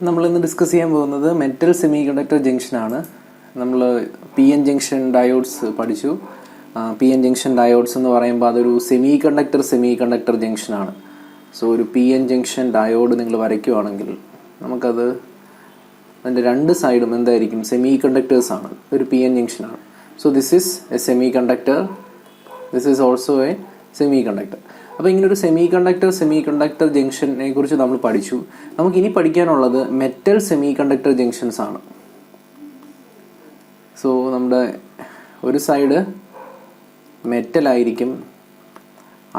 നമ്മളിന്ന് ഡിസ്കസ് ചെയ്യാൻ പോകുന്നത് മെറ്റൽ സെമി കണ്ടക്ടർ ജംഗ്ഷനാണ്. നമ്മൾ പി എൻ ജംഗ്ഷൻ ഡയോഡ്സ് പഠിച്ചു. പി എൻ ജംഗ്ഷൻ ഡയോഡ്സ് എന്ന് പറയുമ്പോൾ അതൊരു സെമി കണ്ടക്ടർ ജംഗ്ഷനാണ്. സോ ഒരു പി എൻ ജംഗ്ഷൻ ഡയോഡ് നിങ്ങൾ വരയ്ക്കുവാണെങ്കിൽ നമുക്കത് അതിൻ്റെ രണ്ട് സൈഡും എന്തായിരിക്കും? സെമി കണ്ടക്ടേഴ്സാണ്. ഒരു പി എൻ ജംഗ്ഷനാണ്. So this is a semiconductor, this is also a semiconductor. അപ്പോൾ ഇങ്ങനൊരു സെമി കണ്ടക്ടർ ജംഗ്ഷനെ കുറിച്ച് നമ്മൾ പഠിച്ചു. നമുക്കിനി പഠിക്കാനുള്ളത് മെറ്റൽ സെമി കണ്ടക്ടർ ജംഗ്ഷൻസ് ആണ്. സോ നമ്മുടെ ഒരു സൈഡ് മെറ്റൽ ആയിരിക്കും,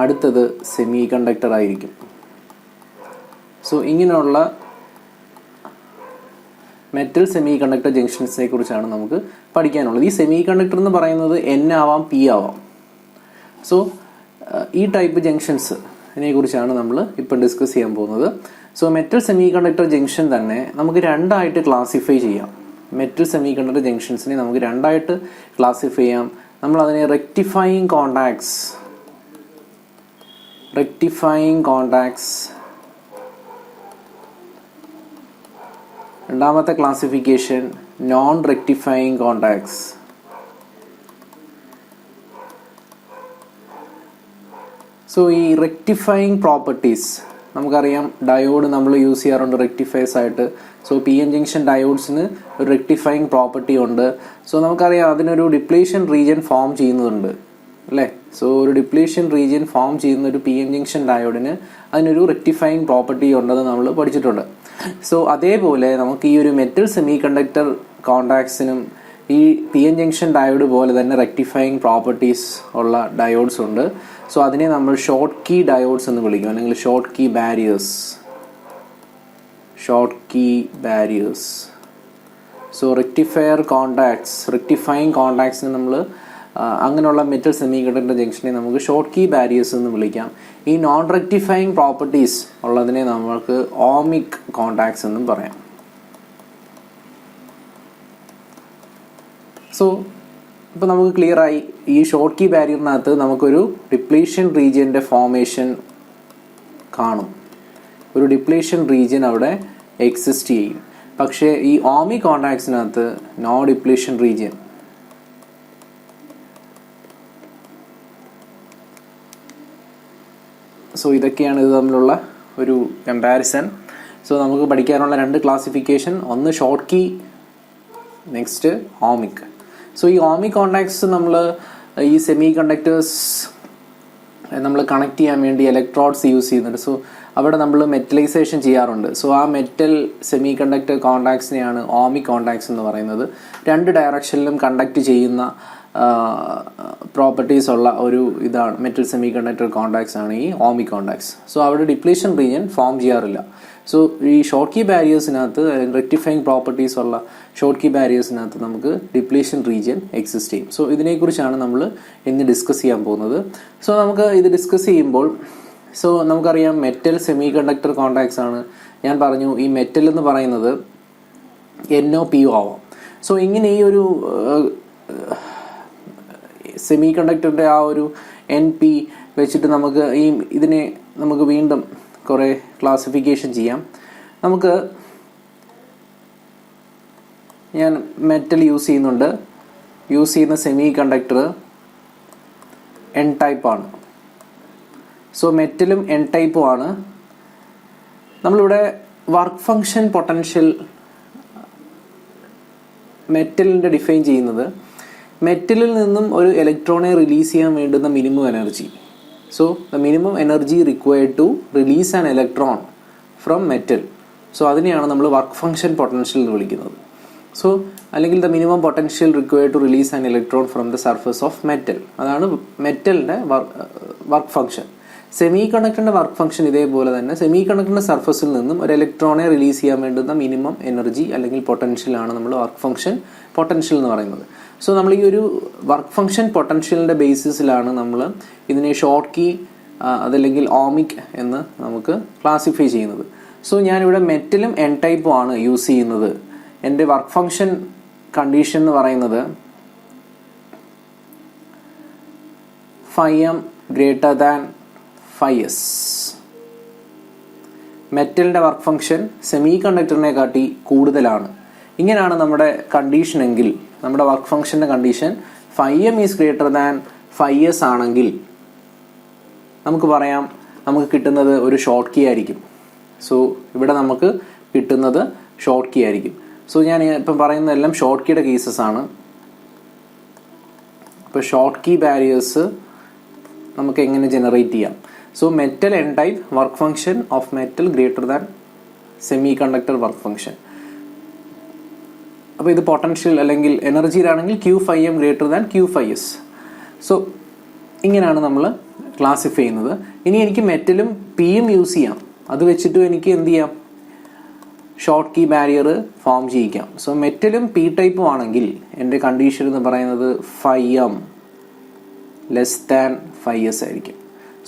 അടുത്തത് സെമി കണ്ടക്ടർ ആയിരിക്കും. സോ ഇങ്ങനെയുള്ള മെറ്റൽ സെമി കണ്ടക്ടർ ജംഗ്ഷൻസിനെ കുറിച്ചാണ് നമുക്ക് പഠിക്കാനുള്ളത്. ഈ സെമി കണ്ടക്ടർ എന്ന് പറയുന്നത് N ആവാം, P ആവാം. സോ ഈ ടൈപ്പ് ജംഗ്ഷൻസിനെ കുറിച്ചാണ് നമ്മൾ ഇപ്പം ഡിസ്കസ് ചെയ്യാൻ പോകുന്നത്. So metal semiconductor junction തന്നെ നമുക്ക് രണ്ടായിട്ട് ക്ലാസിഫൈ ചെയ്യാം. മെറ്റൽ സെമി കണ്ടക്ടർ ജംഗ്ഷൻസിനെ നമുക്ക് രണ്ടായിട്ട് ക്ലാസിഫൈ ചെയ്യാം. നമ്മൾ അതിനെ റെക്ടിഫയിങ് കോണ്ടാക്ട്സ്, രണ്ടാമത്തെ ക്ലാസിഫിക്കേഷൻ നോൺ റെക്ടിഫയിങ് കോണ്ടാക്ട്സ്. സോ ഈ റെക്ടിഫയിങ് പ്രോപ്പർട്ടീസ് നമുക്കറിയാം, ഡയോഡ് നമ്മൾ യൂസ് ചെയ്യാറുണ്ട് റെക്ടിഫയേഴ്സ് ആയിട്ട്. സോ പി എൻ ജംഗ്ഷൻ ഡയോഡ്സിന് ഒരു റെക്ടിഫയിങ് പ്രോപ്പർട്ടി ഉണ്ട്. സോ നമുക്കറിയാം അതിനൊരു ഡിപ്ലീഷൻ റീജിയൻ ഫോം ചെയ്യുന്നുണ്ട്, അല്ലേ? സോ ഒരു ഡിപ്ലീഷൻ റീജിയൻ ഫോം ചെയ്യുന്ന ഒരു പി എൻ ജംഗ്ഷൻ ഡയോഡിന് അതിനൊരു റെക്ടിഫയിങ് പ്രോപ്പർട്ടി ഉണ്ടെന്ന് നമ്മൾ പഠിച്ചിട്ടുണ്ട്. സോ അതേപോലെ നമുക്ക് ഈ ഒരു മെറ്റൽ സെമി കണ്ടക്ടർ കോണ്ടാക്ട്സിനും ഈ പി എൻ ജംഗ്ഷൻ ഡയോഡ് പോലെ തന്നെ റെക്ടിഫയിങ് പ്രോപ്പർട്ടീസ് ഉള്ള ഡയോഡ്സ് ഉണ്ട്. സോ അതിനെ നമ്മൾ ഷോർട്ട് കീ ഡയോഡ്സ് എന്ന് വിളിക്കും, അല്ലെങ്കിൽ ഷോർട്ട് കീ ബാരിയേഴ്സ്. സോ റെക്ടിഫയിങ് കോണ്ടാക്ട്സിന് നമ്മൾ അങ്ങനെയുള്ള മെറ്റൽ സെമി കണ്ടക്ടർ ജംഗ്ഷനെ നമുക്ക് ഷോർട്ട് കീ ബാരിയേഴ്സ് എന്ന് വിളിക്കാം. ഈ നോൺ റെക്ടിഫയിങ് പ്രോപ്പർട്ടീസ് ഉള്ളതിനെ നമുക്ക് ഓമിക് കോണ്ടാക്ട്സ് എന്നും പറയാം. സോ ഇപ്പോൾ നമുക്ക് ക്ലിയർ ആയി, ഈ ഷോർട്ട് കീ ബാരിയറിനകത്ത് നമുക്കൊരു ഡിപ്ലീഷൻ റീജിയൻ്റെ ഫോർമേഷൻ കാണും. ഒരു ഡിപ്ലീഷൻ റീജിയൻ അവിടെ എക്സിസ്റ്റ് ചെയ്യും. പക്ഷേ ഈ ഓമിക് കോണ്ടാക്ട്സിനകത്ത് നോ ഡിപ്ലീഷൻ റീജിയൻ. സോ ഇതൊക്കെയാണ് ഇത് തമ്മിലുള്ള ഒരു കമ്പാരിസൺ. സോ നമുക്ക് പഠിക്കാനുള്ള രണ്ട് ക്ലാസിഫിക്കേഷൻ, ഒന്ന് Schottky, next ohmic. So ഈ ഓമിക് കോണ്ടാക്ട്സ് നമ്മൾ ഈ സെമി കണ്ടക്ടേഴ്സ് നമ്മൾ കണക്ട് ചെയ്യാൻ വേണ്ടി ഇലക്ട്രോഡ്സ് യൂസ് ചെയ്യുന്നുണ്ട്. സോ അവിടെ നമ്മൾ മെറ്റലൈസേഷൻ ചെയ്യാറുണ്ട്. സോ ആ മെറ്റൽ സെമി കണ്ടക്ടർ കോണ്ടാക്ട്സിനെയാണ് ഓമിക് കോണ്ടാക്ട്സ് എന്ന് പറയുന്നത്. രണ്ട് ഡയറക്ഷനിലും കണ്ടക്ട് ചെയ്യുന്ന പ്രോപ്പർട്ടീസ് ഉള്ള ഒരു ഇതാണ് മെറ്റൽ സെമി കണ്ടക്ടർ കോണ്ടാക്ട്സ് ആണ് ഈ ഓമിക് കോണ്ടാക്ട്സ്. സോ അവിടെ ഡിപ്ലീഷൻ റീജിയൻ ഫോം ചെയ്യാറില്ല. സോ ഈ ഷോർട്ട് കീ ബാരിയേഴ്സിനകത്ത്, റെക്ടിഫയിങ് പ്രോപ്പർട്ടീസ് ഉള്ള ഷോർട്ട് കീ ബാരിയേഴ്സിനകത്ത് നമുക്ക് ഡിപ്ലീഷൻ റീജിയൻ എക്സിസ്റ്റ് ചെയ്യും. സോ ഇതിനെക്കുറിച്ചാണ് നമ്മൾ ഇന്ന് ഡിസ്കസ് ചെയ്യാൻ പോകുന്നത്. സോ നമുക്ക് ഇത് ഡിസ്കസ് ചെയ്യുമ്പോൾ നമുക്കറിയാം മെറ്റൽ സെമി കണ്ടക്ടർ കോണ്ടാക്ട്സ് ആണ്. ഞാൻ പറഞ്ഞു ഈ മെറ്റൽ എന്ന് പറയുന്നത് NO PO ആവാം. സോ ഇങ്ങനെ ഈ ഒരു സെമി കണ്ടക്ടറിൻ്റെ ആ ഒരു NP വെച്ചിട്ട് നമുക്ക് ഇതിനെ നമുക്ക് വീണ്ടും കുറേ ക്ലാസിഫിക്കേഷൻ ചെയ്യാം. ഞാൻ മെറ്റൽ യൂസ് ചെയ്യുന്ന സെമി കണ്ടക്ടർ N ടൈപ്പ് ആണ്. സോ മെറ്റലും N ടൈപ്പും ആണ്. നമ്മളിവിടെ വർക്ക് ഫങ്ഷൻ പൊട്ടൻഷ്യൽ മെറ്റലിൻ്റെ ഡിഫൈൻ ചെയ്യുന്നത്, മെറ്റലിൽ നിന്നും ഒരു ഇലക്ട്രോണെ റിലീസ് ചെയ്യാൻ വേണ്ടുന്ന minimum energy. So the minimum energy required to release an electron from metal. So അതിനെയാണ് നമ്മൾ വർക്ക് ഫങ്ഷൻ പൊട്ടൻഷ്യൽ എന്ന് വിളിക്കുന്നത്. സോ അല്ലെങ്കിൽ the minimum potential required to release an electron from the surface of metal. അതാണ് മെറ്റലിൻ്റെ work function. Semi കണ്ടക്ടറിൻ്റെ work function ഇതേപോലെ തന്നെ, സെമി കണ്ടക്ടറിൻ്റെ സർഫസിൽ നിന്നും ഒരു ഇലക്ട്രോണെ റിലീസ് ചെയ്യാൻ വേണ്ടുന്ന മിനിമം എനർജി അല്ലെങ്കിൽ പൊട്ടൻഷ്യലാണ് നമ്മൾ വർക്ക് ഫങ്ഷൻ പൊട്ടൻഷ്യൽ എന്ന് പറയുന്നത്. സോ നമ്മൾ ഈ ഒരു വർക്ക് ഫങ്ഷൻ പൊട്ടൻഷ്യലിൻ്റെ ബേസിസിലാണ് നമ്മൾ ഇതിനെ ഷോർട്ട് കീ അതല്ലെങ്കിൽ ഓമിക് എന്ന് നമുക്ക് ക്ലാസിഫൈ ചെയ്യുന്നത്. സോ ഞാനിവിടെ മെറ്റലും N ടൈപ്പും ആണ് യൂസ് ചെയ്യുന്നത്. എൻ്റെ വർക്ക് ഫങ്ഷൻ കണ്ടീഷൻ എന്ന് പറയുന്നത് φm greater than φs. മെറ്റലിൻ്റെ വർക്ക് ഫംഗ്ഷൻ സെമി കണ്ടക്ടറിനെ കാട്ടി കൂടുതലാണ്. ഇങ്ങനെയാണ് നമ്മുടെ കണ്ടീഷൻ എങ്കിൽ, നമ്മുടെ വർക്ക് ഫംഗ്ഷൻ്റെ condition φm is greater than φs ആണെങ്കിൽ നമുക്ക് പറയാം നമുക്ക് കിട്ടുന്നത് ഒരു ഷോർട്ട് കീ ആയിരിക്കും. സോ ഇവിടെ നമുക്ക് കിട്ടുന്നത് ഷോർട്ട് കീ ആയിരിക്കും. സോ ഞാൻ ഇപ്പം പറയുന്നതെല്ലാം ഷോർട്ട് കീയുടെ കേസസ് ആണ്. ഇപ്പോൾ ഷോർട്ട് കീ ബാരിയേഴ്സ് നമുക്ക് എങ്ങനെ ജനറേറ്റ് ചെയ്യാം? So metal N type work function of metal greater than semi conductor work function. അപ്പോൾ ഇത് പൊട്ടൻഷ്യൽ അല്ലെങ്കിൽ എനർജിയിലാണെങ്കിൽ Q∅m greater than Q∅s. So ഇങ്ങനെയാണ് നമ്മൾ ക്ലാസിഫൈ ചെയ്യുന്നത്. ഇനി എനിക്ക് മെറ്റലും പിയും യൂസ് ചെയ്യാം. അത് വെച്ചിട്ടും എനിക്ക് എന്ത് ചെയ്യാം? ഷോർട്ട് കീ ബാരിയർ ഫോം ചെയ്യിക്കാം. സോ മെറ്റലും പി ടൈപ്പും ആണെങ്കിൽ എൻ്റെ കണ്ടീഷൻ എന്ന് പറയുന്നത് φm ലെസ് ദാൻ φs ആയിരിക്കും.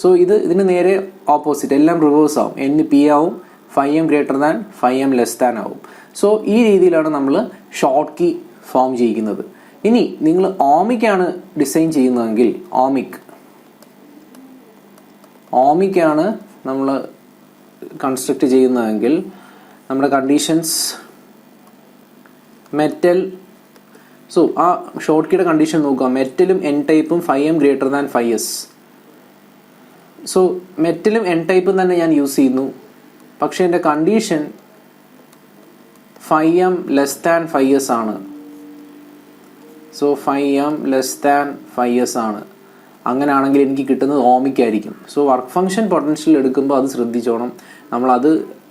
സോ ഇതിന് നേരെ ഓപ്പോസിറ്റ്, എല്ലാം റിവേഴ്സ് ആവും. n p ആവും, φm greater than φm less than ആവും. സോ ഈ രീതിയിലാണ് നമ്മൾ ഷോർട്ട് കീ ഫോം ചെയ്യിക്കുന്നത്. ഇനി നിങ്ങൾ ഓമിക്കാണ് ഡിസൈൻ ചെയ്യുന്നതെങ്കിൽ, ഓമിക്കാണ് നമ്മൾ കൺസ്ട്രക്ട് ചെയ്യുന്നതെങ്കിൽ നമ്മുടെ കണ്ടീഷൻസ് മെറ്റൽ, സോ ആ ഷോർട്ട് കീയുടെ കണ്ടീഷൻ നോക്കുക. മെറ്റലും എൻ ടൈപ്പും φm greater than φs. So മെറ്റലും എൻ ടൈപ്പും തന്നെ ഞാൻ യൂസ് ചെയ്യുന്നു. പക്ഷേ എൻ്റെ condition φm less than φs ആണ്. So φm less than φs ആണ്. അങ്ങനെയാണെങ്കിൽ എനിക്ക് കിട്ടുന്നത് ഓമിക്കായിരിക്കും. സോ വർക്ക് ഫംഗ്ഷൻ പൊട്ടൻഷ്യൽ എടുക്കുമ്പോൾ അത് ശ്രദ്ധിച്ചോണം.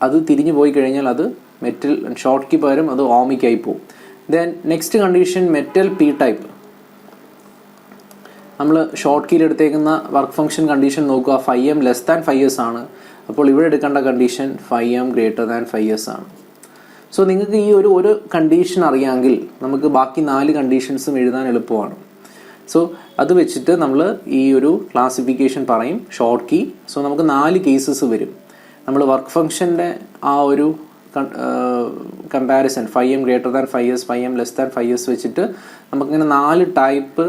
അത് തിരിഞ്ഞു പോയി കഴിഞ്ഞാൽ അത് മെറ്റൽ ഷോർട്ട് കീ പകരം അത് ഓമിക്കായി പോകും. Then next condition metal P type. നമ്മൾ ഷോർട്ട് കീയിൽ എടുത്തേക്കുന്ന വർക്ക് ഫംഗ്ഷൻ കണ്ടീഷൻ നോക്കുക. φm ലെസ് ദാൻ φs ആണ്. അപ്പോൾ ഇവിടെ എടുക്കേണ്ട condition φm greater than φs ആണ്. സോ നിങ്ങൾക്ക് ഈ ഒരു കണ്ടീഷൻ അറിയാമെങ്കിൽ നമുക്ക് ബാക്കി 4 കണ്ടീഷൻസും എഴുതാൻ എളുപ്പമാണ്. സോ അത് വെച്ചിട്ട് നമ്മൾ ഈ ഒരു ക്ലാസിഫിക്കേഷൻ പറയും ഷോർട്ട് കീ. സോ നമുക്ക് 4 കേസസ് വരും. നമ്മൾ വർക്ക് ഫംഗ്ഷൻ്റെ ആ ഒരു comparison φm greater than φs, φm less than φs വെച്ചിട്ട് നമുക്കിങ്ങനെ 4 ടൈപ്പ്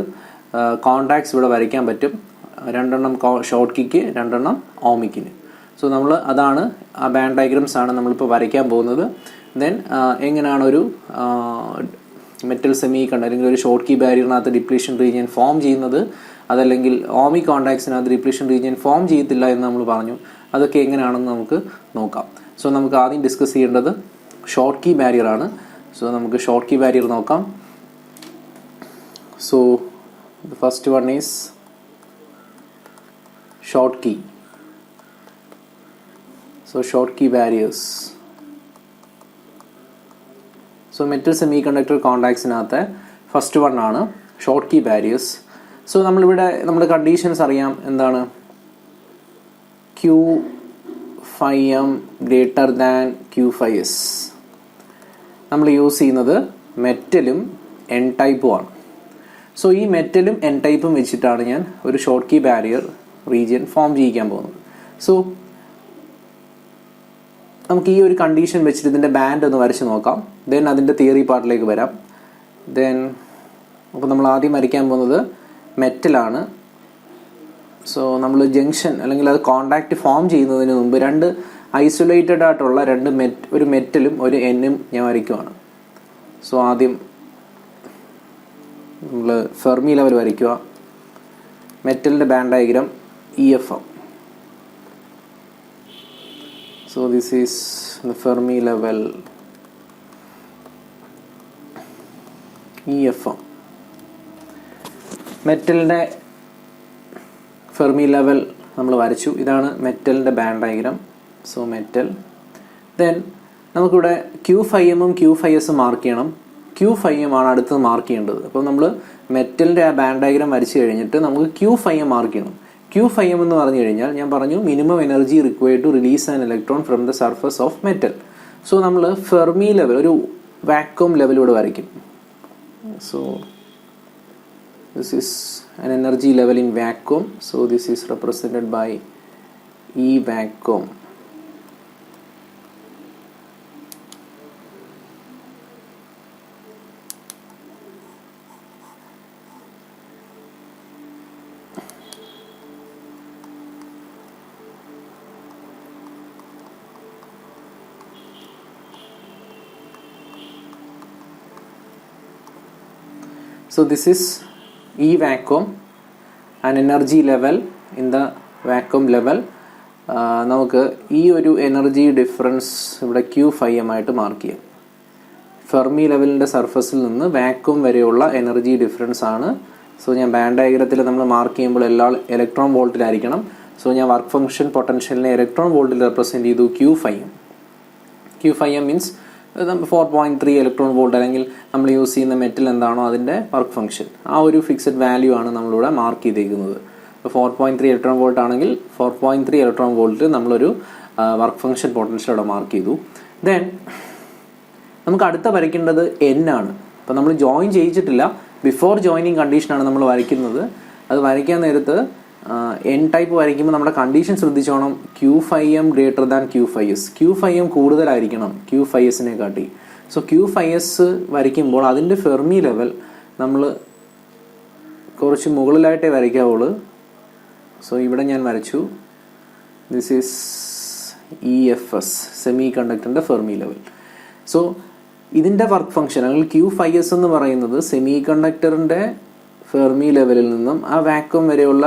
കോണ്ടാക്ട്സ് ഇവിടെ വരയ്ക്കാൻ പറ്റും. 2 എണ്ണം ഷോർട്ട് കീക്ക്, 2 എണ്ണം ഓമിക്കിന്. സോ നമ്മൾ അതാണ് ആ ബാൻഡ് ഡയഗ്രംസ് ആണ് നമ്മളിപ്പോൾ വരയ്ക്കാൻ പോകുന്നത്. ദെൻ എങ്ങനെയാണ് ഒരു മെറ്റൽ സെമി കണ്ടക്ടർ അല്ലെങ്കിൽ ഒരു ഷോർട്ട് കീ ബാരിയറിനകത്ത് ഡിപ്ലീഷൻ റീജിയൻ ഫോം ചെയ്യുന്നത്, അതല്ലെങ്കിൽ ഓമി കോണ്ടാക്ട്സിനകത്ത് ഡിപ്ലീഷൻ റീജിയൻ ഫോം ചെയ്യത്തില്ല എന്ന് നമ്മൾ പറഞ്ഞു. അതൊക്കെ എങ്ങനെയാണെന്ന് നമുക്ക് നോക്കാം. സോ നമുക്ക് ആദ്യം ഡിസ്കസ് ചെയ്യേണ്ടത് ഷോർട്ട് കീ ബാരിയർ ആണ്. സോ നമുക്ക് ഷോർട്ട് കീ ബാരിയർ നോക്കാം. So the first one is short key. So short key barriers. So metal semiconductor contactsനകത്തെ ഫസ്റ്റ് വൺ ആണ് ഷോർട്ട് കീ ബാരിയേഴ്സ്. സോ നമ്മളിവിടെ നമ്മുടെ കണ്ടീഷൻസ് അറിയാം. എന്താണ്? Q∅m greater than Q∅s. നമ്മൾ യൂസ് ചെയ്യുന്നത് മെറ്റലും എൻ ടൈപ്പും ആണ്. സോ ഈ മെറ്റലും എൻ ടൈപ്പും വെച്ചിട്ടാണ് ഞാൻ ഒരു Schottky barrier region form ചെയ്യിക്കാൻ പോകുന്നത്. സോ നമുക്ക് ഈ ഒരു കണ്ടീഷൻ വെച്ചിട്ട് ഇതിൻ്റെ ബാൻഡ് ഒന്ന് വരച്ച് നോക്കാം. ദെൻ അതിൻ്റെ തിയറി പാർട്ടിലേക്ക് വരാം. ദെൻ അപ്പോൾ നമ്മൾ ആദ്യം വരയ്ക്കാൻ പോകുന്നത് മെറ്റലാണ്. സോ നമ്മൾ ജംഗ്ഷൻ അല്ലെങ്കിൽ അത് കോണ്ടാക്റ്റ് ഫോം ചെയ്യുന്നതിന് മുമ്പ് 2 ഐസൊലേറ്റഡ് ആയിട്ടുള്ള ഒരു മെറ്റലും ഒരു എന്നും ഞാൻ വരയ്ക്കുവാണ്. സോ ആദ്യം നമ്മൾ ഫെർമി ലെവൽ വരയ്ക്കുക. മെറ്റലിൻ്റെ band diagram EFM. So this is the Fermi level EFM. മെറ്റലിൻ്റെ ഫെർമി ലെവൽ നമ്മൾ വരച്ചു. ഇതാണ് മെറ്റലിൻ്റെ band diagram. So metal. Then നമുക്കിവിടെ Q∅m ഉം Q∅s മാർക്ക് ചെയ്യണം. Q∅m ആണ് അടുത്തത് മാർക്ക് ചെയ്യേണ്ടത്. അപ്പോൾ നമ്മൾ മെറ്റലിൻ്റെ ആ ബാൻഡ് ഡയഗ്രാം വരച്ച് കഴിഞ്ഞിട്ട് നമുക്ക് Q∅m മാർക്ക് ചെയ്യണം. Q∅m എന്ന് പറഞ്ഞു കഴിഞ്ഞാൽ ഞാൻ പറഞ്ഞു minimum energy required to release an electron from the surface of metal. So നമ്മൾ ഫെർമി ലെവൽ ഒരു വാക്വം ലെവലിലൂടെ വരയ്ക്കും. So this is an energy level in vacuum. So this is represented by E vacuum. So this is E vacuum and energy level in the vacuum level. നമുക്ക് ഈ ഒരു energy difference ഇവിടെ Q5m ആയിട്ട് mark ചെയ്യാം. Fermi ലെവലിൻ്റെ സർഫസിൽ നിന്ന് vacuum വരെയുള്ള energy difference ആണ്. സോ ഞാൻ ബാൻഡ് ഡയഗ്രത്തിൽ നമ്മൾ മാർക്ക് ചെയ്യുമ്പോൾ എല്ലാ ഇലക്ട്രോൺ വോൾട്ടിലായിരിക്കണം. സോ ഞാൻ വർക്ക് ഫംഗ്ഷൻ പൊട്ടൻഷ്യലിനെ ഇലക്ട്രോൺ വോൾട്ടിൽ റെപ്രസെൻറ്റ് ചെയ്തു Q5m. Q5m means 4.3 electron volt, അല്ലെങ്കിൽ നമ്മൾ യൂസ് ചെയ്യുന്ന മെറ്റൽ എന്താണോ അതിൻ്റെ വർക്ക് ഫംഗ്ഷൻ, ആ ഒരു ഫിക്സഡ് വാല്യൂ ആണ് നമ്മളിവിടെ മാർക്ക് ചെയ്തേക്കുന്നത്. ഇപ്പോൾ 4.3 ഇലക്ട്രോൺ വോൾട്ട് ആണെങ്കിൽ 4.3 ഇലക്ട്രോൺ വോൾട്ട് നമ്മളൊരു വർക്ക് ഫംഗ്ഷൻ പൊട്ടൻഷ്യൽ ഇവിടെ മാർക്ക് ചെയ്തു. ദെൻ നമുക്ക് അടുത്ത വരയ്ക്കേണ്ടത് N ആണ്. അപ്പോൾ നമ്മൾ ജോയിൻ ചെയ്യിച്ചിട്ടില്ല, ബിഫോർ ജോയിനിങ് കണ്ടീഷനാണ് നമ്മൾ വരയ്ക്കുന്നത്. അത് വരയ്ക്കാൻ നേരത്ത് N ടൈപ്പ് വരയ്ക്കുമ്പോൾ നമ്മുടെ കണ്ടീഷൻ ശ്രദ്ധിച്ചോണം. Q5m greater than Q5s. Q5m കൂടുതലായിരിക്കണം Q5sനെ കാട്ടി. സോ Q5s വരയ്ക്കുമ്പോൾ അതിൻ്റെ ഫെർമി ലെവൽ നമ്മൾ കുറച്ച് മുകളിലായിട്ടേ വരയ്ക്കാവുള്ളൂ. സോ ഇവിടെ ഞാൻ വരച്ചു, ദിസ് ഈസ് EFS, സെമി കണ്ടക്ടറിൻ്റെ ഫെർമി ലെവൽ. സോ ഇതിൻ്റെ വർക്ക് ഫംഗ്ഷൻ അല്ലെങ്കിൽ Q5s എന്ന് പറയുന്നത് സെമി കണ്ടക്ടറിൻ്റെ ഫെർമി ലെവലിൽ നിന്നും ആ വാക്യൂം വരെയുള്ള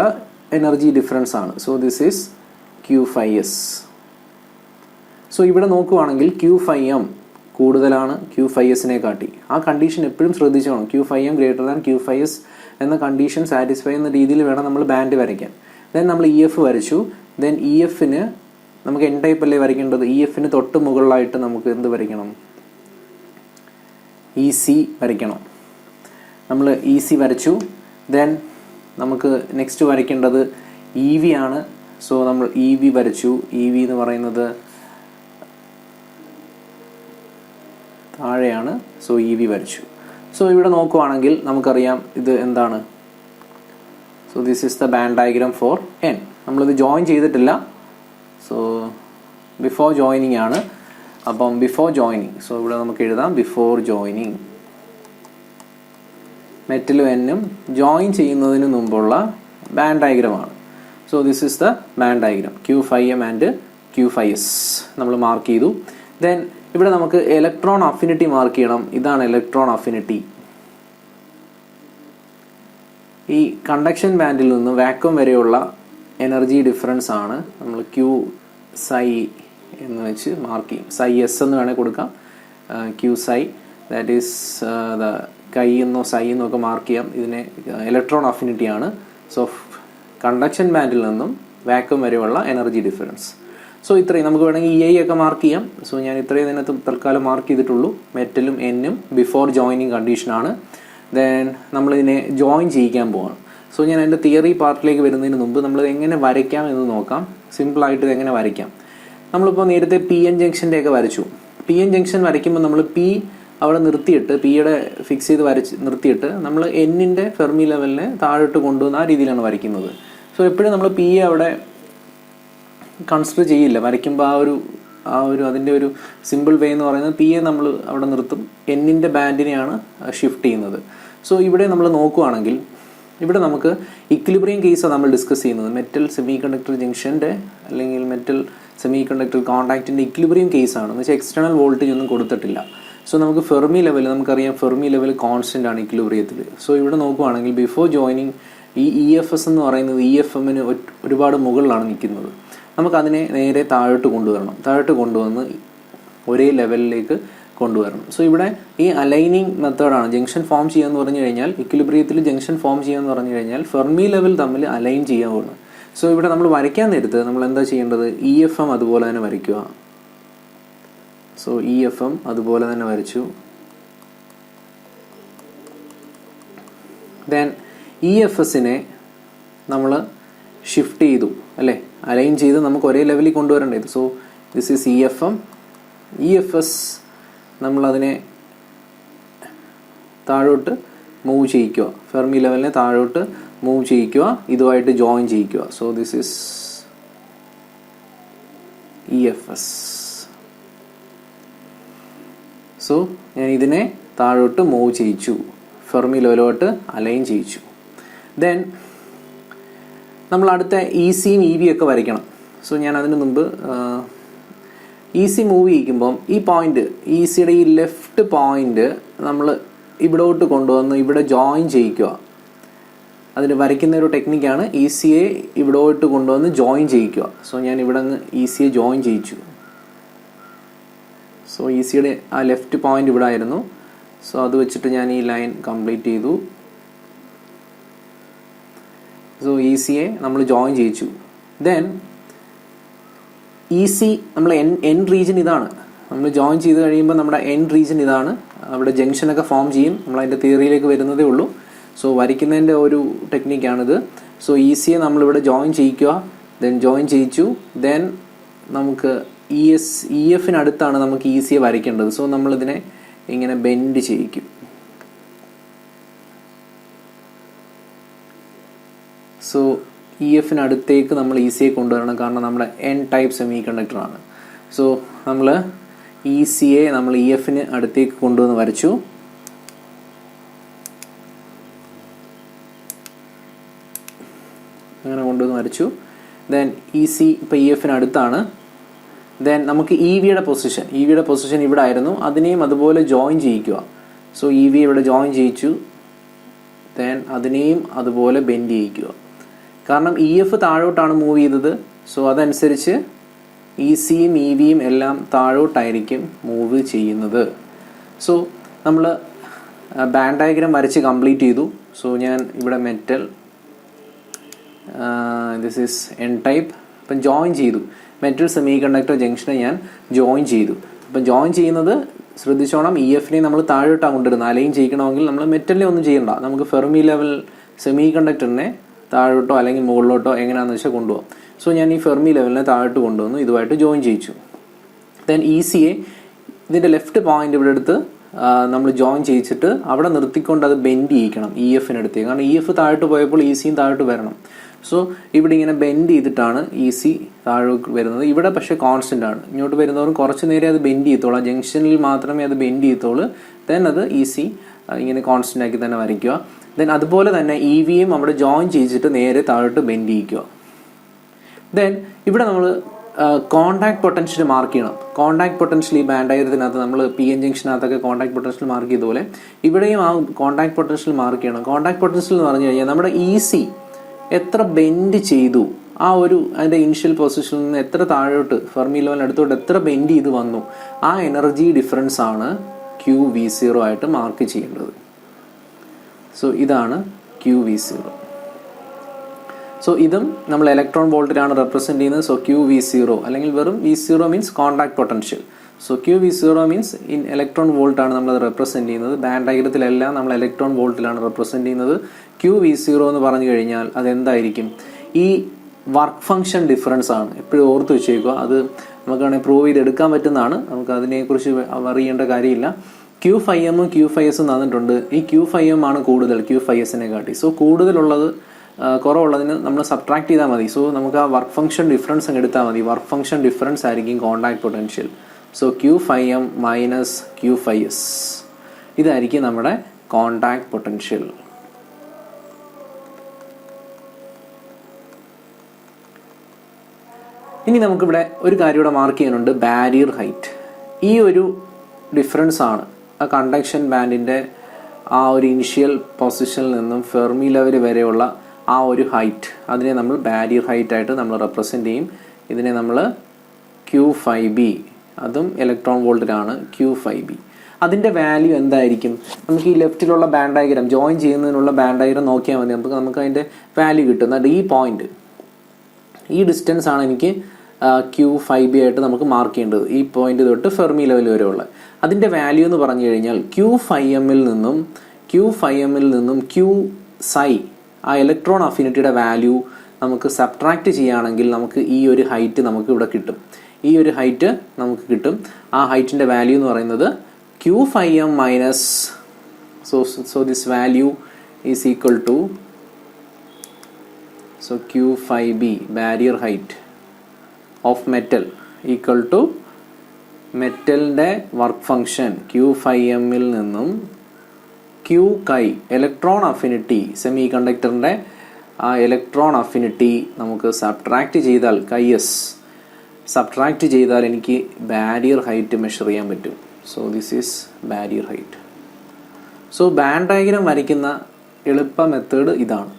എനർജി ഡിഫറൻസ് ആണ്. So this is Q5s. So ഇവിടെ നോക്കുവാണെങ്കിൽ Q5m കൂടുതലാണ് Q5sനെ കാട്ടി. ആ കണ്ടീഷൻ എപ്പോഴും ശ്രദ്ധിച്ചോണം. Q5m ഗ്രേറ്റർ ദാൻ Q5s എന്ന കണ്ടീഷൻ സാറ്റിസ്ഫൈ ചെയ്യുന്ന രീതിയിൽ വേണം നമ്മൾ ബാൻഡ് വരയ്ക്കാൻ. ദെൻ നമ്മൾ EF വരച്ചു. ദെൻ EFന് നമുക്ക് N ടൈപ്പ് അല്ലേ വരയ്ക്കേണ്ടത്. EFന് തൊട്ട് മുകളിലായിട്ട് നമുക്ക് എന്ത് വരയ്ക്കണം? EC വരയ്ക്കണം. നമ്മൾ EC വരച്ചു. ദെൻ നമുക്ക് നെക്സ്റ്റ് വരയ്ക്കേണ്ടത് EV ആണ്. സോ നമ്മൾ EV വരച്ചു. EV എന്ന് പറയുന്നത് താഴെയാണ്. സോ EV വരച്ചു. സോ ഇവിടെ നോക്കുവാണെങ്കിൽ നമുക്കറിയാം ഇത് എന്താണ്. So this is the band diagram for N. നമ്മളിത് ജോയിൻ ചെയ്തിട്ടില്ല. സോ ബിഫോർ ജോയിനിങ് ആണ്. അപ്പം ബിഫോർ ജോയിനിങ്, സോ ഇവിടെ നമുക്ക് എഴുതാം ബിഫോർ ജോയിനിങ്. മെറ്റലും Nഉം ജോയിൻ ചെയ്യുന്നതിന് മുമ്പുള്ള ബാൻഡ് ഡയഗ്രമാണ്. So this is the band diagram Q5m and Q5s നമ്മൾ മാർക്ക് ചെയ്തു. ദെൻ ഇവിടെ നമുക്ക് ഇലക്ട്രോൺ അഫിനിറ്റി മാർക്ക് ചെയ്യണം. ഇതാണ് ഇലക്ട്രോൺ അഫിനിറ്റി. ഈ കണ്ടക്ഷൻ ബാൻഡിൽ നിന്ന് വാക്യൂം വരെയുള്ള എനർജി ഡിഫറൻസ് ആണ് നമ്മൾ Q psi എന്ന് വെച്ച് മാർക്ക് ചെയ്യും. psi s എന്ന് വേണേൽ കൊടുക്കാം. Q psi that is the കൈ എന്നോ സൈ എന്നോ ഒക്കെ മാർക്ക് ചെയ്യാം. ഇതിനെ ഇലക്ട്രോൺ അഫിനിറ്റി ആണ്. സോ കണ്ടക്ഷൻ ബാൻഡിൽ നിന്നും വാക്യൂം വരെയുള്ള എനർജി ഡിഫറൻസ്. സോ ഇത്രയും നമുക്ക് വേണമെങ്കിൽ EI ഒക്കെ മാർക്ക് ചെയ്യാം. സോ ഞാൻ ഇത്രയും ഇതിനകത്ത് തൽക്കാലം മാർക്ക് ചെയ്തിട്ടുള്ളൂ. മെറ്റലും Nഉം ബിഫോർ ജോയിനിങ് കണ്ടീഷനാണ്. ദെൻ നമ്മളിതിനെ ജോയിൻ ചെയ്യിക്കാൻ പോവാണ്. സോ ഞാൻ എൻ്റെ തിയറി പാർട്ടിലേക്ക് വരുന്നതിന് മുമ്പ് നമ്മളിത് എങ്ങനെ വരയ്ക്കാം എന്ന് നോക്കാം. സിമ്പിളായിട്ട് ഇത് എങ്ങനെ വരയ്ക്കാം. നമ്മളിപ്പോൾ നേരത്തെ PN ജംഗ്ഷൻ്റെ ഒക്കെ വരച്ചു. PN ജംഗ്ഷൻ വരയ്ക്കുമ്പോൾ നമ്മൾ P അവിടെ നിർത്തിയിട്ട്, Pയുടെ ഫിക്സ് ചെയ്ത് നിർത്തിയിട്ട് നമ്മൾ Nൻ്റെ ഫെർമി ലെവലിനെ താഴോട്ട് കൊണ്ടുവന്ന് ആ രീതിയിലാണ് വരയ്ക്കുന്നത്. സോ എപ്പോഴും നമ്മൾ Pയെ അവിടെ കൺസിഡർ ചെയ്യില്ല വരയ്ക്കുമ്പോൾ. ആ ഒരു അതിൻ്റെ ഒരു സിമ്പിൾ വേ എന്ന് പറയുന്നത് Pയെ നമ്മൾ അവിടെ നിർത്തും, Nൻ്റെ ബാൻഡിനെയാണ് ഷിഫ്റ്റ് ചെയ്യുന്നത്. സോ ഇവിടെ നമ്മൾ നോക്കുകയാണെങ്കിൽ ഇവിടെ നമുക്ക് ഇക്വിലിബ്രിയം കേസാണ് നമ്മൾ ഡിസ്കസ് ചെയ്യുന്നത്. മെറ്റൽ സെമി കണ്ടക്ടർ ജംഗ്ഷൻ്റെ അല്ലെങ്കിൽ മെറ്റൽ സെമി കണ്ടക്ടർ കോൺടാക്റ്റിൻ്റെ ഇക്വിലിബ്രിയം കേസാണ്. എന്ന് വെച്ചാൽ എക്സ്റ്റേണൽ വോൾട്ടേജ് ഒന്നും കൊടുത്തിട്ടില്ല. സോ നമുക്ക് ഫെർമി ലെവൽ, നമുക്കറിയാം ഫെർമി ലെവൽ കോൺസ്റ്റൻ്റ് ആണ് ഇക്വിലിബ്രിയത്തിൽ. സോ ഇവിടെ നോക്കുകയാണെങ്കിൽ ബിഫോർ ജോയിനിങ് ഈ EFS എന്ന് പറയുന്നത് EFMന് ഒരുപാട് മുകളിലാണ് നിൽക്കുന്നത്. നമുക്കതിനെ നേരെ താഴോട്ട് കൊണ്ടുവരണം. താഴോട്ട് കൊണ്ടുവന്ന് ഒരേ ലെവലിലേക്ക് കൊണ്ടുവരണം. സോ ഇവിടെ ഈ അലൈനിങ് മെത്തേഡാണ്. ജംഗ്ഷൻ ഫോം ചെയ്യാന്ന് പറഞ്ഞു കഴിഞ്ഞാൽ, ഇക്വിലിബ്രിയത്തിൽ ജംഗ്ഷൻ ഫോം ചെയ്യാന്ന് പറഞ്ഞു കഴിഞ്ഞാൽ ഫെർമി ലെവൽ തമ്മിൽ അലൈൻ ചെയ്യാവുന്നു. സോ ഇവിടെ നമ്മൾ വരയ്ക്കാൻ നേരത്ത് നമ്മൾ എന്താ ചെയ്യേണ്ടത്? EFM അതുപോലെ തന്നെ വരയ്ക്കുക. സോ EFM അതുപോലെ തന്നെ വരച്ചു. ദെൻ EFSനെ നമ്മൾ ഷിഫ്റ്റ് ചെയ്തു അല്ലേ, അലൈൻ ചെയ്ത് നമുക്ക് ഒരേ ലെവലിൽ കൊണ്ടുവരേണ്ടത്. So this is EFM. EFS നമ്മളതിനെ താഴോട്ട് മൂവ് ചെയ്യിക്കുക, ഫെർമി ലെവലിനെ താഴോട്ട് മൂവ് ചെയ്യിക്കുക, ഇതുമായിട്ട് ജോയിൻ ചെയ്യിക്കുക. So this is EFS. So ഞാൻ ഇതിനെ താഴോട്ട് മൂവ് ചെയ്യിച്ചു, ഫെർമി ലെവലോട്ട് അലൈൻ ചെയ്യിച്ചു. ദെൻ നമ്മൾ അടുത്ത ECയും EV ഒക്കെ വരയ്ക്കണം. സോ ഞാൻ അതിന് മുമ്പ് EC മൂവ് ചെയ്യിക്കുമ്പം ഈ പോയിന്റ്, ECയുടെ ഈ ലെഫ്റ്റ് പോയിന്റ് നമ്മൾ ഇവിടോട്ട് കൊണ്ടുവന്ന് ഇവിടെ ജോയിൻ ചെയ്യിക്കുക. അതിന് വരയ്ക്കുന്ന ഒരു ടെക്നിക്കാണ് ECയെ ഇവിടോട്ട് കൊണ്ടുവന്ന് ജോയിൻ ചെയ്യിക്കുക. സോ ഞാൻ ഇവിടെ നിന്ന് ECയെ ജോയിൻ ചെയ്യിച്ചു. സോ ECയുടെ ആ ലെഫ്റ്റ് പോയിന്റ് ഇവിടെ ആയിരുന്നു. സോ അത് വെച്ചിട്ട് ഞാൻ ഈ ലൈൻ കംപ്ലീറ്റ് ചെയ്തു. സോ ECയെ നമ്മൾ ജോയിൻ ചെയ്യിച്ചു. ദെൻ EC നമ്മൾ എൻ റീജൻ ഇതാണ്. നമ്മൾ ജോയിൻ ചെയ്ത് കഴിയുമ്പോൾ നമ്മുടെ എൻ റീജൻ ഇതാണ്. അവിടെ ജംഗ്ഷനൊക്കെ ഫോം ചെയ്യും. നമ്മൾ അതിൻ്റെ തിയറിയിലേക്ക് വരുന്നതേ ഉള്ളൂ. സോ വരയ്ക്കുന്നതിൻ്റെ ഒരു ടെക്നിക്കാണിത്. സോ ECയെ നമ്മളിവിടെ ജോയിൻ ചെയ്യിക്കുക. ദെൻ ജോയിൻ ചെയ്യിച്ചു. ദെൻ നമുക്ക് EFിനടുത്താണ് നമുക്ക് ECയെ വരയ്ക്കേണ്ടത്. സോ നമ്മളിതിനെ ഇങ്ങനെ ബെൻഡ് ചെയ്യിക്കും. സോ EFിനടുത്തേക്ക് നമ്മൾ ECയെ കൊണ്ടുവരണം. കാരണം നമ്മുടെ N ടൈപ്പ് സെമി കണ്ടക്ടറാണ്. സോ നമ്മൾ ECയെ നമ്മൾ EFന് അടുത്തേക്ക് കൊണ്ടുവന്ന് വരച്ചു. അങ്ങനെ കൊണ്ടുവന്ന് വരച്ചു. ദെൻ EC ഇപ്പോൾ EFന് അടുത്താണ്. ദെൻ നമുക്ക് EVയുടെ പൊസിഷൻ ഇവിടെ ആയിരുന്നു. അതിനെയും അതുപോലെ ജോയിൻ ചെയ്യിക്കുക. സോ EV ഇവിടെ ജോയിൻ ചെയ്യിച്ചു. ദെൻ അതിനെയും അതുപോലെ ബെൻഡ് ചെയ്യിക്കുക. കാരണം EF താഴോട്ടാണ് മൂവ് ചെയ്തത്. സോ അതനുസരിച്ച് ECയും EVയും എല്ലാം താഴോട്ടായിരിക്കും മൂവ് ചെയ്യുന്നത്. സോ നമ്മൾ ബാൻഡ് ഡയഗ്രാം വരച്ച് കംപ്ലീറ്റ് ചെയ്തു. സോ ഞാൻ ഇവിടെ metal this is N type അപ്പം ജോയിൻ ചെയ്തു. മെറ്റൽ സെമി കണ്ടക്ടർ ജംഗ്ഷനെ ഞാൻ ജോയിൻ ചെയ്തു. അപ്പം ജോയിൻ ചെയ്യുന്നത് ശ്രദ്ധിച്ചോണം, EFനെ നമ്മൾ താഴോട്ടാണ് കൊണ്ടുവരുന്നത്. അലൈൻ ചെയ്യിക്കണമെങ്കിൽ നമ്മൾ മെറ്റലിനെ ഒന്നും ചെയ്യണ്ട. നമുക്ക് ഫെർമി ലെവൽ സെമി കണ്ടക്ടറിനെ താഴോട്ടോ അല്ലെങ്കിൽ മുകളിലോട്ടോ എങ്ങനെയാണെന്ന് വെച്ചാൽ കൊണ്ടുപോകാം. സോ ഞാൻ ഈ ഫെർമി ലെവലിനെ താഴോട്ട് കൊണ്ടുവന്നു, ഇതുമായിട്ട് ജോയിൻ ചെയ്യിച്ചു. ദെൻ ECയെ ഇതിൻ്റെ ലെഫ്റ്റ് പോയിന്റ് ഇവിടെ എടുത്ത് നമ്മൾ ജോയിൻ ചെയ്യിച്ചിട്ട് അവിടെ നിർത്തിക്കൊണ്ട് അത് ബെൻഡ് ചെയ്യിക്കണം EFിനടുത്തേക്ക്. കാരണം EF താഴോട്ട് പോയപ്പോൾ ECയും താഴോട്ട് വരണം. സോ ഇവിടെ ഇങ്ങനെ ബെൻഡ് ചെയ്തിട്ടാണ് EC താഴോട്ട് വരുന്നത്. ഇവിടെ പക്ഷേ കോൺസ്റ്റൻ്റ് ആണ്. ഇങ്ങോട്ട് വരുന്നവരും കുറച്ച് നേരം അത് ബെൻഡ് ചെയ്യത്തുള്ളൂ. ജംഗ്ഷനിൽ മാത്രമേ അത് ബെൻഡ് ചെയ്യത്തുള്ളൂ. ദെൻ അത് EC ഇങ്ങനെ കോൺസ്റ്റൻ്റ് ആക്കി തന്നെ വരയ്ക്കുക. ദെൻ അതുപോലെ തന്നെ EVയും അവിടെ ജോയിൻ ചെയ്യിച്ചിട്ട് നേരെ താഴോട്ട് ബെൻഡ് ചെയ്യിക്കുക. ദെൻ ഇവിടെ നമ്മൾ കോണ്ടാക്ട് പൊട്ടൻഷ്യൽ മാർക്ക് ചെയ്യണം. കോണ്ടാക്ട് പൊട്ടൻഷ്യൽ ഈ ബാൻഡ് ഡയഗ്രത്തിനകത്ത് നമ്മൾ PN ജംഗ്ഷനകത്തൊക്കെ കോണ്ടാക്ട് പൊട്ടൻഷ്യൽ മാർക്ക് ചെയ്തതുപോലെ ഇവിടെയും ആ കോണ്ടാക്ട് പൊട്ടൻഷ്യൽ മാർക്ക് ചെയ്യണം. കോണ്ടാക്ട് പൊട്ടൻഷ്യൽ എന്ന് പറഞ്ഞു കഴിഞ്ഞാൽ നമ്മുടെ EC എത്ര ബെൻഡ് ചെയ്തു, ആ ഒരു അതിൻ്റെ ഇനിഷ്യൽ പൊസിഷനിൽ നിന്ന് എത്ര താഴോട്ട് ഫെർമി ലെവൽ അടുത്തോട്ട് എത്ര ബെൻഡ് ചെയ്ത് വന്നു, ആ എനർജി ഡിഫറൻസ് ആണ് QV0 ആയിട്ട് മാർക്ക് ചെയ്യേണ്ടത്. സോ ഇതാണ് QV0. സോ ഇതും നമ്മൾ ഇലക്ട്രോൺ വോൾട്ടിലാണ് റെപ്രസെൻറ്റ് ചെയ്യുന്നത്. സോ QV0 അല്ലെങ്കിൽ വെറും V0 means contact potential. So QV0 means in electron വോൾട്ടാണ് നമ്മളത് റെപ്രസെൻറ്റ് ചെയ്യുന്നത്. ബാൻഡ് ഡയഗ്രത്തിലെല്ലാം നമ്മൾ ഇലക്ട്രോൺ വോൾട്ടിലാണ് റെപ്രസെൻറ്റ് ചെയ്യുന്നത്. QV0 എന്ന് പറഞ്ഞു കഴിഞ്ഞാൽ അതെന്തായിരിക്കും? ഈ വർക്ക് ഫംഗ്ഷൻ ഡിഫറൻസ് ആണ്. എപ്പോഴും ഓർത്ത് വെച്ചേക്കുക. അത് നമുക്ക് വേണമെങ്കിൽ പ്രൂവ് ചെയ്തെടുക്കാൻ പറ്റുന്നതാണ്. നമുക്ക് അതിനെക്കുറിച്ച് അറിയേണ്ട കാര്യമില്ല. Q5M Q5S തന്നിട്ടുണ്ട്. ഈ Q5M ആണ് കൂടുതൽ Q5Sനെ കാട്ടി. സോ കൂടുതലുള്ളത് കുറവുള്ളതിന് നമ്മൾ സബ്ട്രാക്ട് ചെയ്താൽ മതി. സോ നമുക്ക് ആ വർക്ക് ഫംഗ്ഷൻ ഡിഫറൻസ് അങ്ങ് എടുത്താൽ മതി. വർക്ക് ഫംഗ്ഷൻ ഡിഫറൻസ് ആയിരിക്കും contact potential. So Q5M minus Q5S ഇതായിരിക്കും നമ്മുടെ കോണ്ടാക്ട് പൊട്ടൻഷ്യൽ. ഇനി നമുക്കിവിടെ ഒരു കാര്യം ഇവിടെ മാർക്ക് ചെയ്യാനുണ്ട്, ബാരിയർ ഹൈറ്റ്. ഈ ഒരു ഡിഫറൻസ് ആണ് ആ കണ്ടക്ഷൻ ബാൻഡിൻ്റെ ആ ഒരു ഇനിഷ്യൽ പൊസിഷനിൽ നിന്നും ഫെർമി ലെവൽ വരെയുള്ള ആ ഒരു ഹൈറ്റ്, അതിനെ നമ്മൾ ബാരിയർ ഹൈറ്റ് ആയിട്ട് നമ്മൾ റെപ്രസെൻറ്റ് ചെയ്യും. ഇതിനെ നമ്മൾ Q5B, അതും ഇലക്ട്രോൺ വോൾട്ടിലാണ് Q5B. അതിൻ്റെ വാല്യൂ എന്തായിരിക്കും? നമുക്ക് ഈ ലെഫ്റ്റിലുള്ള ബാൻഡ് ഡയഗ്രാം ജോയിൻ ചെയ്യുന്നതിനുള്ള ബാൻഡ് ഡയഗ്രാം നോക്കിയാൽ മതി. നമുക്ക് അതിൻ്റെ വാല്യൂ കിട്ടും. എന്നിട്ട് ഈ പോയിന്റ്, ഈ ഡിസ്റ്റൻസ് ആണ് എനിക്ക് Q5B ആയിട്ട് നമുക്ക് മാർക്ക് ചെയ്യേണ്ടത്. ഈ പോയിന്റ് തൊട്ട് ഫെർമി ലെവൽ വരെയുള്ള അതിൻ്റെ വാല്യൂ എന്ന് പറഞ്ഞു കഴിഞ്ഞാൽ Q5Mൽ നിന്നും Q psi ആ ഇലക്ട്രോൺ അഫിനിറ്റിയുടെ വാല്യൂ നമുക്ക് സബ്ട്രാക്ട് ചെയ്യുകയാണെങ്കിൽ നമുക്ക് ഈ ഒരു ഹൈറ്റ് നമുക്ക് ഇവിടെ കിട്ടും. ഈ ഒരു ഹൈറ്റ് നമുക്ക് കിട്ടും. ആ ഹൈറ്റിൻ്റെ വാല്യൂ എന്ന് പറയുന്നത് Q5M minus so this value is equal to Q5B barrier height of metal equal to മെറ്റലിൻ്റെ വർക്ക് ഫംഗ്ഷൻ Q5Mൽ നിന്നും Q chi ഇലക്ട്രോൺ അഫിനിറ്റി, സെമി കണ്ടക്ടറിൻ്റെ ആ ഇലക്ട്രോൺ അഫിനിറ്റി നമുക്ക് സബ്ട്രാക്ട് ചെയ്താൽ chi സബ്ട്രാക്ട് ചെയ്താൽ എനിക്ക് ബാരിയർ ഹൈറ്റ് മെഷർ ചെയ്യാൻ പറ്റും. So this is barrier height. So band diagram വരയ്ക്കുന്ന എളുപ്പ മെത്തേഡ് ഇതാണ്.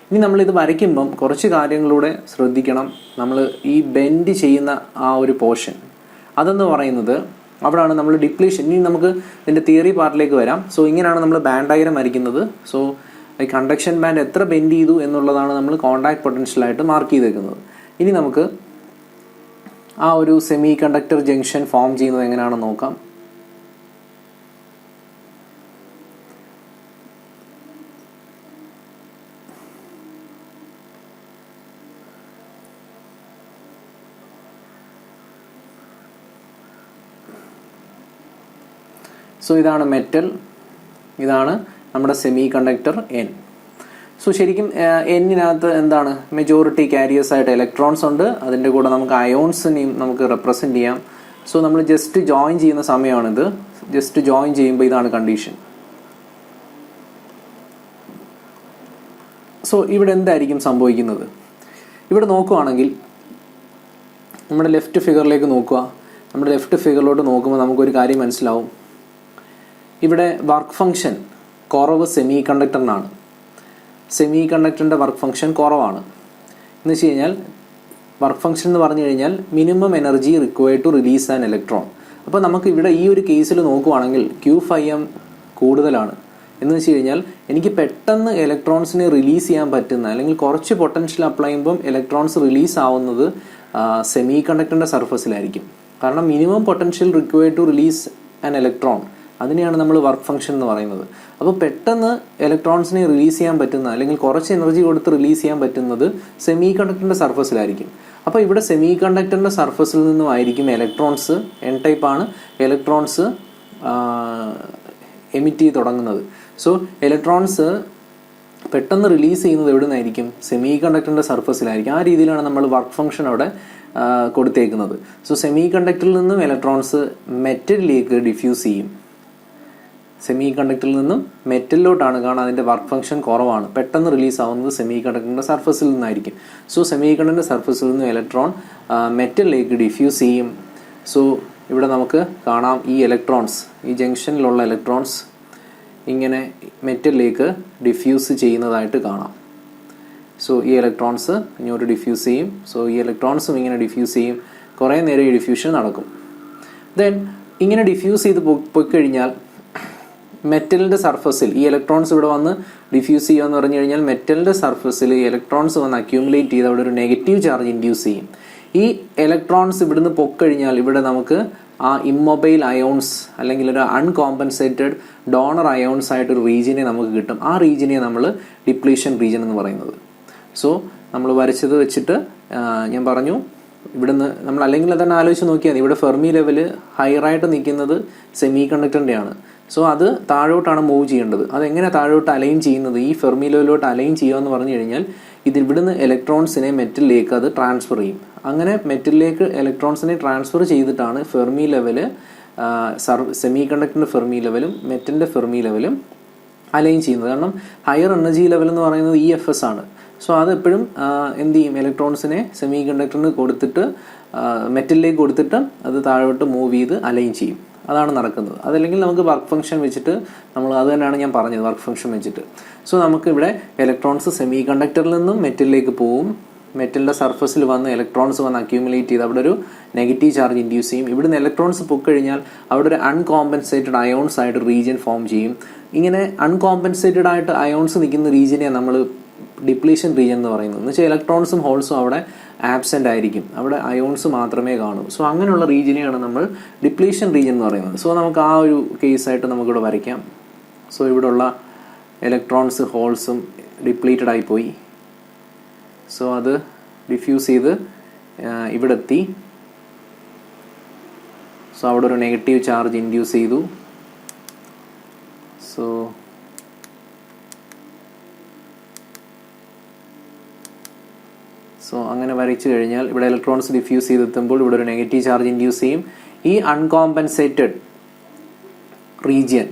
ഇനി നമ്മളിത് വരയ്ക്കുമ്പം കുറച്ച് കാര്യങ്ങളൂടെ ശ്രദ്ധിക്കണം. നമ്മൾ ഈ ബെൻഡ് ചെയ്യുന്ന ആ ഒരു പോർഷൻ അതെന്ന് പറയുന്നത് അവിടെയാണ് നമ്മൾ ഡിപ്ലീഷൻ. ഇനി നമുക്ക് ഇതിൻ്റെ തിയറി പാർട്ടിലേക്ക് വരാം. സോ ഇങ്ങനെയാണ് നമ്മൾ ബാൻഡ് ഡയഗ്രാം വരയ്ക്കുന്നത്. സോ ഈ കണ്ടക്ഷൻ ബാൻഡ് എത്ര ബെൻഡ് ചെയ്തു എന്നുള്ളതാണ് നമ്മൾ കോണ്ടാക്ട് പൊട്ടൻഷ്യലായിട്ട് മാർക്ക് ചെയ്തേക്കുന്നത്. ഇനി നമുക്ക് ആ ഒരു സെമി കണ്ടക്ടർ ജംഗ്ഷൻ ഫോം ചെയ്യുന്നത് എങ്ങനെയാണെന്ന് നോക്കാം. സോ ഇതാണ് മെറ്റൽ, ഇതാണ് നമ്മുടെ സെമി കണ്ടക്ടർ എൻ. സോ ശരിക്കും എന്നിനകത്ത് എന്താണ് മെജോറിറ്റി കാരിയേഴ്സ് ആയിട്ട് ഇലക്ട്രോൺസ് ഉണ്ട്. അതിൻ്റെ കൂടെ നമുക്ക് അയോൺസിനെയും നമുക്ക് റെപ്രസെൻറ്റ് ചെയ്യാം. സോ നമ്മൾ ജസ്റ്റ് ജോയിൻ ചെയ്യുന്ന സമയമാണിത്. ജസ്റ്റ് ജോയിൻ ചെയ്യുമ്പോൾ ഇതാണ് കണ്ടീഷൻ. സോ ഇവിടെ എന്തായിരിക്കും സംഭവിക്കുന്നത്? ഇവിടെ നോക്കുകയാണെങ്കിൽ നമ്മുടെ ലെഫ്റ്റ് ഫിഗറിലേക്ക് നോക്കുക. നമ്മുടെ ലെഫ്റ്റ് ഫിഗറിലോട്ട് നോക്കുമ്പോൾ നമുക്കൊരു കാര്യം മനസ്സിലാവും. ഇവിടെ വർക്ക് ഫംഗ്ഷൻ കുറവ് സെമി കണ്ടക്ടറിനാണ്. സെമി കണ്ടക്ടറിൻ്റെ വർക്ക് ഫംഗ്ഷൻ കുറവാണ്. എന്ന് വെച്ച് കഴിഞ്ഞാൽ വർക്ക് ഫംഗ്ഷൻ എന്ന് പറഞ്ഞു കഴിഞ്ഞാൽ minimum energy required to release an electron. അപ്പോൾ നമുക്ക് ഇവിടെ ഈ ഒരു കേസിൽ നോക്കുവാണെങ്കിൽ Q5M കൂടുതലാണ്. എന്ന് വെച്ച് കഴിഞ്ഞാൽ എനിക്ക് പെട്ടെന്ന് ഇലക്ട്രോൺസിനെ റിലീസ് ചെയ്യാൻ പറ്റുന്ന, അല്ലെങ്കിൽ കുറച്ച് പൊട്ടൻഷ്യൽ അപ്ലൈ ചെയ്യുമ്പം ഇലക്ട്രോൺസ് റിലീസ് ആവുന്നത് സെമി കണ്ടക്ടറിൻ്റെ സർഫസിലായിരിക്കും. കാരണം minimum potential required to release an electron, അതിനെയാണ് നമ്മൾ വർക്ക് ഫംഗ്ഷൻ എന്ന് പറയുന്നത്. അപ്പോൾ പെട്ടെന്ന് ഇലക്ട്രോൺസിനെ റിലീസ് ചെയ്യാൻ പറ്റുന്ന, അല്ലെങ്കിൽ കുറച്ച് എനർജി കൊടുത്ത് റിലീസ് ചെയ്യാൻ പറ്റുന്നത് സെമി കണ്ടക്ടറിൻ്റെ സർഫസിലായിരിക്കും. അപ്പോൾ ഇവിടെ സെമി കണ്ടക്ടറിൻ്റെ സർഫസിൽ നിന്നും ആയിരിക്കും ഇലക്ട്രോൺസ്, എൻ ടൈപ്പാണ് ഇലക്ട്രോൺസ് എമിറ്റ് ചെയ്ത് തുടങ്ങുന്നത്. സോ ഇലക്ട്രോൺസ് പെട്ടെന്ന് റിലീസ് ചെയ്യുന്നത് എവിടെ നിന്നായിരിക്കും? സെമി കണ്ടക്ടറിൻ്റെ സർഫസിലായിരിക്കും. ആ രീതിയിലാണ് നമ്മൾ വർക്ക് ഫംഗ്ഷൻ അവിടെ കൊടുത്തേക്കുന്നത്. സോ സെമി കണ്ടക്ടറിൽ നിന്നും ഇലക്ട്രോൺസ് മെറ്റലിലേക്ക് ഡിഫ്യൂസ് ചെയ്യും. സെമി കണ്ടക്ടറിൽ നിന്നും മെറ്റലിലോട്ടാണ്, കാരണം അതിൻ്റെ വർക്ക് ഫംഗ്ഷൻ കുറവാണ്. പെട്ടെന്ന് റിലീസ് ആവുന്നത് സെമി കണ്ടക്ടറിൻ്റെ സർഫസിൽ നിന്നായിരിക്കും. സോ സെമി കണ്ടക്ടറിൻ്റെ സർഫസിൽ നിന്ന് ഇലക്ട്രോൺ മെറ്റലിലേക്ക് ഡിഫ്യൂസ് ചെയ്യും. സോ ഇവിടെ നമുക്ക് കാണാം ഈ ഇലക്ട്രോൺസ്, ഈ ജംഗ്ഷനിലുള്ള ഇലക്ട്രോൺസ് ഇങ്ങനെ മെറ്റലിലേക്ക് ഡിഫ്യൂസ് ചെയ്യുന്നതായിട്ട് കാണാം. സോ ഈ ഇലക്ട്രോൺസ് ഇങ്ങോട്ട് ഡിഫ്യൂസ് ചെയ്യും. സോ ഈ ഇലക്ട്രോൺസും ഇങ്ങനെ ഡിഫ്യൂസ് ചെയ്യും. കുറേ നേരം ഈ ഡിഫ്യൂഷൻ നടക്കും. ദെൻ ഇങ്ങനെ ഡിഫ്യൂസ് ചെയ്ത് പോയി കഴിഞ്ഞാൽ മെറ്റലിൻ്റെ സർഫസിൽ ഈ ഇലക്ട്രോൺസ് ഇവിടെ വന്ന് ഡിഫ്യൂസ് ചെയ്യുക എന്ന് പറഞ്ഞു കഴിഞ്ഞാൽ മെറ്റലിൻ്റെ സർഫസിൽ ഇലക്ട്രോൺസ് വന്ന് അക്യൂമുലേറ്റ് ചെയ്ത് അവിടെ ഒരു നെഗറ്റീവ് ചാർജ് ഇൻഡ്യൂസ് ചെയ്യും. ഈ ഇലക്ട്രോൺസ് ഇവിടുന്ന് പൊക്കഴിഞ്ഞാൽ ഇവിടെ നമുക്ക് ആ ഇമ്മൊബൈൽ അയോൺസ്, അല്ലെങ്കിൽ ഒരു അൺകോമ്പൻസേറ്റഡ് ഡോണർ അയോൺസ് ആയിട്ടൊരു റീജിയനെ നമുക്ക് കിട്ടും. ആ റീജിയനെ നമ്മൾ ഡിപ്ലീഷൻ റീജിയൻ എന്ന് പറയുന്നത്. സോ നമ്മൾ വരച്ചത് വെച്ചിട്ട് ഞാൻ പറഞ്ഞു, ഇവിടുന്ന് നമ്മൾ അല്ലെങ്കിൽ തന്നെ ആലോചിച്ച് നോക്കിയാൽ മതി. ഇവിടെ ഫെർമി ലെവൽ ഹയറായിട്ട് നിൽക്കുന്നത് സെമി കണ്ടക്ടറിൻ്റെയാണ്. സോ അത് താഴോട്ടാണ് മൂവ് ചെയ്യേണ്ടത്. അതെങ്ങനെ താഴോട്ട് അലൈൻ ചെയ്യുന്നത്? ഈ ഫെർമി ലെവലിലോട്ട് അലൈൻ ചെയ്യുക എന്ന് പറഞ്ഞു കഴിഞ്ഞാൽ ഇത് ഇവിടുന്ന് ഇലക്ട്രോൺസിനെ മെറ്റലിലേക്ക് അത് ട്രാൻസ്ഫർ ചെയ്യും. അങ്ങനെ മെറ്റലിലേക്ക് ഇലക്ട്രോൺസിനെ ട്രാൻസ്ഫർ ചെയ്തിട്ടാണ് ഫെർമി ലെവല്, സെമി കണ്ടക്ടറിൻ്റെ ഫെർമി ലെവലും മെറ്റലിൻ്റെ ഫെർമി ലെവലും അലൈൻ ചെയ്യുന്നത്. കാരണം ഹയർ എനർജി ലെവൽ എന്ന് പറയുന്നത് EFS ആണ്. സോ അതെപ്പോഴും എന്ത് ചെയ്യും? ഇലക്ട്രോൺസിനെ സെമി കണ്ടക്ടറിന് കൊടുത്തിട്ട് മെറ്റലിലേക്ക് കൊടുത്തിട്ട് അത് താഴോട്ട് മൂവ് ചെയ്ത് അലൈൻ ചെയ്യും. അതാണ് നടക്കുന്നത്. അതല്ലെങ്കിൽ നമുക്ക് വർക്ക് ഫംഗ്ഷൻ വെച്ചിട്ട് നമ്മൾ അത് തന്നെയാണ് ഞാൻ പറഞ്ഞത്, വർക്ക് ഫംഗ്ഷൻ വെച്ചിട്ട്. സോ നമുക്ക് ഇവിടെ ഇലക്ട്രോൺസ് സെമി കണ്ടക്ടറിൽ നിന്നും മെറ്റലിലേക്ക് പോവും. മെറ്റലിൻ്റെ സർഫസിൽ വന്ന് ഇലക്ട്രോൺസ് വന്ന് അക്യൂമുലേറ്റ് ചെയ്ത് അവിടെ ഒരു നെഗറ്റീവ് ചാർജ് ഇൻഡ്യൂസ് ചെയ്യും. ഇവിടുന്ന് ഇലക്ട്രോൺസ് പൊക്കഴിഞ്ഞാൽ അവിടെ ഒരു അൺകോമ്പൻസേറ്റഡ് അയോൺസ് ആയിട്ട് റീജിയൻ ഫോം ചെയ്യും. ഇങ്ങനെ അൺകോമ്പൻസേറ്റഡ് ആയിട്ട് അയോൺസ് നിൽക്കുന്ന റീജിയനെ നമ്മൾ ഡിപ്ലീഷൻ റീജിയൻ എന്ന് പറയുന്നത്. എന്ന് വെച്ചാൽ ഇലക്ട്രോൺസും ഹോൾസും അവിടെ ആബ്സെൻ്റ് ആയിരിക്കും, അവിടെ അയോൺസ് മാത്രമേ കാണൂ. സോ അങ്ങനെയുള്ള റീജിയനെയാണ് നമ്മൾ ഡിപ്ലീഷൻ റീജിയൻ എന്ന് പറയുന്നത്. സോ നമുക്ക് ആ ഒരു കേസായിട്ട് നമുക്കിവിടെ വരയ്ക്കാം. സോ ഇവിടെയുള്ള ഇലക്ട്രോൺസ് ഹോൾസും ഡിപ്ലീറ്റഡ് ആയിപ്പോയി. സോ അത് ഡിഫ്യൂസ് ചെയ്ത് ഇവിടെ എത്തി. സോ അവിടെ ഒരു നെഗറ്റീവ് ചാർജ് ഇൻഡ്യൂസ് ചെയ്തു. സോ അങ്ങനെ വരച്ചു കഴിഞ്ഞാൽ ഇവിടെ ഇലക്ട്രോൺസ് ഡിഫ്യൂസ് ചെയ്തെത്തുമ്പോൾ ഇവിടെ ഒരു നെഗറ്റീവ് ചാർജ് ഇൻഡ്യൂസ് ചെയ്യും. ഈ അൺകോമ്പൻസേറ്റഡ് റീജിയൻ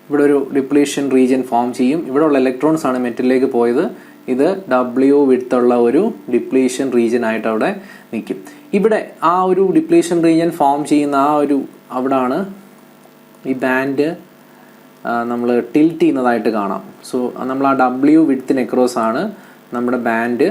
ഇവിടെ ഒരു ഡിപ്ലീഷൻ റീജിയൻ ഫോം ചെയ്യും. ഇവിടെ ഉള്ള ഇലക്ട്രോൺസ് ആണ് മെറ്റലിലേക്ക് പോയത്. ഇത് W വിഡ്ത്തുള്ള ഒരു ഡിപ്ലീഷൻ റീജിയൻ ആയിട്ട് അവിടെ നിൽക്കും. ഇവിടെ ആ ഒരു ഡിപ്ലീഷൻ റീജിയൻ ഫോം ചെയ്യുന്ന ആ ഒരു അവിടാണ് ഈ ബാൻഡ് നമ്മൾ ടിൽറ്റ് ചെയ്യുന്നതായിട്ട് കാണാം. സോ നമ്മൾ ആ W വിഡ്ത്തിന് അക്രോസ് ആണ് നമ്മുടെ ബാൻഡ്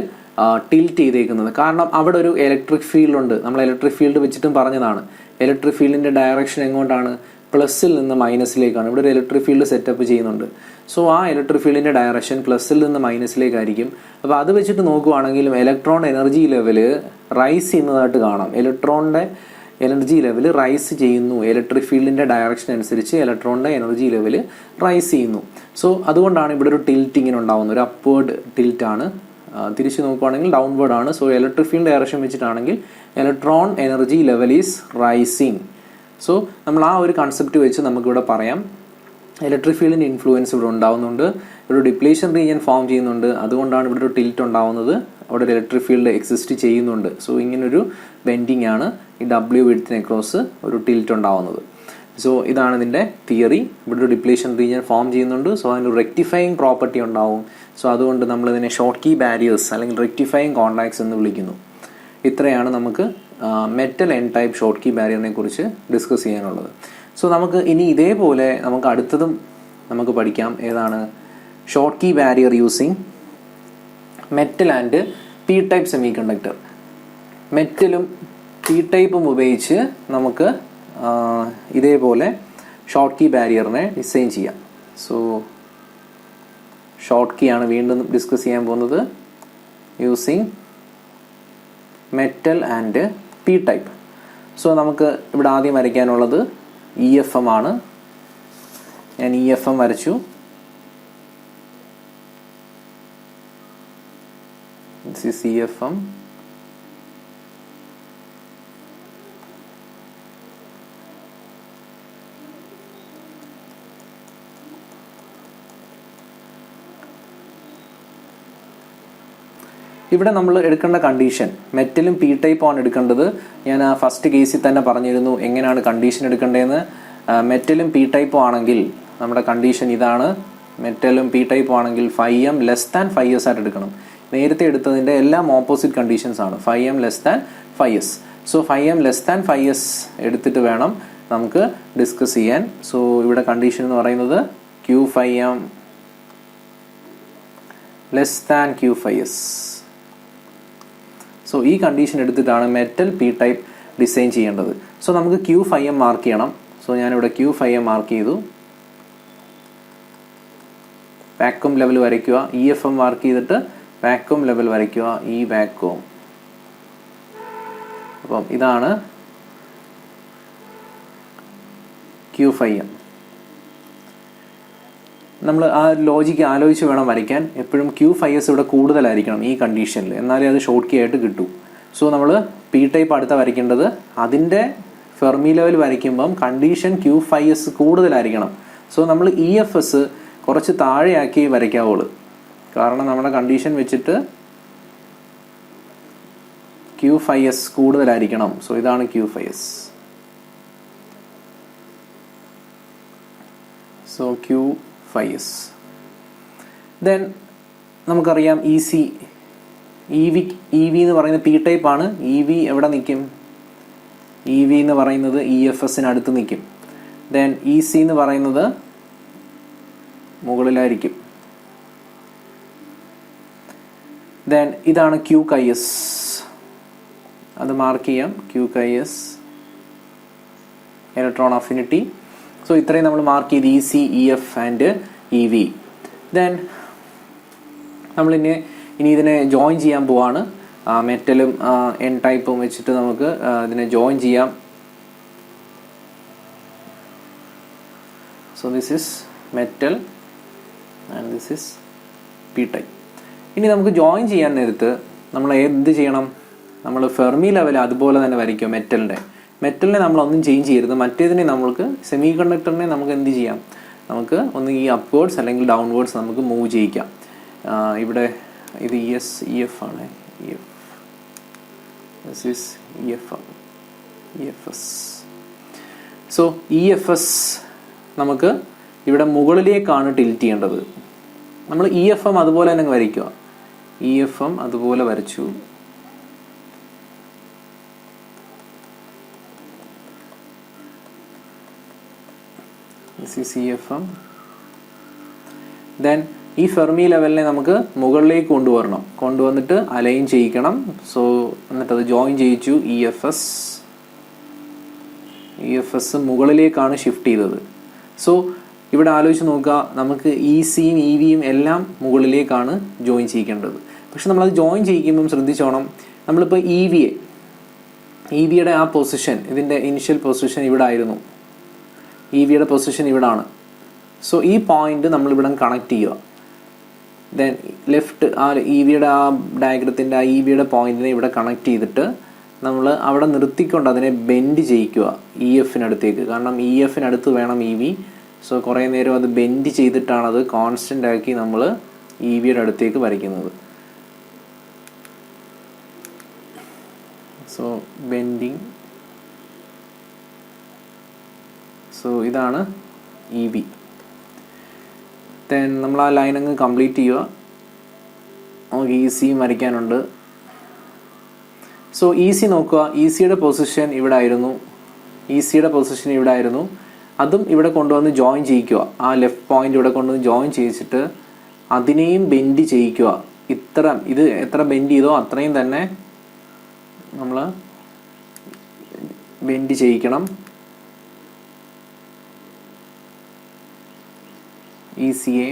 ടിൽറ്റ് ചെയ്തേക്കുന്നത്. കാരണം അവിടെ ഒരു ഇലക്ട്രിക് ഫീൽഡ് ഉണ്ട്. നമ്മൾ ഇലക്ട്രിക് ഫീൽഡ് വെച്ചിട്ടും പറഞ്ഞതാണ്. ഇലക്ട്രിക് ഫീൽഡിൻ്റെ ഡയറക്ഷൻ എങ്ങോട്ടാണ്? പ്ലസ്സിൽ നിന്ന് മൈനസിലേക്കാണ്. ഇവിടെ ഒരു ഇലക്ട്രിക് ഫീൽഡ് സെറ്റപ്പ് ചെയ്യുന്നുണ്ട്. സോ ആ ഇലക്ട്രിക് ഫീൽഡിൻ്റെ ഡയറക്ഷൻ പ്ലസ്സിൽ നിന്ന് മൈനസിലേക്കായിരിക്കും. അപ്പോൾ അത് വെച്ചിട്ട് നോക്കുവാണെങ്കിലും ഇലക്ട്രോൺ എനർജി ലെവല് റൈസ് ചെയ്യുന്നതായിട്ട് കാണാം. ഇലക്ട്രോണിൻ്റെ എനർജി ലെവൽ റൈസ് ചെയ്യുന്നു. ഇലക്ട്രിക് ഫീൽഡിൻ്റെ ഡയറക്ഷൻ അനുസരിച്ച് ഇലക്ട്രോണിൻ്റെ എനർജി ലെവൽ റൈസ് ചെയ്യുന്നു. സോ അതുകൊണ്ടാണ് ഇവിടെ ഒരു ടിൽറ്റിങ്ങിന് ഉണ്ടാകുന്നത്. ഒരു അപ്വേർഡ് ടിൽറ്റാണ്. തിരിച്ച് നോക്കുവാണെങ്കിൽ ഡൗൺവേർഡ് ആണ്. സോ ഇലക്ട്രിക് ഫീൽഡ് ഡയറക്ഷൻ വെച്ചിട്ടാണെങ്കിൽ electron energy level is rising. So നമ്മൾ ആ ഒരു കൺസെപ്റ്റ് വെച്ച് നമുക്കിവിടെ പറയാം ഇലക്ട്രിക് ഫീൽഡിൻ്റെ ഇൻഫ്ലുവൻസ് ഇവിടെ ഉണ്ടാകുന്നുണ്ട്. ഒരു ഡിപ്ലീഷൻ റീജിയൻ ഫോം ചെയ്യുന്നുണ്ട്. അതുകൊണ്ടാണ് ഇവിടെ ഒരു ടിൽറ്റ് ഉണ്ടാകുന്നത്. അവിടെ ഒരു ഇലക്ട്രിക് ഫീൽഡ് എക്സിസ്റ്റ് ചെയ്യുന്നുണ്ട്. സോ ഇങ്ങനൊരു ബെൻഡിങ് ആണ് ഈ W വിഡ്ത്തിന് അക്രോസ് ഒരു ടിൽറ്റ് ഉണ്ടാകുന്നത്. സോ ഇതാണ് ഇതിൻ്റെ തിയറി. ഇവിടെ ഒരു ഡിപ്ലീഷൻ റീജിയൻ ഫോം ചെയ്യുന്നുണ്ട്. സോ അതിന് റെക്ടിഫയിങ് പ്രോപ്പർട്ടി ഉണ്ടാവും. സോ അതുകൊണ്ട് നമ്മളിതിനെ ഷോർട്ട് കീ ബാരിയേഴ്സ് അല്ലെങ്കിൽ റെക്ടിഫയിങ് കോണ്ടാക്ട്സ് എന്ന് വിളിക്കുന്നു. ഇത്രയാണ് നമുക്ക് metal N type Schottky ബാരിയറിനെ കുറിച്ച് ഡിസ്കസ് ചെയ്യാനുള്ളത്. സോ നമുക്ക് ഇനി ഇതേപോലെ നമുക്ക് അടുത്തതും നമുക്ക് പഠിക്കാം. ഏതാണ്? Schottky barrier using metal and P type semiconductor. മെറ്റലും പി ടൈപ്പും ഉപയോഗിച്ച് നമുക്ക് ഇതേപോലെ ഷോർട്ട് കീ ബാരിയറിനെ ഡിസൈൻ ചെയ്യാം. സോ ഷോർട്ട് കീ ആണ് വീണ്ടും ഡിസ്കസ് ചെയ്യാൻ പോകുന്നത്. Using metal and P type. So നമുക്ക് ഇവിടെ ആദ്യം വരയ്ക്കാനുള്ളത് EFM ആണ്. ഞാൻ EFM വരച്ചു. This is EFM. ഇവിടെ നമ്മൾ എടുക്കേണ്ട കണ്ടീഷൻ മെറ്റലും പി ടൈപ്പും ആണ് എടുക്കേണ്ടത്. ഞാൻ ആ ഫസ്റ്റ് കേസിൽ തന്നെ പറഞ്ഞിരുന്നു എങ്ങനെയാണ് കണ്ടീഷൻ എടുക്കേണ്ടതെന്ന്. മെറ്റലും പി ടൈപ്പും ആണെങ്കിൽ നമ്മുടെ കണ്ടീഷൻ ഇതാണ്. മെറ്റലും പി ടൈപ്പും ആണെങ്കിൽ 5m ലെസ് ദാൻ 5s ആയിട്ട് എടുക്കണം. നേരത്തെ എടുത്തതിൻ്റെ എല്ലാം ഓപ്പോസിറ്റ് കണ്ടീഷൻസ് ആണ്. 5m less than 5s. So 5m less than 5s എടുത്തിട്ട് വേണം നമുക്ക് ഡിസ്കസ് ചെയ്യാൻ. സോ ഇവിടെ കണ്ടീഷൻ എന്ന് പറയുന്നത് Q5m less than Q5s. So ഈ കണ്ടീഷൻ എടുത്തിട്ടാണ് മെറ്റൽ പി ടൈപ്പ് ഡിസൈൻ ചെയ്യേണ്ടത്. സോ നമുക്ക് Q5m മാർക്ക് ചെയ്യണം. സോ ഞാനിവിടെ Q5m മാർക്ക് ചെയ്തു. വാക്വം ലെവൽ വരയ്ക്കുക. EFM മാർക്ക് ചെയ്തിട്ട് വാക്വം ലെവൽ വരയ്ക്കുക. ഈ വാക്വം. അപ്പം ഇതാണ് Q5m. നമ്മൾ ആ ലോജിക്ക് ആലോചിച്ച് വേണം വരയ്ക്കാൻ. എപ്പോഴും Q5s ഇവിടെ കൂടുതലായിരിക്കണം ഈ കണ്ടീഷനിൽ, എന്നാലേ അത് ഷോർട്ട് കീ ആയിട്ട് കിട്ടൂ. സോ നമ്മൾ പി ടൈപ്പ് അടുത്ത വരയ്ക്കേണ്ടത് അതിൻ്റെ ഫെർമി ലെവൽ വരയ്ക്കുമ്പം കണ്ടീഷൻ Q5s കൂടുതലായിരിക്കണം. സോ നമ്മൾ EFS കുറച്ച് താഴെയാക്കി വരയ്ക്കാവുള്ളൂ. കാരണം നമ്മുടെ കണ്ടീഷൻ വെച്ചിട്ട് Q5s കൂടുതലായിരിക്കണം. സോ ഇതാണ് Q5s. So Q5s. ദെൻ നമുക്കറിയാം EV എന്ന് പറയുന്നത് പി ടൈപ്പ് ആണ്. EV എവിടെ നിൽക്കും? EV എന്ന് പറയുന്നത് EFSന് അടുത്ത് നിൽക്കും. ദെൻ EC എന്ന് പറയുന്നത് മുകളിലായിരിക്കും. ദെൻ ഇതാണ് QKS. അത് മാർക്ക് ചെയ്യാം. QKS electron affinity. സോ ഇത്രയും നമ്മൾ മാർക്ക് ചെയ്ത് EC, EF and EV. Then നമ്മളിനി ഇതിനെ ജോയിൻ ചെയ്യാൻ പോവാണ്. മെറ്റലും എൻ ടൈപ്പും വെച്ചിട്ട് നമുക്ക് ഇതിനെ ജോയിൻ ചെയ്യാം. So this is metal and this is P type. ഇനി നമുക്ക് ജോയിൻ ചെയ്യാൻ നേരത്ത് നമ്മൾ എന്ത് ചെയ്യണം? നമ്മൾ ഫെർമി ലെവൽ അതുപോലെ തന്നെ വരയ്ക്കുക. മെറ്റലിനെ നമ്മളൊന്നും ചേഞ്ച് ചെയ്യരുത്. മറ്റേതിനെ നമ്മൾക്ക് സെമി കണ്ടക്ടറിനെ നമുക്ക് എന്ത് ചെയ്യാം? നമുക്ക് ഒന്ന് ഈ അപ്വേർഡ്സ് അല്ലെങ്കിൽ ഡൗൺവേർഡ്സ് നമുക്ക് മൂവ് ചെയ്യിക്കാം. ഇവിടെ ഇത് EF ആണ്. This is EFS. So EFS നമുക്ക് ഇവിടെ മുകളിലേക്കാണ് ടിൽറ്റ് ചെയ്യേണ്ടത്. നമ്മൾ EFM അതുപോലെ തന്നെ വരയ്ക്കുക. EFM അതുപോലെ വരച്ചു. This is EFM. ദെൻ ഈ ഫെർമി ലെവലിനെ നമുക്ക് മുകളിലേക്ക് കൊണ്ടുവന്നിട്ട് അലൈൻ ചെയ്യിക്കണം. സോ എന്നിട്ടത് ജോയിൻ ചെയ്യിച്ചു. ഇ എഫ് എസ് മുകളിലേക്കാണ് ഷിഫ്റ്റ് ചെയ്തത്. സോ ഇവിടെ ആലോചിച്ച് നോക്കുക, നമുക്ക് ഇ സിയും ഇ വിയും എല്ലാം മുകളിലേക്കാണ് ജോയിൻ ചെയ്യിക്കേണ്ടത്. പക്ഷെ നമ്മളത് ജോയിൻ ചെയ്യിക്കുമ്പം ശ്രദ്ധിച്ചോണം, നമ്മളിപ്പോൾ ഇ വിയുടെ ആ പൊസിഷൻ, ഇതിൻ്റെ ഇനിഷ്യൽ പൊസിഷൻ ഇവിടെ ആയിരുന്നു. ഇ വിയുടെ പൊസിഷൻ ഇവിടാണ്. സോ ഈ പോയിന്റ് നമ്മളിവിടെ കണക്ട് ചെയ്യുക. ദെൻ ലെഫ്റ്റ് ആ ഇ വിയുടെ ആ ഡയഗ്രത്തിൻ്റെ ആ ഇ വിയുടെ പോയിന്റിനെ ഇവിടെ കണക്ട് ചെയ്തിട്ട് നമ്മൾ അവിടെ നിർത്തിക്കൊണ്ട് അതിനെ ബെൻഡ് ചെയ്യിക്കുക ഇ എഫിനടുത്തേക്ക്. കാരണം ഇ എഫിനടുത്ത് വേണം ഇ വി. സോ കുറേ നേരം അത് ബെൻഡ് ചെയ്തിട്ടാണ് അത് കോൺസ്റ്റൻ്റ് ആക്കി നമ്മൾ ഇ വിയുടെ അടുത്തേക്ക് വരയ്ക്കുന്നത്. So bending. സോ ഇതാണ് ഇ വി. ദെൻ നമ്മൾ ആ ലൈൻ അങ്ങ് കംപ്ലീറ്റ് ചെയ്യുക. നമുക്ക് ഇ സി വരയ്ക്കാനുണ്ട്. സോ ഇ സി നോക്കുക, ഇ സിയുടെ പൊസിഷൻ ഇവിടെ ആയിരുന്നു. അതും ഇവിടെ കൊണ്ടുവന്ന് ജോയിൻ ചെയ്യിക്കുക. ആ ലെഫ്റ്റ് പോയിന്റ് ഇവിടെ കൊണ്ടുവന്ന് ജോയിൻ ചെയ്യിച്ചിട്ട് അതിനെയും ബെൻഡ് ചെയ്യിക്കുക. ഇത് എത്ര ബെൻഡ് ചെയ്തോ അത്രയും തന്നെ നമ്മൾ ബെൻഡ് ചെയ്യിക്കണം. ഇ സിയെ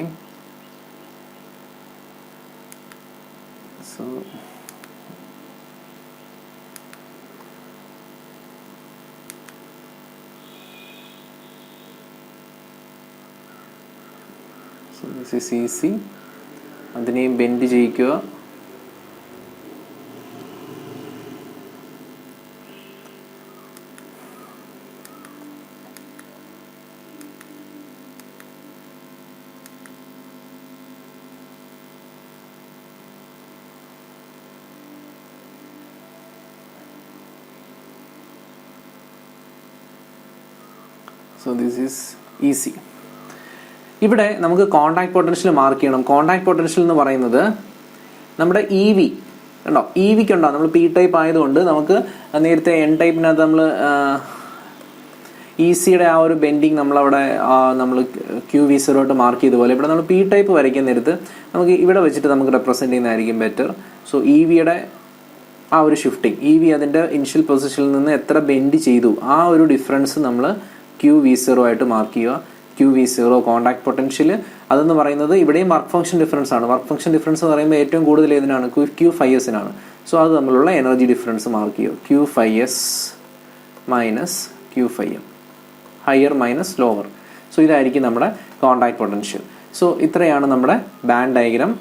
so this is E C. അതിനെയും ബെൻഡ് ചെയ്യിക്കുക. So this is E C. ഇവിടെ നമുക്ക് കോണ്ടാക്ട് പൊട്ടൻഷ്യൽ മാർക്ക് ചെയ്യണം. കോണ്ടാക്ട് പൊട്ടൻഷ്യൽ എന്ന് പറയുന്നത് നമ്മുടെ ഇ വി ഉണ്ടോ, ഇ വിക്ക് ഉണ്ടോ, നമ്മൾ പി ടൈപ്പ് ആയതുകൊണ്ട് നമുക്ക് നേരത്തെ എൻ ടൈപ്പിനകത്ത് നമ്മൾ ഇ സിയുടെ ആ ഒരു ബെൻഡിങ് നമ്മളവിടെ നമ്മൾ ക്യൂ വി സീറോട്ട് മാർക്ക് ചെയ്ത പോലെ ഇവിടെ നമ്മൾ പി ടൈപ്പ് വരയ്ക്കുന്ന നേരത്ത് നമുക്ക് ഇവിടെ വെച്ചിട്ട് നമുക്ക് റെപ്രസെൻറ്റ് ചെയ്യുന്നതായിരിക്കും ബെറ്റർ. സോ ഇ വിയുടെ ആ ഒരു ഷിഫ്റ്റിംഗ്, ഇ വി അതിൻ്റെ ഇനിഷ്യൽ പൊസിഷനിൽ നിന്ന് എത്ര ബെൻഡ് ചെയ്തു ആ ഒരു ഡിഫറൻസ് നമ്മൾ ക്യൂ വി സീറോ ആയിട്ട് മാർക്ക് ചെയ്യുക. Q V zero contact potential അതെന്ന് പറയുന്നത് ഇവിടെയും വർക്ക് ഫംഗ്ഷൻ ഡിഫറൻസ് ആണ്. വർക്ക് ഫംഗ്ഷൻ ഡിഫറൻസ് എന്ന് പറയുമ്പോൾ ഏറ്റവും കൂടുതൽ ഏതിനാണ്? ക്യൂ ഫൈ എസിനാണ്. സോ അത് തമ്മിലുള്ള എനർജി ഡിഫറൻസ് മാർക്ക് ചെയ്യുക. Q phi S minus Q phi M, higher minus lower. So ഇതായിരിക്കും നമ്മുടെ കോണ്ടാക്ട് പൊട്ടൻഷ്യൽ. സോ ഇത്രയാണ് നമ്മുടെ ബാൻഡ് ഡയഗ്രാം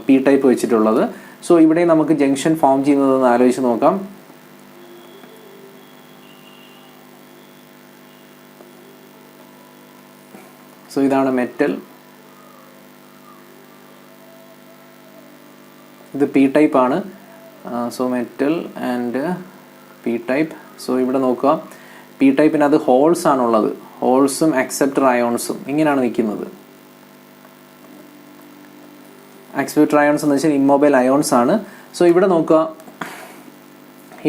പി ടൈപ്പ് വെച്ചിട്ടുള്ളത്. സോ ഇവിടെ നമുക്ക് ജംഗ്ഷൻ ഫോം ചെയ്യുന്നതെന്ന് ആലോചിച്ച് നോക്കാം. സോ ഇതാണ് മെറ്റൽ, ഇത് പി ടൈപ്പ് ആണ്. So metal and P type. So ഇവിടെ നോക്കുക, പി ടൈപ്പിനകത്ത് ഹോൾസ് ആണുള്ളത്. ഹോൾസും അക്സെപ്റ്റർ അയോൺസും ഇങ്ങനെയാണ് നിൽക്കുന്നത്. അക്സെപ്റ്റർ അയോൺസ് എന്ന് വെച്ചാൽ ഇമ്മൊബൈൽ അയോൺസ് ആണ്. സോ ഇവിടെ നോക്കുക,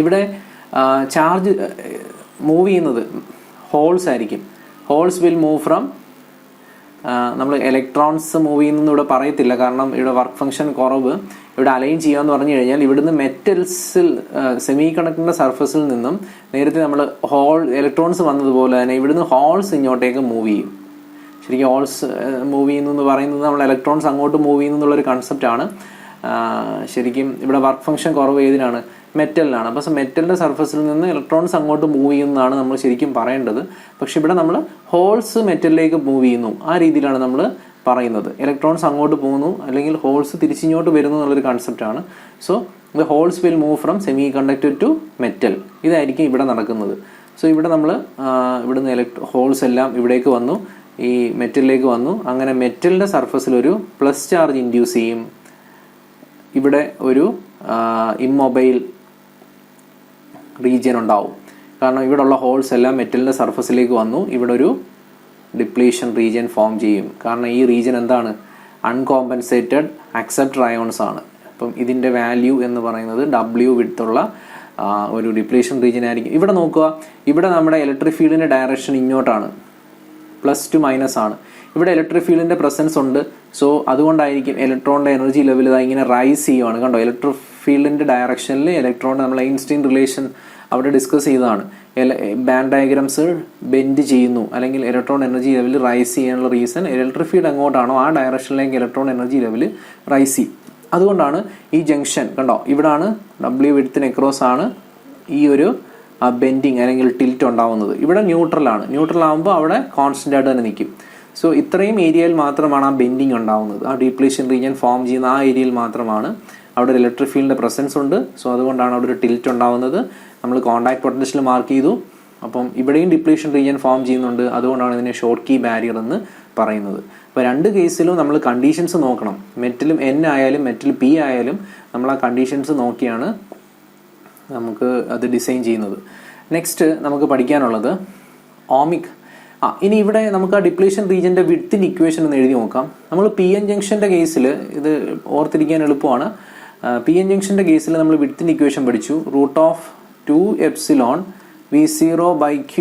ഇവിടെ ചാർജ് മൂവ് ചെയ്യുന്നത് ഹോൾസ് ആയിരിക്കും. ഹോൾസ് വിൽ മൂവ് ഫ്രം, നമ്മൾ ഇലക്ട്രോൺസ് മൂവ് ചെയ്യുന്നൊന്നും ഇവിടെ പറയത്തില്ല, കാരണം ഇവിടെ വർക്ക് ഫംഗ്ഷൻ കുറവ്. ഇവിടെ അലൈൻ ചെയ്യാന്ന് പറഞ്ഞു കഴിഞ്ഞാൽ ഇവിടുന്ന് മെറ്റൽസിൽ സെമി കണ്ടക്ടറിന്റെ സർഫസിൽ നിന്നും നേരത്തെ നമ്മൾ ഇലക്ട്രോൺസ് വന്നതുപോലെ തന്നെ ഇവിടുന്ന് ഹോൾസ് ഇങ്ങോട്ടേക്ക് മൂവ് ചെയ്യും. ശരിക്കും ഹോൾസ് മൂവ് ചെയ്യുന്നു എന്ന് പറയുന്നത് നമ്മൾ ഇലക്ട്രോൺസ് അങ്ങോട്ട് മൂവ് ചെയ്യുന്നു എന്നുള്ളൊരു കൺസെപ്റ്റാണ്. ശരിക്കും ഇവിടെ വർക്ക് ഫംഗ്ഷൻ കുറവ് ഏതിനാണ്? മെറ്റലിനാണ്. അപ്പോൾ മെറ്റലിൻ്റെ സർഫസിൽ നിന്ന് ഇലക്ട്രോൺസ് അങ്ങോട്ട് മൂവ് ചെയ്യുന്നതാണ് നമ്മൾ ശരിക്കും പറയേണ്ടത്. പക്ഷെ ഇവിടെ നമ്മൾ ഹോൾസ് മെറ്റലിലേക്ക് മൂവ് ചെയ്യുന്നു, ആ രീതിയിലാണ് നമ്മൾ പറയുന്നത്. ഇലക്ട്രോൺസ് അങ്ങോട്ട് പോകുന്നു അല്ലെങ്കിൽ ഹോൾസ് തിരിച്ചിങ്ങോട്ട് വരുന്നു എന്നുള്ളൊരു കൺസെപ്റ്റാണ്. So the holes will move from semiconductor to metal. ഇതായിരിക്കും ഇവിടെ നടക്കുന്നത്. സോ ഇവിടെ നമ്മൾ ഇവിടുന്ന് ഹോൾസ് എല്ലാം ഇവിടേക്ക് വന്നു, ഈ മെറ്റലിലേക്ക് വന്നു. അങ്ങനെ മെറ്റലിൻ്റെ സർഫസിൽ ഒരു പ്ലസ് ചാർജ് ഇൻഡ്യൂസ് ചെയ്യും. ഇവിടെ ഒരു ഇമ്മൊബൈൽ റീജിയൻ ഉണ്ടാവും, കാരണം ഇവിടെ ഉള്ള ഹോൾസ് എല്ലാം മെറ്റലിൻ്റെ സർഫസിലേക്ക് വന്നു. ഇവിടെ ഒരു ഡിപ്ലീഷൻ റീജിയൻ ഫോം ചെയ്യും, കാരണം ഈ റീജിയൻ എന്താണ്? അൺകോമ്പൻസേറ്റഡ് അക്സെപ്റ്റർ അയോൺസ് ആണ്. അപ്പം ഇതിൻ്റെ വാല്യൂ എന്ന് പറയുന്നത് W വിഡ്ത്തുള്ള ഒരു ഡിപ്ലീഷൻ റീജിയൻ ആയിരിക്കും. ഇവിടെ നോക്കുക, ഇവിടെ നമ്മുടെ ഇലക്ട്രിക് ഫീൽഡിൻ്റെ ഡയറക്ഷൻ ഇങ്ങോട്ടാണ്. +2 മൈനസ് ആണ്. ഇവിടെ ഇലക്ട്രിക് ഫീൽഡിൻ്റെ പ്രസൻസ് ഉണ്ട്. സോ അതുകൊണ്ടായിരിക്കും ഇലക്ട്രോണിൻ്റെ എനർജി ലെവൽ ഇങ്ങനെ റൈസ് ചെയ്യുവാണ്. കണ്ടോ, ഇലക്ട്രിക് ഫീൽഡിൻ്റെ ഡയറക്ഷനിൽ ഇലക്ട്രോൺ നമ്മൾ ഐൻസ്റ്റീൻ റിലേഷൻ അവിടെ ഡിസ്കസ് ചെയ്തതാണ്. ബാൻഡ് ഡയഗ്രാംസ് ബെൻഡ് ചെയ്യുന്നു അല്ലെങ്കിൽ ഇലക്ട്രോൺ എനർജി ലെവൽ റൈസ് ചെയ്യാനുള്ള റീസൺ ഇലക്ട്രിക് ഫീൽഡ് എങ്ങോട്ടാണോ ആ ഡയറക്ഷനിലേക്ക് ഇലക്ട്രോൺ എനർജി ലെവൽ റൈസ് ചെയ്യും. അതുകൊണ്ടാണ് ഈ ജംഗ്ഷൻ കണ്ടോ, ഇവിടാണ് W വിഡ്ത്തിന് അക്രോസ് ആണ് ഈ ഒരു ബെൻഡിങ് അല്ലെങ്കിൽ ടിൽറ്റ് ഉണ്ടാവുന്നത്. ഇവിടെ ന്യൂട്രലാണ്. ന്യൂട്രൽ ആകുമ്പോൾ അവിടെ കോൺസ്റ്റന്റ് ആയിട്ട് തന്നെ നിൽക്കും. സോ ഇത്രയും ഏരിയയിൽ മാത്രമാണ് ആ ബെൻഡിങ് ഉണ്ടാവുന്നത്. ആ ഡീപ്ലീഷൻ റീജിയൻ ഫോം ചെയ്യുന്ന ആ ഏരിയയിൽ മാത്രമാണ് അവിടെ ഒരു ഇലക്ട്രിക് ഫീൽഡിൻ്റെ പ്രസൻസ് ഉണ്ട്. സോ അതുകൊണ്ടാണ് അവിടെ ഒരു ടിൽറ്റ് ഉണ്ടാവുന്നത്. നമ്മൾ കോണ്ടാക്ട് പൊട്ടൻഷ്യൽ മാർക്ക് ചെയ്തു. അപ്പം ഇവിടെയും ഡിപ്ലീഷൻ റീജിയൻ ഫോം ചെയ്യുന്നുണ്ട്. അതുകൊണ്ടാണ് ഇതിനെ ഷോർട്ട് കീ ബാരിയർ എന്ന് പറയുന്നത്. അപ്പോൾ രണ്ട് കേസിലും നമ്മൾ കണ്ടീഷൻസ് നോക്കണം. മെറ്റലും N ആയാലും മെറ്റൽ P ആയാലും നമ്മൾ ആ കണ്ടീഷൻസ് നോക്കിയാണ് നമുക്ക് അത് ഡിസൈൻ ചെയ്യുന്നത്. നെക്സ്റ്റ് നമുക്ക് പഠിക്കാനുള്ളത് ഓമിക്. ഇനി ഇവിടെ നമുക്ക് ആ ഡിപ്ലീഷൻ റീജിയൻ്റെ വിഡ്ത്തിൻ്റെ ഇക്വേഷൻ ഒന്ന് എഴുതി നോക്കാം. നമ്മൾ PN ജംഗ്ഷൻ്റെ കേസിൽ ഇത് ഓർത്തിരിക്കാൻ എളുപ്പമാണ്. PN ജംഗ്ഷൻ്റെ കേസിൽ നമ്മൾ വിഡ്ത്തിൻ്റെ ഇക്വേഷൻ പഠിച്ചു. √2ε V0/Q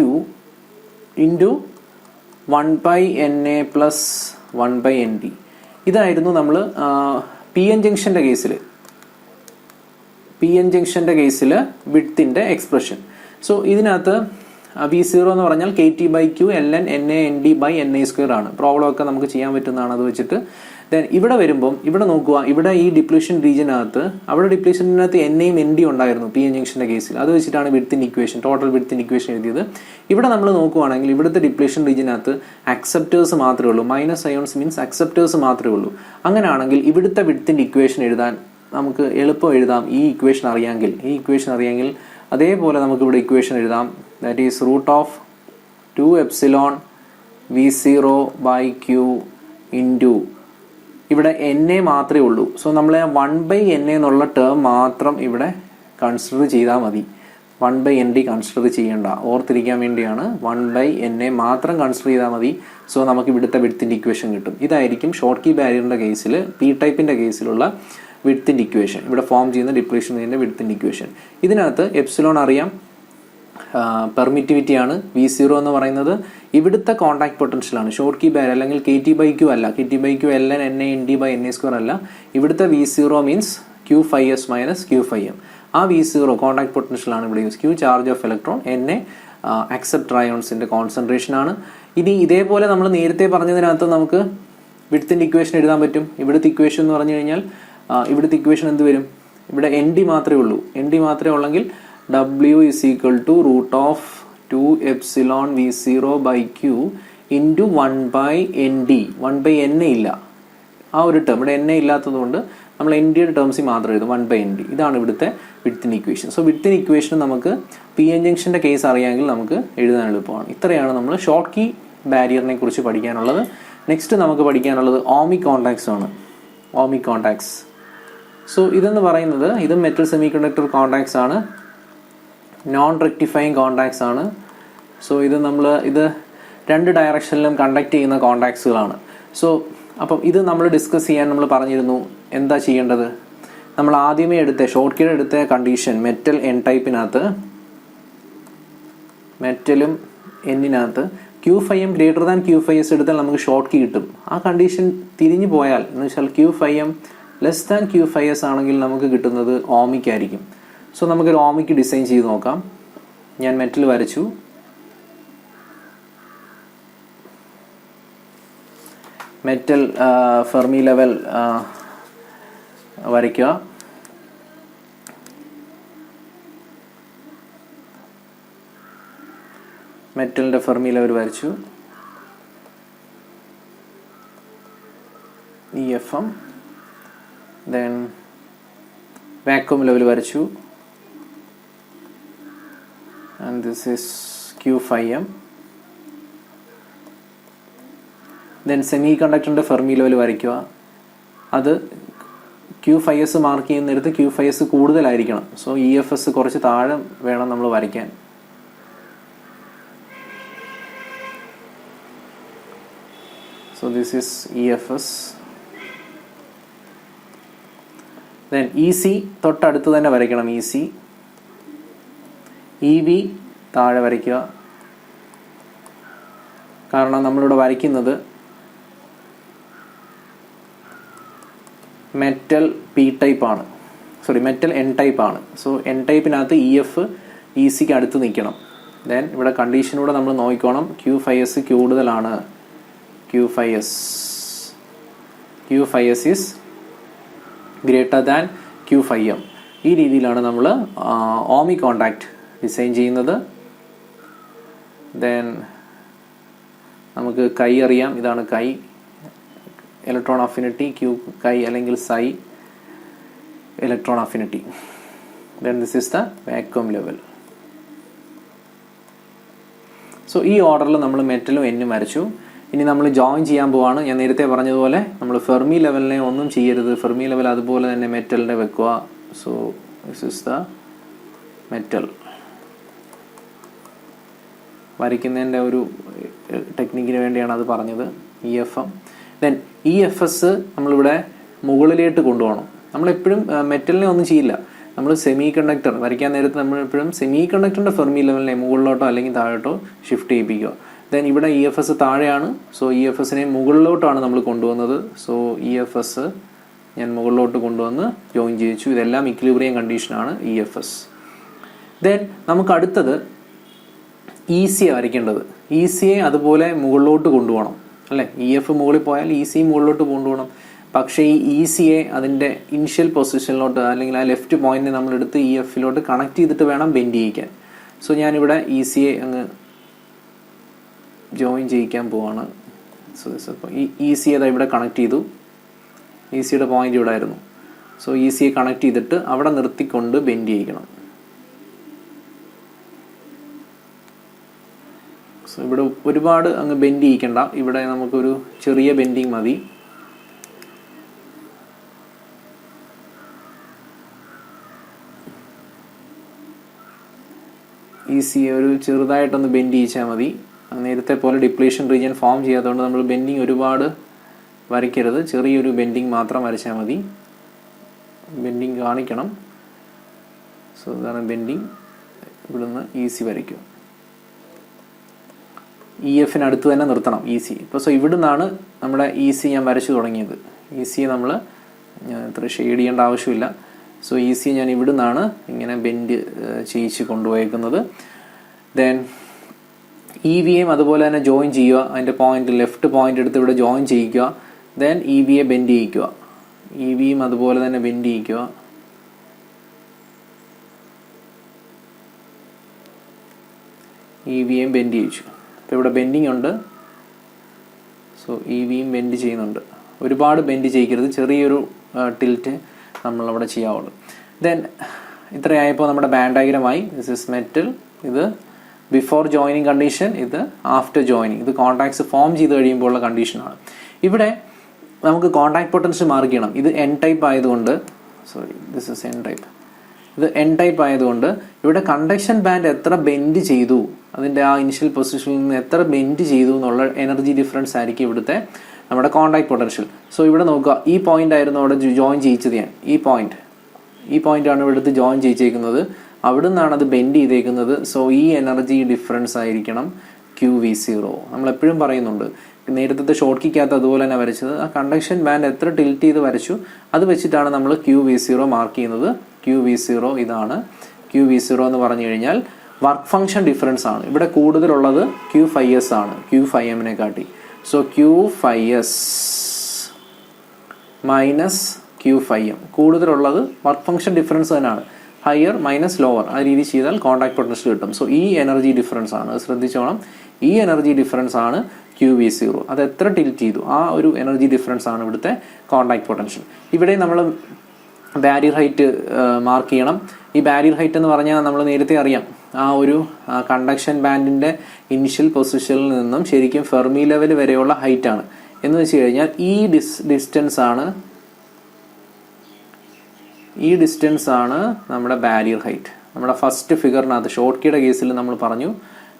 ഇൻറ്റു 1/NA + 1/ND. ഇതായിരുന്നു നമ്മൾ PN ജംഗ്ഷൻ്റെ കേസിൽ വിഡ്ത്തിൻ്റെ എക്സ്പ്രഷൻ. സോ ഇതിനകത്ത് V0 എന്ന് പറഞ്ഞാൽ KT/Q ln NA/ND/NA² ആണ്. പ്രോബ്ലം ഒക്കെ നമുക്ക് ചെയ്യാൻ പറ്റുന്നതാണ് അത് വെച്ചിട്ട്. ദെൻ ഇവിടെ വരുമ്പം ഇവിടെ നോക്കുക, ഇവിടെ ഈ ഡിപ്ലീഷൻ റീജിയനകത്ത് അവിടെ ഡിപ്ലീഷനകത്ത് NAയും ND ഉണ്ടായിരുന്നു PN ജംഗ്ഷൻ്റെ കേസിൽ. അത് വെച്ചിട്ടാണ് വിഡ്ത്തിൻ്റെ ഇക്വേഷൻ, ടോട്ടൽ വിഡ്ത്തിൻ്റെ ഇക്വേഷൻ എഴുതിയത്. ഇവിടെ നമ്മൾ നോക്കുവാണെങ്കിൽ ഇവിടുത്തെ ഡിപ്ലീഷൻ റീജിയനകത്ത് അക്സെപ്റ്റേഴ്സ് മാത്രമേ ഉള്ളൂ. മൈനസ് അയോൺസ് മീൻസ് അക്സെപ്റ്റേഴ്സ് മാത്രമേ ഉള്ളൂ. അങ്ങനെയാണെങ്കിൽ ഇവിടുത്തെ വിഡ്ത്തിൻ്റെ ഇക്വേഷൻ എഴുതാൻ നമുക്ക് എളുപ്പം എഴുതാം. ഈ ഇക്വേഷൻ അറിയാമെങ്കിൽ അതേപോലെ നമുക്ക് ഇവിടെ ഇക്വേഷൻ എഴുതാം. ദാറ്റ് ഈസ് √2ε V0/Q ഇൻറ്റു ഇവിടെ NA മാത്രമേ ഉള്ളൂ. സോ നമ്മൾ 1/NA എന്നുള്ള ടേം മാത്രം ഇവിടെ കൺസിഡർ ചെയ്താൽ മതി. 1/ND കൺസിഡർ ചെയ്യേണ്ട, ഓർത്തിരിക്കാൻ വേണ്ടിയാണ്. 1/NA മാത്രം കൺസിഡർ ചെയ്താൽ മതി. സോ നമുക്ക് ഇവിടുത്തെ വിഡ്ത്തിൻ്റെ ഇക്വേഷൻ കിട്ടും. ഇതായിരിക്കും ഷോർട്ട് കീ ബാരിയറിൻ്റെ കേസിൽ P ടൈപ്പിൻ്റെ കേസിലുള്ള വിഡ്ത്തിൻ്റെ ഇക്വേഷൻ, ഇവിടെ ഫോം ചെയ്യുന്ന ഡിപ്ലീഷൻ റീജിയൻ്റെ വിഡ്ത്തിൻ്റെ ഇക്വേഷൻ. ഇതിനകത്ത് എപ്സിലോൺ അറിയാം, പെർമിറ്റിവിറ്റിയാണ്. V0 എന്ന് പറയുന്നത് ഇവിടുത്തെ കോണ്ടാക്ട് പൊട്ടൻഷ്യലാണ്. ഷോർട്ട് കീ ബാരിയർ അല്ലെങ്കിൽ KT/Q അല്ല, KT/Q ln NA/ND/NA² അല്ല. ഇവിടുത്തെ V0 മീൻസ് Q5s - Q5m. ആ V0 കോണ്ടാക്ട് പൊട്ടൻഷ്യലാണ് ഇവിടെ use. Q charge of electron, NA acceptor അയോൺസിൻ്റെ കോൺസെൻട്രേഷൻ ആണ്. ഇനി ഇതേപോലെ നമ്മൾ നേരത്തെ പറഞ്ഞതിനകത്ത് നമുക്ക് വിഡ്ത്തിൻ്റെ ഇക്വേഷൻ എഴുതാൻ പറ്റും. ഇവിടുത്തെ ഇക്വേഷൻ എന്ന് പറഞ്ഞു കഴിഞ്ഞാൽ ഇവിടുത്തെ ഇക്വേഷൻ എന്ത് വരും? ഇവിടെ ND മാത്രമേ ഉള്ളൂ. ND മാത്രമേ ഉള്ളെങ്കിൽ W = √2ε V0/Q into 1/ND. 1/NA ഇല്ല, ആ ഒരു ടേം ഇവിടെ NA ഇല്ലാത്തത് കൊണ്ട് നമ്മൾ NDയുടെ ടേംസിൽ മാത്രം എഴുതും 1/ND. ഇതാണ് ഇവിടുത്തെ വിഡ്ത്തിൻ്റെ ഇക്വേഷൻ. സോ വിഡ്ത്തിൻ്റെ ഇക്വേഷൻ നമുക്ക് PN ജംഗ്ഷൻ്റെ കേസ് അറിയാമെങ്കിൽ നമുക്ക് എഴുതാൻ എളുപ്പമാണ്. ഇത്രയാണ് നമ്മൾ ഷോർട്ട് കീ ബാരിയറിനെ കുറിച്ച് പഠിക്കാനുള്ളത്. നെക്സ്റ്റ് നമുക്ക് പഠിക്കാനുള്ളത് ഓമിക് കോണ്ടാക്ട്സ് ആണ്. Ohmic contacts. സോ ഇതെന്ന് പറയുന്നത് ഇത് മെറ്റൽ സെമി കണ്ടക്ടർ കോണ്ടാക്ട്സ് ആണ്, നോൺ റെക്ടിഫൈങ് കോണ്ടാക്ട്സ് ആണ്. സോ ഇത് രണ്ട് ഡയറക്ഷനിലും കണ്ടക്ട് ചെയ്യുന്ന കോണ്ടാക്ട്സുകളാണ്. സോ അപ്പം ഇത് നമ്മൾ ഡിസ്കസ് ചെയ്യാൻ നമ്മൾ പറഞ്ഞിരുന്നു. എന്താ ചെയ്യേണ്ടത്? നമ്മൾ ആദ്യമേ ഷോർട്ട് കീ എടുത്ത condition metal N ടൈപ്പിനകത്ത്, മെറ്റലും Nനകത്ത് Q5m > Q5s എടുത്താൽ നമുക്ക് ഷോർട്ട് കീ കിട്ടും. ആ കണ്ടീഷൻ തിരിഞ്ഞു പോയാൽ എന്ന് വെച്ചാൽ Q5m < Q5s ആണെങ്കിൽ നമുക്ക് കിട്ടുന്നത് ഓമിക് ആയിരിക്കും. സോ നമുക്കൊരു ഓമിക് ഡിസൈൻ ചെയ്ത് നോക്കാം. ഞാൻ മെറ്റൽ വരച്ചു. മെറ്റൽ ഫെർമി ലെവൽ വരയ്ക്കുക. മെറ്റലിൻ്റെ ഫെർമി ലെവൽ വരച്ചു. EFM. ദെൻ വാക്യൂം ലെവൽ വരച്ചു. And this is Q5m. Then സെമി കണ്ടക്ടറിൻ്റെ ഫെർമി ലെവൽ വരയ്ക്കുക. അത് Q5s മാർക്ക് ചെയ്യുന്നിടത്ത് Q5s കൂടുതലായിരിക്കണം. സോ EFS കുറച്ച് താഴെ വേണം നമ്മൾ വരയ്ക്കാൻ. So this is EFS. Then EC തൊട്ടടുത്ത് തന്നെ വരയ്ക്കണം. EC. EV താഴെ വരയ്ക്കുക. കാരണം നമ്മളിവിടെ വരയ്ക്കുന്നത് മെറ്റൽ പി ടൈപ്പ് ആണ്, മെറ്റൽ എൻ ടൈപ്പ് ആണ്. സോ എൻ ടൈപ്പിനകത്ത് EF ECക്ക് അടുത്ത് നിൽക്കണം. ദെൻ ഇവിടെ കണ്ടീഷനൂടെ നമ്മൾ നോക്കിക്കോണം. Q5S കൂടുതലാണ്. Q5S is greater than Q5M. ഈ രീതിയിലാണ് നമ്മൾ ഓമി കോണ്ടാക്ട് ഡിസൈൻ ചെയ്യുന്നത്. ദെൻ നമുക്ക് കൈ അറിയാം, ഇതാണ് കൈ, ഇലക്ട്രോൺ അഫിനിറ്റി Q കൈ അല്ലെങ്കിൽ psi electron affinity. Then this is the vacuum level. So ഈ ഓർഡറിൽ നമ്മൾ മെറ്റലും എന്നും വരച്ചു. ഇനി നമ്മൾ ജോയിൻ ചെയ്യാൻ പോവാണ്. ഞാൻ നേരത്തെ പറഞ്ഞതുപോലെ നമ്മൾ ഫെർമി ലെവലിനെ ഒന്നും ചെയ്യരുത്. ഫെർമി ലെവൽ അതുപോലെ തന്നെ മെറ്റലിനെ വെക്കുക. So this is the metal. വരയ്ക്കുന്നതിൻ്റെ ഒരു ടെക്നിക്കിന് വേണ്ടിയാണ് അത് പറഞ്ഞത്. EFM. ദെൻ EFS നമ്മളിവിടെ മുകളിലേക്ക് കൊണ്ടുപോകണം. നമ്മളെപ്പോഴും മെറ്റലിനെ ഒന്നും ചെയ്യില്ല. നമ്മൾ സെമി കണ്ടക്ടർ വരയ്ക്കാൻ നേരത്ത് നമ്മളെപ്പോഴും സെമി കണ്ടക്ടറിൻ്റെ ഫെർമി ലെവലിനെ മുകളിലോട്ടോ അല്ലെങ്കിൽ താഴോട്ടോ ഷിഫ്റ്റ് ചെയ്യിപ്പിക്കുക. ദെൻ ഇവിടെ EFS താഴെയാണ്. സോ EFSനെ മുകളിലോട്ടാണ് നമ്മൾ കൊണ്ടുവന്നത്. സോ EFS ഞാൻ മുകളിലോട്ട് കൊണ്ടുവന്ന് ജോയിൻ ചെയ്യിച്ചു. ഇതെല്ലാം ഇക്വിലിബ്രിയം കണ്ടീഷനാണ് EFS. ദെൻ നമുക്ക് അടുത്തത് ECയെ വരയ്ക്കേണ്ടത്. ECയെ അതുപോലെ മുകളിലോട്ട് കൊണ്ടുപോകണം അല്ലേ. EF മുകളിൽ പോയാൽ EC മുകളിലോട്ട് കൊണ്ടുപോകണം. പക്ഷേ ഈ ECയെ അതിൻ്റെ ഇനിഷ്യൽ പൊസിഷനിലോട്ട് അല്ലെങ്കിൽ ആ ലെഫ്റ്റ് പോയിന്റിനെ നമ്മളെടുത്ത് EFലോട്ട് കണക്ട് ചെയ്തിട്ട് വേണം ബെൻഡ് ചെയ്യിക്കാൻ. സോ ഞാനിവിടെ ECയെ അങ്ങ് ജോയിൻ ചെയ്യിക്കാൻ പോവാണ്. സോ ഈ ECയെ ഇവിടെ കണക്ട് ചെയ്തു. ECയുടെ പോയിന്റ് ഇവിടെ ആയിരുന്നു. സോ ECയെ കണക്ട് ചെയ്തിട്ട് അവിടെ നിർത്തിക്കൊണ്ട് ബെൻഡ് ചെയ്യിക്കണം. സോ ഇവിടെ ഒരുപാട് അങ്ങ് ബെൻഡ് ചെയ്യിക്കണ്ട. ഇവിടെ നമുക്കൊരു ചെറിയ ബെൻഡിങ് മതി. ECയെ ഒരു ചെറുതായിട്ടൊന്ന് ബെൻഡ് ചെയ്യിച്ചാൽ മതി. നേരത്തെ പോലെ ഡിപ്ലീഷൻ റീജിയൻ ഫോം ചെയ്യാത്തതുകൊണ്ട് നമ്മൾ ബെൻഡിങ് ഒരുപാട് വരയ്ക്കരുത്. ചെറിയൊരു ബെൻഡിങ് മാത്രം വരച്ചാൽ മതി. ബെൻഡിങ് കാണിക്കണം. സോ ഇതാണ് ബെൻഡിങ്. ഇവിടുന്ന് EC വരയ്ക്കും. EFനടുത്ത് തന്നെ നിർത്തണം EC. ഇപ്പോൾ സോ ഇവിടുന്നാണ് നമ്മുടെ EC ഞാൻ വരച്ചു തുടങ്ങിയത്. EC നമ്മൾ ഇത്ര ഷെയ്ഡ് ചെയ്യേണ്ട ആവശ്യമില്ല. സോ EC ഞാൻ ഇവിടുന്നാണ് ഇങ്ങനെ ബെൻഡ് ചെയ്യിച്ച് കൊണ്ടുപോയേക്കുന്നത്. ദെൻ EVയും അതുപോലെ തന്നെ ജോയിൻ ചെയ്യുക. അതിൻ്റെ പോയിന്റ് ലെഫ്റ്റ് പോയിന്റ് എടുത്ത് ഇവിടെ ജോയിൻ ചെയ്യിക്കുക. ദെൻ EVയെ ബെൻഡ് ചെയ്യിക്കുക. EVയും അതുപോലെ തന്നെ ബെൻഡ് ചെയ്യിക്കുക. EVയും ബെൻഡ് ചെയ്യിച്ചു. അപ്പോൾ ഇവിടെ ബെൻഡിങ് ഉണ്ട്. സോ EVയും ബെൻഡ് ചെയ്യുന്നുണ്ട്. ഒരുപാട് ബെൻഡ് ചെയ്യിക്കരുത്. ചെറിയൊരു ടിൽറ്റ് നമ്മളവിടെ ചെയ്യാവുള്ളൂ. ദെൻ ഇത്രയായപ്പോൾ നമ്മുടെ ബാൻഡ് ഡയഗ്രമായി. This is metal. ഇത് ബിഫോർ ജോയിനിങ് കണ്ടീഷൻ, ഇത് ആഫ്റ്റർ ജോയിനിങ്. ഇത് കോൺടാക്ട്സ് ഫോം ചെയ്ത് കഴിയുമ്പോൾ ഉള്ള കണ്ടീഷനാണ്. ഇവിടെ നമുക്ക് കോൺടാക്ട് പൊട്ടൻഷ്യൽ മാർക്ക് ചെയ്യണം. ഇത് N ടൈപ്പ് ആയതുകൊണ്ട് ദിസ് ഇസ് N ടൈപ്പ്. ഇത് N ടൈപ്പ് ആയതുകൊണ്ട് ഇവിടെ കണ്ടക്ഷൻ ബാൻഡ് എത്ര ബെൻഡ് ചെയ്തു, അതിൻ്റെ ആ ഇനിഷ്യൽ പൊസിഷനിൽ നിന്ന് എത്ര ബെൻഡ് ചെയ്തു എന്നുള്ള എനർജി ഡിഫറൻസ് ആയിരിക്കും ഇവിടുത്തെ നമ്മുടെ കോൺടാക്ട് പൊട്ടൻഷ്യൽ. സോ ഇവിടെ നോക്കുക, ഈ പോയിന്റ് ആയിരുന്നു അവിടെ ജോയിൻ ചെയ്യിച്ചത് ഞാൻ. ഈ പോയിന്റാണ് ഇവിടുത്തെ ജോയിൻ ചെയ്യിച്ചേക്കുന്നത്. അവിടെ നിന്നാണ് അത് ബെൻഡ് ചെയ്തേക്കുന്നത്. സോ ഈ എനർജി ഡിഫറൻസ് ആയിരിക്കണം QV0. നമ്മളെപ്പോഴും പറയുന്നുണ്ട്, നേരത്തെ ഷോർട്ട് കിക്കകത്ത് അതുപോലെ തന്നെ വരച്ചത്. ആ കണ്ടക്ഷൻ ബാൻഡ് എത്ര ടിൽറ്റ് ചെയ്ത് വരച്ചു അത് വെച്ചിട്ടാണ് നമ്മൾ QV0 മാർക്ക് ചെയ്യുന്നത്. QV0 ഇതാണ്. QV0 എന്ന് പറഞ്ഞു കഴിഞ്ഞാൽ വർക്ക് ഫംഗ്ഷൻ ഡിഫറൻസ് ആണ്. ഇവിടെ കൂടുതലുള്ളത് Q5S ആണ്, Q5Mനെ കാട്ടി. So Q5S minus Q5M. കൂടുതലുള്ളത് വർക്ക് ഫംഗ്ഷൻ ഡിഫറൻസ് തന്നെയാണ്. ഹയർ മൈനസ് ലോവർ, ആ രീതി ചെയ്താൽ കോൺടാക്ട് പൊട്ടൻഷ്യൽ കിട്ടും. സോ ഈ എനർജി ഡിഫറൻസ് ആണ്, ശ്രദ്ധിച്ചോണം. ഈ എനർജി ഡിഫറൻസ് ആണ് QV0. അത് എത്ര ടിൽറ്റ് ചെയ്തു ആ ഒരു എനർജി ഡിഫറൻസ് ആണ് ഇവിടുത്തെ കോൺടാക്ട് പൊട്ടൻഷ്യൽ. ഇവിടെ നമ്മൾ ബാരിയർ ഹൈറ്റ് മാർക്ക് ചെയ്യണം. ഈ ബാരിയർ ഹൈറ്റ് എന്ന് പറഞ്ഞാൽ നമ്മൾ നേരത്തെ അറിയാം, ആ ഒരു കണ്ടക്ഷൻ ബാൻഡിൻ്റെ ഇനിഷ്യൽ പൊസിഷനിൽ നിന്നും ശരിക്കും ഫെർമി ലെവൽ വരെയുള്ള ഹൈറ്റ് ആണ്. എന്ന് വെച്ച് കഴിഞ്ഞാൽ ഈ ഡിസ്റ്റൻസ് ആണ് നമ്മുടെ ബാരിയർ ഹൈറ്റ്. നമ്മുടെ ഫസ്റ്റ് ഫിഗറിനകത്ത് ഷോർട്ട് കീയുടെ കേസിൽ നമ്മൾ പറഞ്ഞു,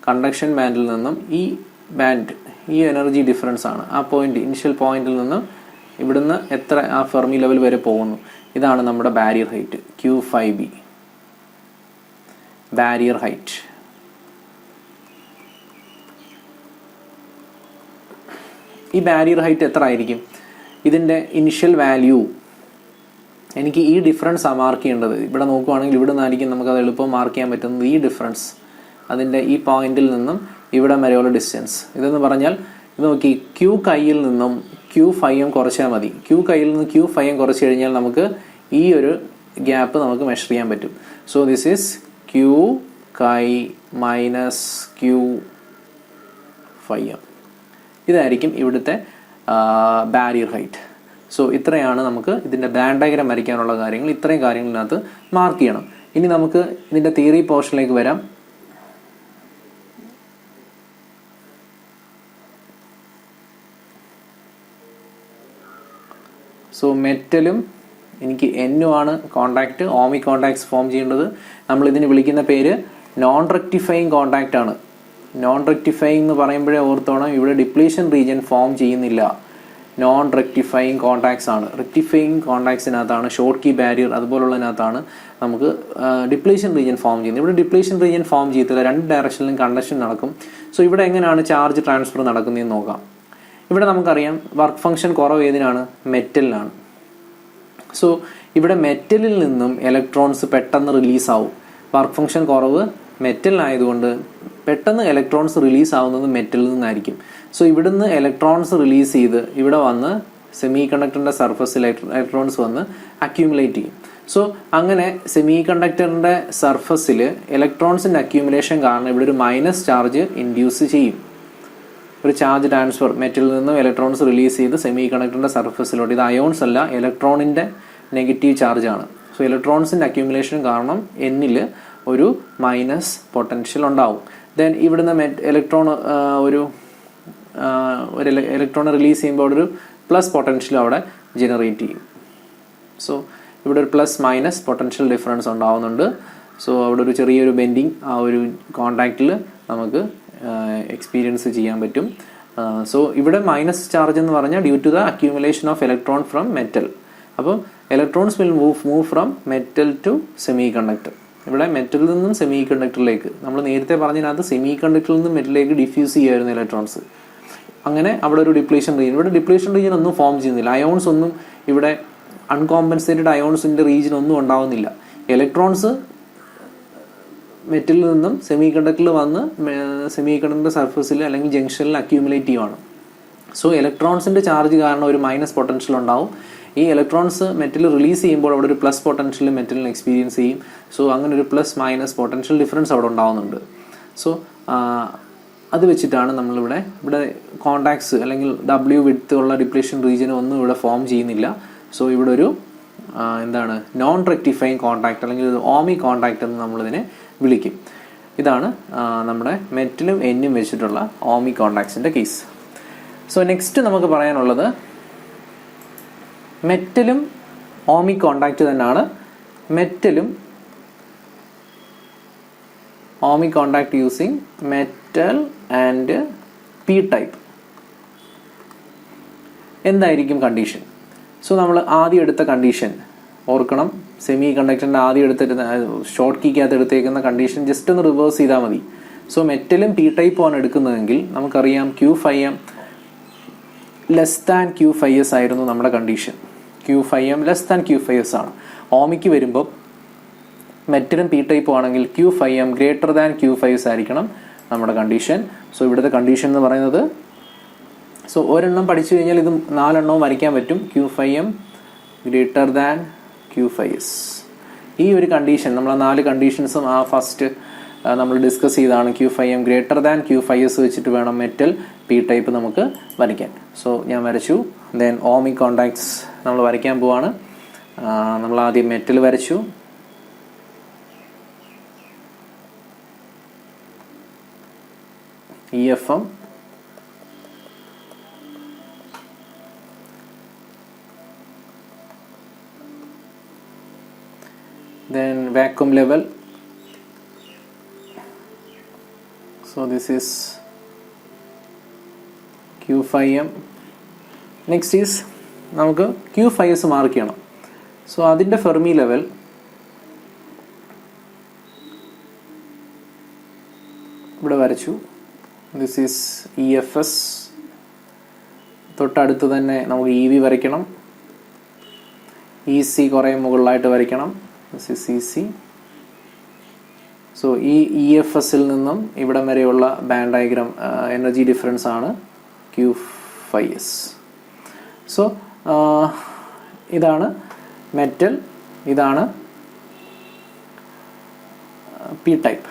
കണ്ടക്ഷൻ ബാൻഡിൽ നിന്നും ഈ എനർജി ഡിഫറൻസ് ആണ്. ആ പോയിന്റ്, ഇനിഷ്യൽ പോയിന്റിൽ നിന്നും ഇവിടുന്ന് എത്ര ആ ഫെർമി ലെവൽ വരെ പോകുന്നു, ഇതാണ് നമ്മുടെ barrier height. Q5B barrier height. ഈ ബാരിയർ ഹൈറ്റ് എത്ര ആയിരിക്കും? ഇതിൻ്റെ ഇനിഷ്യൽ വാല്യൂ എനിക്ക് ഈ ഡിഫറൻസ് ആണ് മാർക്ക് ചെയ്യേണ്ടത്. ഇവിടെ നോക്കുവാണെങ്കിൽ ഇവിടെ നിന്നായിരിക്കും നമുക്കത് എളുപ്പം മാർക്ക് ചെയ്യാൻ പറ്റുന്നത്. ഈ ഡിഫറൻസ്, അതിൻ്റെ ഈ പോയിന്റിൽ നിന്നും ഇവിടെ വരെയുള്ള ഡിസ്റ്റൻസ്. ഇതെന്ന് പറഞ്ഞാൽ ഇത് നോക്കി, ക്യൂ കൈയിൽ നിന്നും ക്യൂ ഫൈ എം കുറച്ചാൽ മതി. ക്യൂ കൈയിൽ നിന്ന് ക്യൂ ഫൈ എം കുറച്ച് കഴിഞ്ഞാൽ നമുക്ക് ഈ ഒരു ഗ്യാപ്പ് നമുക്ക് മെഷർ ചെയ്യാൻ പറ്റും. സോ ദിസ് ഈസ് ക്യൂ കൈ മൈനസ് ക്യൂ ഫൈ എം. ഇതായിരിക്കും ഇവിടുത്തെ ബാരിയർ ഹൈറ്റ്. സോ ഇത്രയാണ് നമുക്ക് ഇതിൻ്റെ ബാൻഡ് ഡയഗ്രാം വരയ്ക്കാനുള്ള കാര്യങ്ങൾ. ഇത്രയും കാര്യങ്ങളിനകത്ത് മാർക്ക് ചെയ്യണം. ഇനി നമുക്ക് ഇതിൻ്റെ തിയറി പോർഷനിലേക്ക് വരാം. സോ മെറ്റലും എനിക്ക് എന്നുമാണ് കോണ്ടാക്റ്റ്, ഓമിക് കോണ്ടാക്ട്സ് ഫോം ചെയ്യേണ്ടത്. നമ്മൾ ഇതിന് വിളിക്കുന്ന പേര് നോൺ റെക്ടിഫൈങ് കോണ്ടാക്റ്റ് ആണ്. നോൺ റെക്ടിഫൈങ് എന്ന് പറയുമ്പോഴേ ഓർത്തോണം, ഇവിടെ ഡിപ്ലീഷൻ റീജിയൻ ഫോം ചെയ്യുന്നില്ല. നോൺ റെക്ടിഫൈങ് കോണ്ടാക്ട്സ് ആണ്. റെക്ടിഫൈങ് കോണ്ടാക്ട്സിനകത്താണ് ഷോർട്ട് കീ ബാരിയർ അതുപോലുള്ളതിനകത്താണ് നമുക്ക് ഡിപ്ലീഷൻ റീജിയൻ ഫോം ചെയ്യുന്നത്. ഇവിടെ ഡിപ്ലീഷൻ റീജിയൻ ഫോം ചെയ്യത്തില്ല, രണ്ട് ഡയറക്ഷനിലും കണ്ടക്ഷൻ നടക്കും. സോ ഇവിടെ എങ്ങനെയാണ് ചാർജ് ട്രാൻസ്ഫർ നടക്കുന്നതെന്ന് നോക്കാം. ഇവിടെ നമുക്കറിയാം വർക്ക് ഫംഗ്ഷൻ കുറവ് ഏതിനാണ്? മെറ്റലിനാണ്. സോ ഇവിടെ മെറ്റലിൽ നിന്നും ഇലക്ട്രോൺസ് പെട്ടെന്ന് റിലീസാവും. വർക്ക് ഫംഗ്ഷൻ കുറവ് മെറ്റലിനായതുകൊണ്ട് പെട്ടെന്ന് ഇലക്ട്രോൺസ് റിലീസ് ആവുന്നത് മെറ്റലിൽ നിന്നായിരിക്കും. സോ ഇവിടുന്ന് ഇലക്ട്രോൺസ് റിലീസ് ചെയ്ത് ഇവിടെ വന്ന് സെമി കണ്ടക്ടറിൻ്റെ സർഫസിൽ ഇലക്ട്രോൺസ് വന്ന് അക്യൂമുലേറ്റ് ചെയ്യും. സോ അങ്ങനെ സെമി കണ്ടക്ടറിൻ്റെ സർഫസിൽ ഇലക്ട്രോൺസിൻ്റെ അക്യൂമുലേഷൻ കാരണം ഇവിടെ ഒരു മൈനസ് ചാർജ് ഇൻഡ്യൂസ് ചെയ്യും. ഒരു ചാർജ് ട്രാൻസ്ഫർ, മെറ്റലിൽ നിന്നും ഇലക്ട്രോൺസ് റിലീസ് ചെയ്ത് സെമി കണ്ടക്ടറിൻ്റെ സർഫസിലോട്ട്. ഇത് അയോൺസ് അല്ല, ഇലക്ട്രോണിൻ്റെ നെഗറ്റീവ് ചാർജാണ്. സോ ഇലക്ട്രോൺസിൻ്റെ അക്യൂമുലേഷൻ കാരണം എന്നിൽ ഒരു മൈനസ് പൊട്ടൻഷ്യൽ ഉണ്ടാവും. ദെൻ ഇവിടുന്ന് ഇലക്ട്രോൺ ഒരു ഇലക്ട്രോൺ റിലീസ് ചെയ്യുമ്പോൾ ഒരു പ്ലസ് പൊട്ടൻഷ്യൽ അവിടെ ജനറേറ്റ് ചെയ്യും. സോ ഇവിടെ ഒരു പ്ലസ് മൈനസ് പൊട്ടൻഷ്യൽ ഡിഫറൻസ് ഉണ്ടാവുന്നുണ്ട്. സോ അവിടെ ഒരു ചെറിയൊരു ബെൻഡിങ് ആ ഒരു കോണ്ടാക്റ്റിൽ നമുക്ക് എക്സ്പീരിയൻസ് ചെയ്യാൻ പറ്റും. സോ ഇവിടെ മൈനസ് ചാർജ് എന്ന് പറഞ്ഞാൽ due to the accumulation of electron from metal. അപ്പം electrons will move from metal to semiconductor. ഇവിടെ മെറ്റലിൽ നിന്നും സെമി കണ്ടക്ടറിലേക്ക്, നമ്മൾ നേരത്തെ പറഞ്ഞതിനകത്ത് സെമി കണ്ടക്ടറിൽ നിന്നും മെറ്റലിലേക്ക് ഡിഫ്യൂസ് ചെയ്യുമായിരുന്നു ഇലക്ട്രോൺസ്. അങ്ങനെ അവിടെ ഒരു ഡിപ്ലീഷൻ റീജിയൻ, ഇവിടെ ഡിപ്ലീഷൻ റീജിയൻ ഒന്നും ഫോം ചെയ്യുന്നില്ല. അയോൺസ് ഒന്നും ഇവിടെ അൺകോമ്പൻസേറ്റഡ് അയോൺസിൻ്റെ റീജിയൻ ഒന്നും ഉണ്ടാവുന്നില്ല. ഇലക്ട്രോൺസ് മെറ്റലിൽ നിന്നും സെമി കണ്ടക്ടറിൽ വന്ന് സെമി കണ്ടക്ടറിൻ്റെ സർഫസിൽ അല്ലെങ്കിൽ ജംഗ്ഷനിൽ അക്യൂമുലേറ്റ് ചെയ്യുവാണ്. സോ ഇലക്ട്രോൺസിൻ്റെ ചാർജ് കാരണം ഒരു മൈനസ് പൊട്ടൻഷ്യൽ ഉണ്ടാവും. ഈ ഇലക്ട്രോൺസ് മെറ്റൽ റിലീസ് ചെയ്യുമ്പോൾ അവിടെ ഒരു പ്ലസ് പൊട്ടൻഷ്യൽ മെറ്റലിന് എക്സ്പീരിയൻസ് ചെയ്യും. സോ അങ്ങനെ ഒരു പ്ലസ് മൈനസ് പൊട്ടൻഷ്യൽ ഡിഫറൻസ് അവിടെ ഉണ്ടാവുന്നുണ്ട്. സോ അത് വെച്ചിട്ടാണ് നമ്മളിവിടെ കോണ്ടാക്ട്സ് അല്ലെങ്കിൽ W വിഡ്ത്ത് ഉള്ള ഡിപ്ലീഷൻ റീജിയൻ ഒന്നും ഇവിടെ ഫോം ചെയ്യുന്നില്ല. സോ ഇവിടെ ഒരു എന്താണ് നോൺ റെക്ടിഫൈങ് കോണ്ടാക്ട് അല്ലെങ്കിൽ ഓമി കോണ്ടാക്ട് എന്ന് നമ്മളിതിനെ വിളിക്കും. ഇതാണ് നമ്മുടെ മെറ്റലും എന്നും വെച്ചിട്ടുള്ള ഓമി കോണ്ടാക്ട്സിൻ്റെ കേസ്. സോ നെക്സ്റ്റ് നമുക്ക് പറയാനുള്ളത് മെറ്റലും ഓമി കോണ്ടാക്ട് തന്നെയാണ്. മെറ്റലും ohmic contact using metal and P type. എന്തായിരിക്കും കണ്ടീഷൻ? സോ നമ്മൾ ആദ്യം എടുത്ത കണ്ടീഷൻ ഓർക്കണം. സെമി കണ്ടക്ടറിൻ്റെ ആദ്യം എടുത്തിരുന്ന ഷോർട്ട് കീക്കകത്ത് എടുത്തേക്കുന്ന കണ്ടീഷൻ ജസ്റ്റ് ഒന്ന് റിവേഴ്സ് ചെയ്താൽ മതി. സോ മെറ്റലും പി ടൈപ്പുമാണ് എടുക്കുന്നതെങ്കിൽ നമുക്കറിയാം Q5M ലെസ് ദാൻ Q5S ആയിരുന്നു നമ്മുടെ condition. Q5M less than Q5S ആണ്. ഓമിക്ക് വരുമ്പോൾ മെറ്റലും പി ടൈപ്പും ആണെങ്കിൽ Q5M ഗ്രേറ്റർ ദാൻ Q5S ആയിരിക്കണം നമ്മുടെ കണ്ടീഷൻ. സോ ഇവിടുത്തെ കണ്ടീഷൻ എന്ന് പറയുന്നത്, സോ ഒരെണ്ണം പഠിച്ചു കഴിഞ്ഞാൽ ഇത് 4 എണ്ണവും വരയ്ക്കാൻ പറ്റും. Q5M greater than Q5S. ഈ ഒരു കണ്ടീഷൻ നമ്മൾ 4 കണ്ടീഷൻസും ഫസ്റ്റ് നമ്മൾ ഡിസ്കസ് ചെയ്താണ്. Q5M ഗ്രേറ്റർ ദാൻ Q5S വെച്ചിട്ട് വേണം മെറ്റൽ പി ടൈപ്പ് നമുക്ക് വരയ്ക്കാൻ. സോ ഞാൻ വരച്ചു. ദെൻ ഓമിക് കോണ്ടാക്ട്സ് നമ്മൾ വരയ്ക്കാൻ പോവാണ്. നമ്മൾ ആദ്യം മെറ്റൽ വരച്ചു. EFM, then vacuum level. So this is Q5M. Next is നമുക്ക് Q5S മാർക്ക് ചെയ്യണം. സോ അതിൻ്റെ ഫെർമി ലെവൽ ഇവിടെ വരച്ചു. This is EFS. തൊട്ടടുത്ത് തന്നെ നമുക്ക് ഇ വി വരയ്ക്കണം. ഇ സി കുറേ മുകളിലായിട്ട് വരയ്ക്കണം. This is E C. So ഈ ഇ എഫ് എസിൽ നിന്നും ഇവിടം വരെയുള്ള ബാൻഡ് ഡയഗ്രാം എനർജി ഡിഫറൻസ് ആണ് Q5S. സോ ഇതാണ് മെറ്റൽ, ഇതാണ് പി ടൈപ്പ്.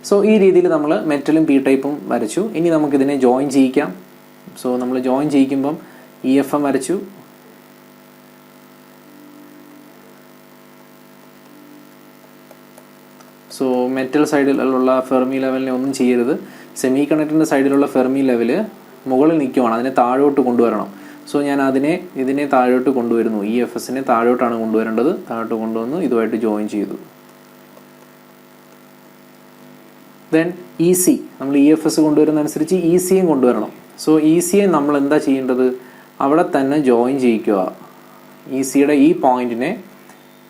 സോ ഈ രീതിയിൽ നമ്മൾ മെറ്റലും പി ടൈപ്പും വരച്ചു. ഇനി നമുക്കിതിനെ ജോയിൻ ചെയ്യിക്കാം. സോ നമ്മൾ ജോയിൻ ചെയ്യിക്കുമ്പം ഇ എഫ് എം വരച്ചു. സോ മെറ്റൽ സൈഡിലുള്ള ഫെർമി ലെവലിനെ ഒന്നും ചെയ്യരുത്. സെമി കണ്ടക്ടറിൻ്റെ സൈഡിലുള്ള ഫെർമി ലെവല് മുകളിൽ നിൽക്കുവാണ്, അതിനെ താഴോട്ട് കൊണ്ടുവരണം. സോ ഞാൻ ഇതിനെ താഴോട്ട് കൊണ്ടുവരുന്നു. ഇ എഫ് എസിനെ താഴോട്ടാണ് കൊണ്ടുവരേണ്ടത്. താഴോട്ട് കൊണ്ടുവന്നു ഇതുമായിട്ട് ജോയിൻ ചെയ്തു. ദെൻ ഇ സി, നമ്മൾ ഇ എഫ് എസ് കൊണ്ടുവരുന്നതനുസരിച്ച് ഇ സിയും കൊണ്ടുവരണം. സോ ഇ സിയെ നമ്മൾ എന്താ ചെയ്യേണ്ടത്, അവിടെ തന്നെ ജോയിൻ ചെയ്യിക്കുക. ഇ സിയുടെ ഈ പോയിന്റിനെ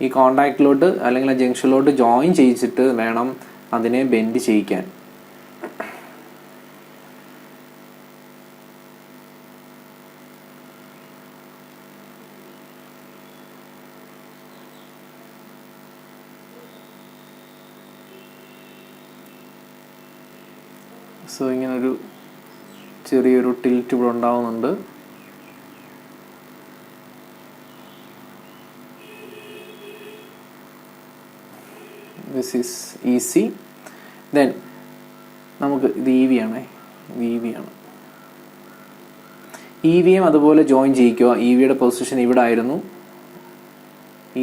ഈ കോണ്ടാക്റ്റിലോട്ട് അല്ലെങ്കിൽ ആ ജംഗ്ഷനിലോട്ട് ജോയിൻ ചെയ്യിച്ചിട്ട് വേണം അതിനെ ബെൻഡ് ചെയ്യിക്കാൻ. സോ ഇങ്ങനൊരു ചെറിയൊരു ടിൽറ്റ് ഇവിടെ ഉണ്ടാവുന്നുണ്ട്. This is E C. Then നമുക്ക് ഇത് ഇ വി ആണേ, ഇത് ഇ വി ആണ്. ഇ വിയും അതുപോലെ ജോയിൻ ചെയ്യിക്കുക. ഇ വിയുടെ പൊസിഷൻ ഇവിടെ ആയിരുന്നു.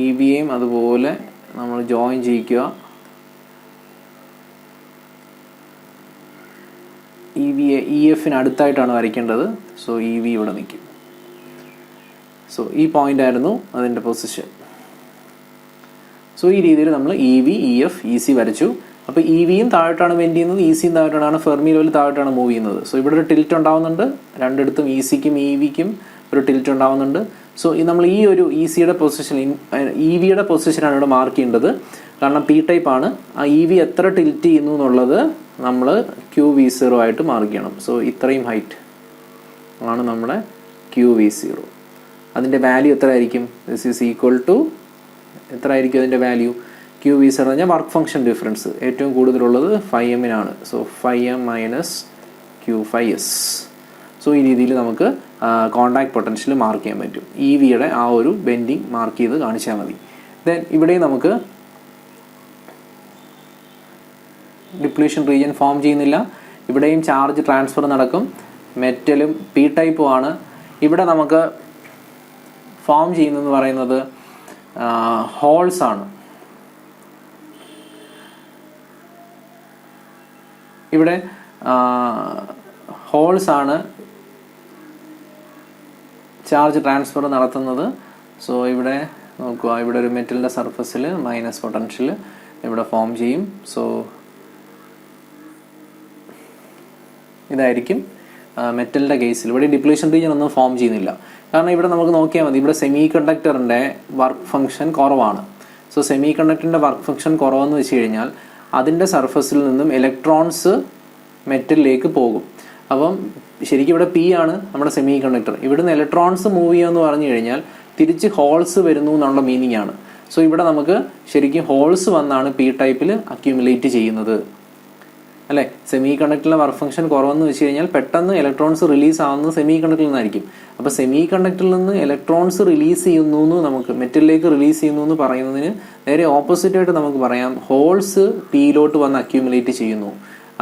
ഇ വിയെയും അതുപോലെ നമ്മൾ ജോയിൻ ചെയ്യിക്കുക. ഇ വിയെ ഇ എഫിന് അടുത്തായിട്ടാണ് വരയ്ക്കേണ്ടത്. സോ ഇ വി ഇവിടെ നിൽക്കും. സോ ഈ പോയിന്റ് ആയിരുന്നു അതിൻ്റെ പൊസിഷൻ. സോ ഈ രീതിയിൽ നമ്മൾ E V, E F, E C വരച്ചു. അപ്പോൾ ഇ വിയും താഴോട്ടാണ് ബെൻഡ് ചെയ്യുന്നത്, ഇ സിയും താഴോട്ടാണ്, ഫെർമി ലെവൽ താഴോട്ടാണ് മൂവ് ചെയ്യുന്നത്. സോ ഇവിടെ ഒരു ടിൽറ്റ് ഉണ്ടാവുന്നുണ്ട്. രണ്ടിടത്തും ഇ സിക്കും ഇ വിക്കും ഒരു ടിൽറ്റ് ഉണ്ടാവുന്നുണ്ട്. സോ നമ്മൾ ഈ ഒരു ഇ സിയുടെ പൊസിഷൻ, ഇ വിയുടെ പൊസിഷനാണ് ഇവിടെ മാർക്ക് ചെയ്യേണ്ടത്. കാരണം പി ടൈപ്പ് ആണ്. ആ ഇ വി എത്ര ടിൽറ്റ് ചെയ്യുന്നു എന്നുള്ളത് നമ്മൾ QV0 ആയിട്ട് മാർക്ക് ചെയ്യണം. സോ ഇത്രയും ഹൈറ്റ് ആണ് നമ്മുടെ QV0. അതിൻ്റെ വാല്യൂ എത്ര ആയിരിക്കും? ദിസ് ഈസ് ഈക്വൽ ടു എത്ര ആയിരിക്കും അതിൻ്റെ വാല്യൂ? QV0 എന്ന് പറഞ്ഞാൽ വർക്ക് ഫംഗ്ഷൻ ഡിഫറൻസ് ഏറ്റവും കൂടുതലുള്ളത് 5M-നാണ്. So 5M minus Q5S. So ഈ രീതിയിൽ നമുക്ക് കോണ്ടാക്ട് പൊട്ടൻഷ്യൽ മാർക്ക് ചെയ്യാൻ പറ്റും. ഇ വിയുടെ ആ ഒരു ബെൻഡിങ് മാർക്ക് ചെയ്ത് കാണിച്ചാൽ മതി. ദെൻ ഇവിടെയും നമുക്ക് ഡിപ്ലീഷൻ റീജിയൻ ഫോം ചെയ്യുന്നില്ല. ഇവിടെയും ചാർജ് ട്രാൻസ്ഫർ നടക്കും. മെറ്റലും പി ടൈപ്പും ആണ്. ഇവിടെ നമുക്ക് ഫോം ചെയ്യുന്നതെന്ന് പറയുന്നത് ഹോൾസ് ആണ്. ഇവിടെ ഹോൾസ് ആണ് ചാർജ് ട്രാൻസ്ഫർ നടത്തുന്നത്. സോ ഇവിടെ നോക്കുക, ഇവിടെ ഒരു മെറ്റലിൻ്റെ സർഫസിൽ മൈനസ് പൊട്ടൻഷ്യൽ ഇവിടെ ഫോം ചെയ്യും. സോ ഇതായിരിക്കും മെറ്റലിൻ്റെ കേസിൽ. ഇവിടെ ഡിപ്ലീഷൻ റീജിയൻ ഒന്നും ഫോം ചെയ്യുന്നില്ല. കാരണം ഇവിടെ നമുക്ക് നോക്കിയാൽ മതി, ഇവിടെ സെമി കണ്ടക്ടറിൻ്റെ വർക്ക് ഫംഗ്ഷൻ കുറവാണ്. സോ സെമി കണ്ടക്ടറിൻ്റെ വർക്ക് ഫംഗ്ഷൻ കുറവെന്ന് വെച്ച് കഴിഞ്ഞാൽ അതിൻ്റെ സർഫസിൽ നിന്നും ഇലക്ട്രോൺസ് മെറ്റലിലേക്ക് പോകും. അപ്പം ശരിക്കും ഇവിടെ പി ആണ് നമ്മുടെ സെമി കണ്ടക്ടർ. ഇവിടുന്ന് ഇലക്ട്രോൺസ് മൂവ് ചെയ്യുമെന്ന് പറഞ്ഞു കഴിഞ്ഞാൽ തിരിച്ച് ഹോൾസ് വരുന്നു എന്നുള്ള മീനിങ് ആണ്. സോ ഇവിടെ നമുക്ക് ശരിക്കും ഹോൾസ് വന്നാണ് പി ടൈപ്പിൽ അക്യൂമുലേറ്റ് ചെയ്യുന്നത്, അല്ലേ? സെമി കണ്ടക്ടറിലെ വർക്ക് ഫംഗ്ഷൻ കുറവെന്ന് വെച്ച് കഴിഞ്ഞാൽ പെട്ടെന്ന് ഇലക്ട്രോൺസ് റിലീസ് ആവുന്നത് സെമി കണ്ടക്ടറിൽ നിന്നായിരിക്കും. അപ്പോൾ സെമി കണ്ടക്ടറിൽ നിന്ന് ഇലക്ട്രോൺസ് റിലീസ് ചെയ്യുന്നു എന്ന് നമുക്ക് മെറ്റലിലേക്ക് റിലീസ് ചെയ്യുന്നു എന്ന് പറയുന്നതിന് നേരെ ഓപ്പോസിറ്റായിട്ട് നമുക്ക് പറയാം ഹോൾസ് പിയിലോട്ട് വന്ന് അക്യൂമുലേറ്റ് ചെയ്യുന്നു.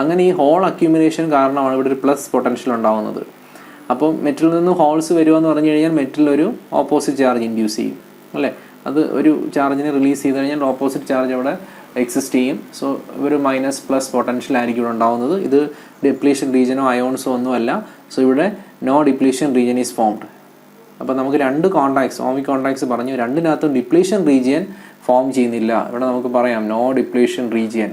അങ്ങനെ ഈ ഹോൾ അക്യൂമുലേഷൻ കാരണമാണ് ഇവിടെ ഒരു പ്ലസ് പൊട്ടൻഷ്യൽ ഉണ്ടാവുന്നത്. അപ്പം മെറ്റലിൽ നിന്ന് ഹോൾസ് വരുമെന്ന് പറഞ്ഞു കഴിഞ്ഞാൽ മെറ്റലിൽ ഒരു ഓപ്പോസിറ്റ് ചാർജ് ഇൻഡ്യൂസ് ചെയ്യും, അല്ലേ? അത് ഒരു ചാർജിനെ റിലീസ് ചെയ്ത് കഴിഞ്ഞാൽ ഓപ്പോസിറ്റ് ചാർജ് അവിടെ എക്സിസ്റ്റ് ചെയ്യും. സോ ഒരു മൈനസ് പ്ലസ് പൊട്ടൻഷ്യൽ ആയിരിക്കും ഇവിടെ ഉണ്ടാവുന്നത്. ഇത് ഡിപ്ലീഷൻ റീജിയനോ അയോൺസോ ഒന്നുമല്ല. സോ ഇവിടെ no depletion region is formed. അപ്പോൾ നമുക്ക് രണ്ട് കോണ്ടാക്ട്സ്, ഓമിക് കോണ്ടാക്ട്സ് പറഞ്ഞു, രണ്ടിനകത്തും ഡിപ്ലീഷൻ റീജിയൻ ഫോം ചെയ്യുന്നില്ല. ഇവിടെ നമുക്ക് പറയാം നോ ഡിപ്ലീഷൻ റീജിയൻ.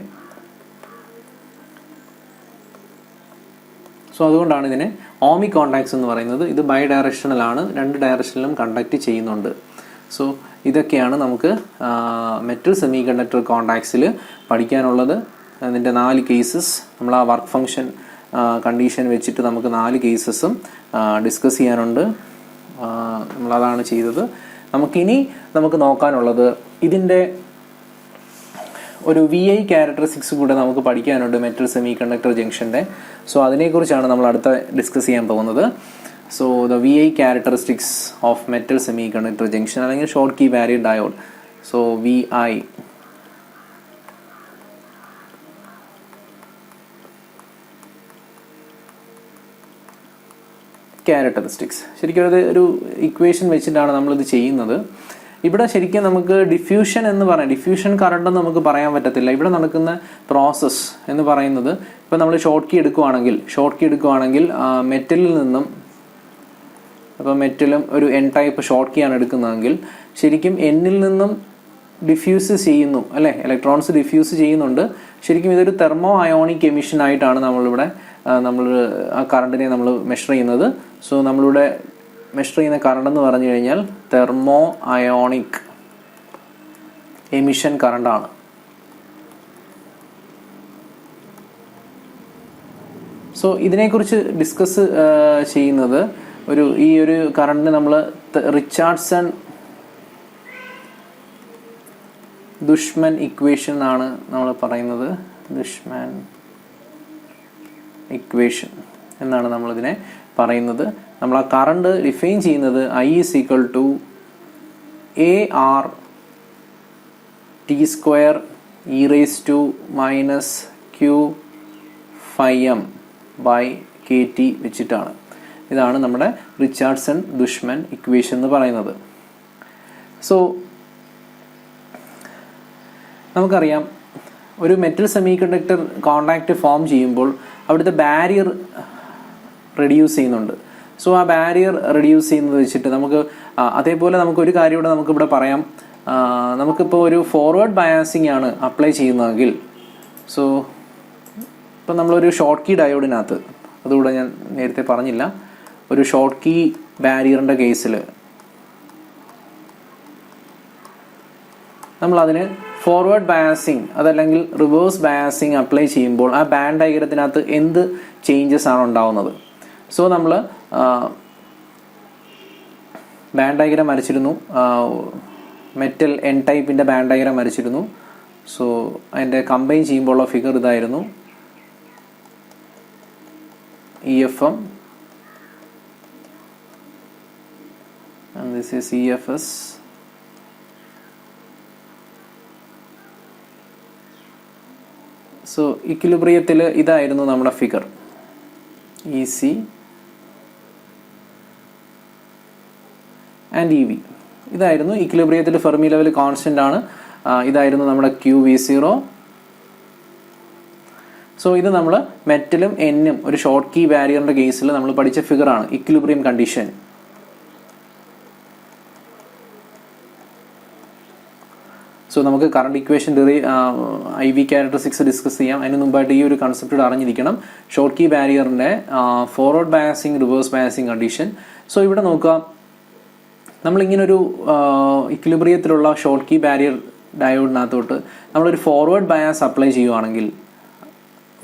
സോ അതുകൊണ്ടാണ് ഇതിനെ ഓമിക് കോണ്ടാക്ട്സ് എന്ന് പറയുന്നത്. ഇത് ബൈ ഡയറക്ഷണലാണ്, രണ്ട് ഡയറക്ഷനിലും കണ്ടക്ട് ചെയ്യുന്നുണ്ട്. സോ ഇതൊക്കെയാണ് നമുക്ക് മെറ്റൽ സെമി കണ്ടക്ടർ കോണ്ടാക്ട്സിൽ പഠിക്കാനുള്ളത്. അതിൻ്റെ 4 കേസസ് നമ്മൾ ആ വർക്ക് ഫംഗ്ഷൻ കണ്ടീഷൻ വെച്ചിട്ട് നമുക്ക് 4 കേസസും ഡിസ്കസ് ചെയ്യാനുണ്ട്. നമ്മളതാണ് ചെയ്തത്. നമുക്ക് നോക്കാനുള്ളത് ഇതിൻ്റെ ഒരു VI ക്യാരക്ടറിസ്റ്റിക്സ് കൂടെ നമുക്ക് പഠിക്കാനുണ്ട് മെറ്റൽ സെമി കണ്ടക്ടർ ജംഗ്ഷൻ്റെ. സോ അതിനെക്കുറിച്ചാണ് നമ്മൾ അടുത്ത ഡിസ്കസ് ചെയ്യാൻ പോകുന്നത്. So the VI characteristics of metal semiconductor junction അല്ലെങ്കിൽ Schottky barrier diode. So VI characteristics. ശരിക്കും ഒരു ഇക്വേഷൻ വെച്ചിട്ടാണ് നമ്മളിത് ചെയ്യുന്നത്. ഇവിടെ ശരിക്കും നമുക്ക് ഡിഫ്യൂഷൻ എന്ന് പറയാം, ഡിഫ്യൂഷൻ കറണ്ട് എന്ന് നമുക്ക് പറയാൻ പറ്റത്തില്ല. ഇവിടെ നടക്കുന്ന പ്രോസസ്സ് എന്ന് പറയുന്നത്, ഇപ്പോൾ നമ്മൾ ഷോർട്ട് കീ എടുക്കുവാണെങ്കിൽ മെറ്റലിൽ നിന്നും, അപ്പോൾ മെറ്റലും ഒരു N ടൈപ്പ് ഷോർട്ട് കീ ആണ് എടുക്കുന്നതെങ്കിൽ ശരിക്കും Nൽ നിന്നും ഡിഫ്യൂസ് ചെയ്യുന്നു അല്ലേ, ഇലക്ട്രോൺസ് ഡിഫ്യൂസ് ചെയ്യുന്നുണ്ട്. ശരിക്കും ഇതൊരു തെർമോ അയോണിക് എമിഷൻ ആയിട്ടാണ് നമ്മൾ ആ കറണ്ടിനെ നമ്മൾ മെഷർ ചെയ്യുന്നത്. സോ നമ്മളിവിടെ മെഷർ ചെയ്യുന്ന കറണ്ട് എന്ന് പറഞ്ഞു കഴിഞ്ഞാൽ തെർമോ അയോണിക് എമിഷൻ കറണ്ടാണ്. സോ ഇതിനെക്കുറിച്ച് ഡിസ്കസ് ചെയ്യുന്നത് ഈ ഒരു കറണ്ടിന് നമ്മൾ റിച്ചാർഡ്സൺ ദുഷ്മൻ ഇക്വേഷൻ ആണ് നമ്മൾ പറയുന്നത്. ദുഷ്മൻ ഇക്വേഷൻ എന്നാണ് നമ്മളിതിനെ പറയുന്നത്. നമ്മൾ ആ കറണ്ട് ഡിഫൈൻ ചെയ്യുന്നത് I = AR T² e⁻⁻ Q∅m/kT വെച്ചിട്ടാണ്. ഇതാണ് നമ്മുടെ റിച്ചാർഡ്സൺ ദുഷ്മൻ ഇക്വേഷൻ എന്ന് പറയുന്നത്. സോ നമുക്കറിയാം ഒരു metal semi conductor contact form ചെയ്യുമ്പോൾ അവിടുത്തെ ബാരിയർ റെഡ്യൂസ് ചെയ്യുന്നുണ്ട്. സോ ആ ബാരിയർ റെഡ്യൂസ് ചെയ്യുന്നത് വെച്ചിട്ട് അതേപോലെ നമുക്കൊരു കാര്യം കൂടെ നമുക്കിവിടെ പറയാം. നമുക്കിപ്പോൾ ഒരു ഫോർവേഡ് ബയാസിങ് ആണ് അപ്ലൈ ചെയ്യുന്നതെങ്കിൽ, സോ ഇപ്പം നമ്മളൊരു ഷോർട്ട് കീ ഡയോഡിനകത്ത്, അതുകൂടെ ഞാൻ നേരത്തെ പറഞ്ഞില്ല, ഒരു ഷോർട്ട് കീ ബാരിയറിൻ്റെ കേസിൽ നമ്മളതിന് ഫോർവേഡ് ബയാസിങ് അതല്ലെങ്കിൽ റിവേഴ്സ് ബയാസിങ് അപ്ലൈ ചെയ്യുമ്പോൾ ആ ബാൻഡ് ഡയഗ്രത്തിനകത്ത് എന്ത് ചേഞ്ചസ് ആണ് ഉണ്ടാവുന്നത്. സോ നമ്മൾ ബാൻഡ് ഡയഗ്രം വരച്ചിരുന്നു, മെറ്റൽ N ടൈപ്പിൻ്റെ ബാൻഡ് ഡയഗ്രം വരച്ചിരുന്നു. സോ അതിൻ്റെ കമ്പൈൻ ചെയ്യുമ്പോഴുള്ള ഫിഗർ ഇതായിരുന്നു. EFM and this is EFS. So ഇക്വിലിബ്രിയത്തിൽ ഇതായിരുന്നു നമ്മുടെ ഫിഗർ. EC ആൻഡ് EV ഇതായിരുന്നു ഇക്വിലിബ്രിയത്തിൽ. ഫെർമി ലെവൽ കോൺസ്റ്റന്റ് ആണ്. ഇതായിരുന്നു നമ്മുടെ QV0. സോ ഇത് നമ്മൾ മെറ്റലും Nഉം ഒരു ഷോർട്ട് കീ ബാരിയറിന്റെ കേസിൽ നമ്മൾ പഠിച്ച ഫിഗറാണ്, ഇക്വിലിബ്രിയം കണ്ടീഷൻ. സോ നമുക്ക് current equation IV characteristics discuss ചെയ്യാം. അതിന് മുമ്പായിട്ട് ഈ ഒരു കൺസെപ്റ്റ് അറിഞ്ഞിരിക്കണം, ഷോർട്ട് കീ ബാരിയറിന്റെ forward biasing reverse biasing condition. So ഇവിടെ നോക്കുക, നമ്മളിങ്ങനൊരു ഇക്വിലിബ്രിയത്തിലുള്ള ഷോർട്ട് കീ ബാരിയർ ഡയോഡിനകത്തോട്ട് നമ്മളൊരു ഫോർവേഡ് ബയാസ് അപ്ലൈ ചെയ്യുവാണെങ്കിൽ,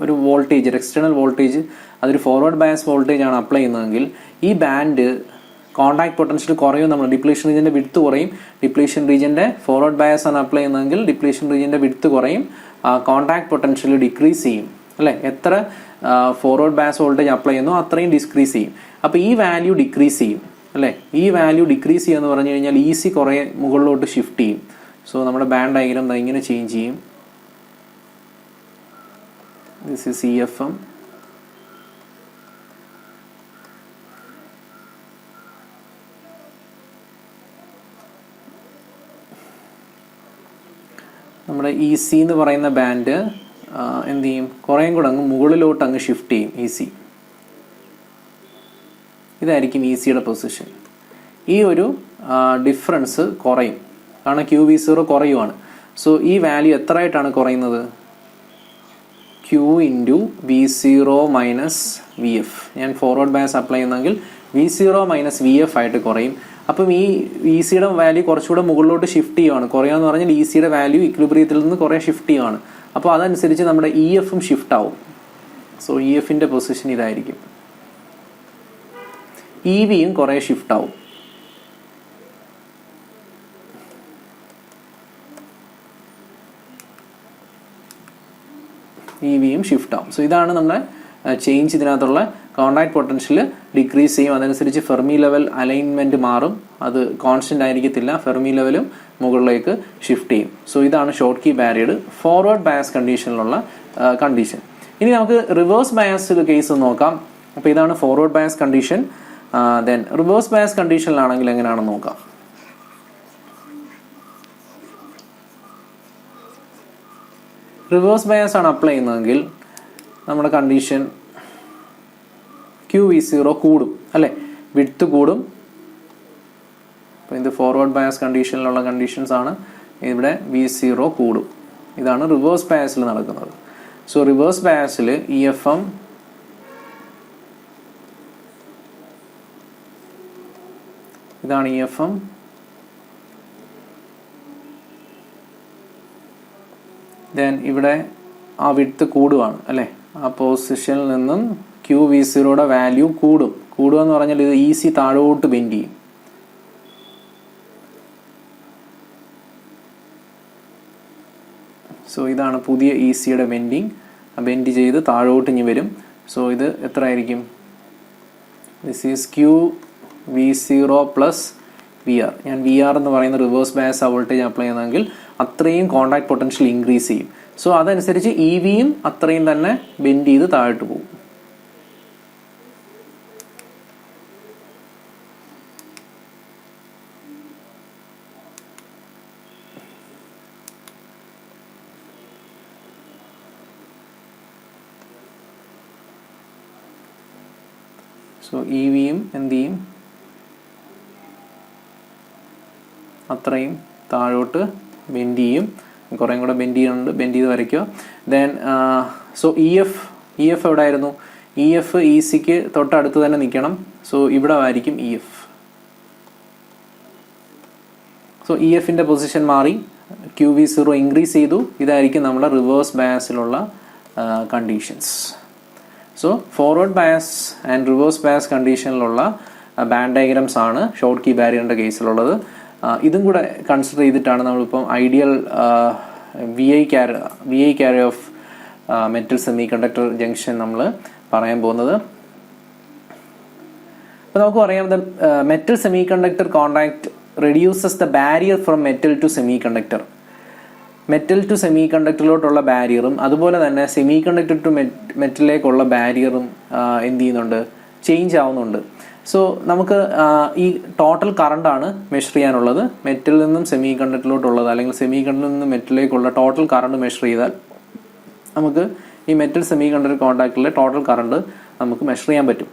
ഒരു വോൾട്ടേജ്, ഒരു എക്സ്റ്റേണൽ വോൾട്ടേജ്, അതൊരു ഫോർവേഡ് ബയാസ് വോൾട്ടേജ് ആണ് അപ്ലൈ ചെയ്യുന്നതെങ്കിൽ ഈ ബാൻഡ് കോണ്ടാക്ട് പൊട്ടൻഷ്യൽ കുറയും. നമ്മൾ ഡിപ്ലീഷൻ റീജിയൻ്റെ വിഡ്ത്ത് കുറയും. ഡിപ്ലീഷൻ റീജിയൻ്റെ ഫോർവേഡ് ബയാസ് ആണ് അപ്ലൈ ചെയ്യുന്നതെങ്കിൽ ഡിപ്ലീഷൻ റീജിയൻ്റെ വിഡ്ത്ത് കുറയും, കോണ്ടാക്ട് പൊട്ടൻഷ്യൽ ഡിക്രീസ് ചെയ്യും അല്ലേ. എത്ര ഫോർവേഡ് ബയാസ് വോൾട്ടേജ് അപ്ലൈ ചെയ്യുന്നു അത്രയും ഡിക്രീസ് ചെയ്യും. അപ്പോൾ ഈ വാല്യൂ ഡിക്രീസ് ചെയ്യും അല്ലേ. ഈ വാല്യൂ ഡിക്രീസ് ചെയ്യുമെന്ന് പറഞ്ഞു കഴിഞ്ഞാൽ EC കുറേ മുകളിലോട്ട് ഷിഫ്റ്റ് ചെയ്യും. സോ നമ്മുടെ ബാൻഡ് ഡയഗ്രം ഇങ്ങനെ ചേഞ്ച് ചെയ്യും. This is EFM. നമ്മുടെ EC എന്ന് പറയുന്ന ബാൻഡ് എന്ത് ചെയ്യും, കുറേയും കൂടെ അങ്ങ് മുകളിലോട്ട് അങ്ങ് ഷിഫ്റ്റ് ചെയ്യും EC. ഇതായിരിക്കും ECയുടെ പൊസിഷൻ. ഈ ഒരു ഡിഫറൻസ് കുറയും, കാരണം QV0 കുറയുവാണ്. സോ ഈ വാല്യൂ എത്രയായിട്ടാണ് കുറയുന്നത്? Q × V0 - VF. ഞാൻ ഫോർവേഡ് ബയാസ് അപ്ലൈ ചെയ്യുന്നെങ്കിൽ V0 - VF ആയിട്ട് കുറയും. അപ്പം ഈ ECയുടെ വാല്യൂ കുറച്ചുകൂടെ മുകളിലോട്ട് ഷിഫ്റ്റ് ചെയ്യുവാണ്. കുറയാന്ന് പറഞ്ഞാൽ ECയുടെ വാല്യൂ ഇക്വിലിബ്രിയത്തിൽ നിന്ന് കുറേ ഷിഫ്റ്റ് ചെയ്യുവാണ്. അപ്പോൾ അതനുസരിച്ച് നമ്മുടെ EFും ഷിഫ്റ്റ് ആവും. സോ ഇ എഫിൻ്റെ പൊസിഷൻ ഇതായിരിക്കും. ഇ വിയും കുറേ ഷിഫ്റ്റ് ആവും. ഇ വിയും ഷിഫ്റ്റ് ആവും. സോ ഇതാണ് നമ്മുടെ ചേഞ്ച്. ഇതിനകത്തുള്ള കോണ്ടാക്ട് പൊട്ടൻഷ്യൽ ഡിക്രീസ് ചെയ്യും. അതനുസരിച്ച് ഫെർമി ലെവൽ അലൈൻമെന്റ് മാറും. അത് കോൺസ്റ്റന്റ് ആയിരിക്കത്തില്ല. ഫെർമി ലെവലും മുകളിലേക്ക് ഷിഫ്റ്റ് ചെയ്യും. സോ ഇതാണ് Schottky barrier forward bias കണ്ടീഷനിലുള്ള കണ്ടീഷൻ. ഇനി നമുക്ക് റിവേഴ്സ് ബയസ് കേസ് നോക്കാം. അപ്പോൾ ഇതാണ് forward bias condition. Then reverse bias കണ്ടീഷനിലാണെങ്കിൽ എങ്ങനെയാണെന്ന് നോക്കാം. റിവേഴ്സ് ബയസ് ആണ് അപ്ലൈ ചെയ്യുന്നതെങ്കിൽ നമ്മുടെ കണ്ടീഷൻ QV0 കൂടും അല്ലേ, വിഡ്ത്ത് കൂടും. അപ്പോൾ ഇത് ഫോർവേഡ് ബയസ് കണ്ടീഷനിലുള്ള കണ്ടീഷൻസ് ആണ്. ഇവിടെ V0 കൂടും. ഇതാണ് റിവേഴ്സ് ബയസിൽ നടക്കുന്നത്. സോ റിവേഴ്സ് ബയസിൽ EFM ഇതാണ് EFM. ദെൻ ഇവിടെ ആ വിഡ്ത്ത് കൂടുവാണ് അല്ലേ. ആ പൊസിഷനിൽ നിന്നും QV0യുടെ വാല്യൂ കൂടുക എന്ന് പറഞ്ഞാൽ ഇത് ഈസി താഴോട്ട് ബെൻഡ് ചെയ്യും. സോ ഇതാണ് പുതിയ ഈസിയുടെ ബെൻഡിങ്. ബെൻഡ് ചെയ്ത് താഴോട്ട് ഇനി വരും. സോ ഇത് എത്ര ആയിരിക്കും? This is QV0 plus VR. ഞാൻ VR എന്ന് പറയുന്ന റിവേഴ്സ് ബയസ് വോൾട്ടേജ് അപ്ലൈ ചെയ്യുന്നതെങ്കിൽ അത്രയും കോണ്ടാക്ട് പൊട്ടൻഷ്യൽ ഇൻക്രീസ് ചെയ്യും. സോ അതനുസരിച്ച് EVയും അത്രയും തന്നെ ബെൻഡ് ചെയ്ത് താഴോട്ട് പോകും. സോ EVയും എന്ത് ചെയ്യും? അത്രയും താഴോട്ട് ബെൻഡ് ചെയ്യും. കുറേ കൂടെ ബെൻഡ് ചെയ്യുന്നുണ്ട്. ബെൻഡ് ചെയ്ത് വരയ്ക്കുക. ദെൻ സോ EF എവിടെ ആയിരുന്നു? EF ECക്ക് തൊട്ടടുത്ത് തന്നെ നിൽക്കണം. സോ ഇവിടെ ആയിരിക്കും EF. സോ EFൻ്റെ പൊസിഷൻ മാറി. QV0 ഇൻക്രീസ് ചെയ്തു. ഇതായിരിക്കും നമ്മുടെ റിവേഴ്സ് ബയസിലുള്ള conditions. So forward bias and reverse bias കണ്ടീഷനിലുള്ള ബാൻഡ് ഡയഗ്രംസ് ആണ് ഷോർട്ട് കീ ബാരിയറിൻ്റെ കേസിലുള്ളത്. ഇതും കൂടെ കൺസിഡർ ചെയ്തിട്ടാണ് നമ്മളിപ്പം ഐഡിയൽ VI ക്യാരി of metal semiconductor junction നമ്മൾ പറയാൻ പോകുന്നത്. അപ്പോൾ നമുക്ക് പറയാം, the metal semiconductor contact reduces the barrier from metal to semiconductor. Metal to സെമി കണ്ടക്ടറിലോട്ടുള്ള ബാരിയറും അതുപോലെ തന്നെ സെമി കണ്ടക്ടർ ടു മെറ്റലിലേക്കുള്ള ബാരിയറും എന്ത് ചെയ്യുന്നുണ്ട്? ചേഞ്ച് ആവുന്നുണ്ട്. സോ നമുക്ക് ഈ ടോട്ടൽ കറണ്ടാണ് മെഷർ ചെയ്യാനുള്ളത്. മെറ്റലിൽ നിന്നും സെമി കണ്ടക്ടറിലോട്ടുള്ളത് അല്ലെങ്കിൽ സെമി കണ്ടക്ടറിൽ നിന്നും മെറ്റലിലേക്കുള്ള ടോട്ടൽ കറണ്ട് മെഷർ ചെയ്താൽ നമുക്ക് ഈ മെറ്റൽ സെമി കണ്ടക്ടർ കോണ്ടാക്റ്റിലെ ടോട്ടൽ കറണ്ട് നമുക്ക് മെഷർ ചെയ്യാൻ പറ്റും.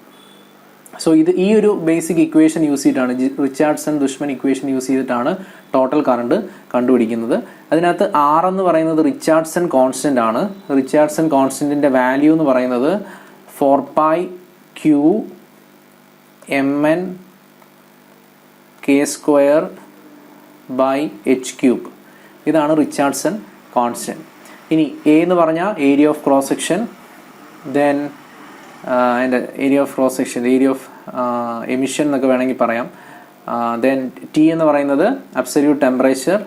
സോ ഈ ഒരു ബേസിക് ഇക്വേഷൻ യൂസ് ചെയ്തിട്ടാണ്, റിച്ചാർഡ്സൺ ദുഷ്മൻ ഇക്വേഷൻ യൂസ് ചെയ്തിട്ടാണ് ടോട്ടൽ കറണ്ട് കണ്ടുപിടിക്കുന്നത്. അതിനകത്ത് R എന്ന് പറയുന്നത് റിച്ചാർഡ്സൺ കോൺസ്റ്റന്റ് ആണ്. റിച്ചാർഡ്സൺ കോൺസ്റ്റന്റിന്റെ വാല്യൂ എന്ന് പറയുന്നത് 4πQ mn k² by h³. ഇതാണ് റിച്ചാർഡ്സൺ കോൺസ്റ്റന്റ്. ഇനി A എന്ന് പറഞ്ഞാൽ area of cross section, then അതിൻ്റെ area of cross section, area of emission എന്നൊക്കെ വേണമെങ്കിൽ പറയാം. ദെൻ T എന്ന് പറയുന്നത് അബ്സല്യൂട്ട് ടെമ്പറേച്ചർ,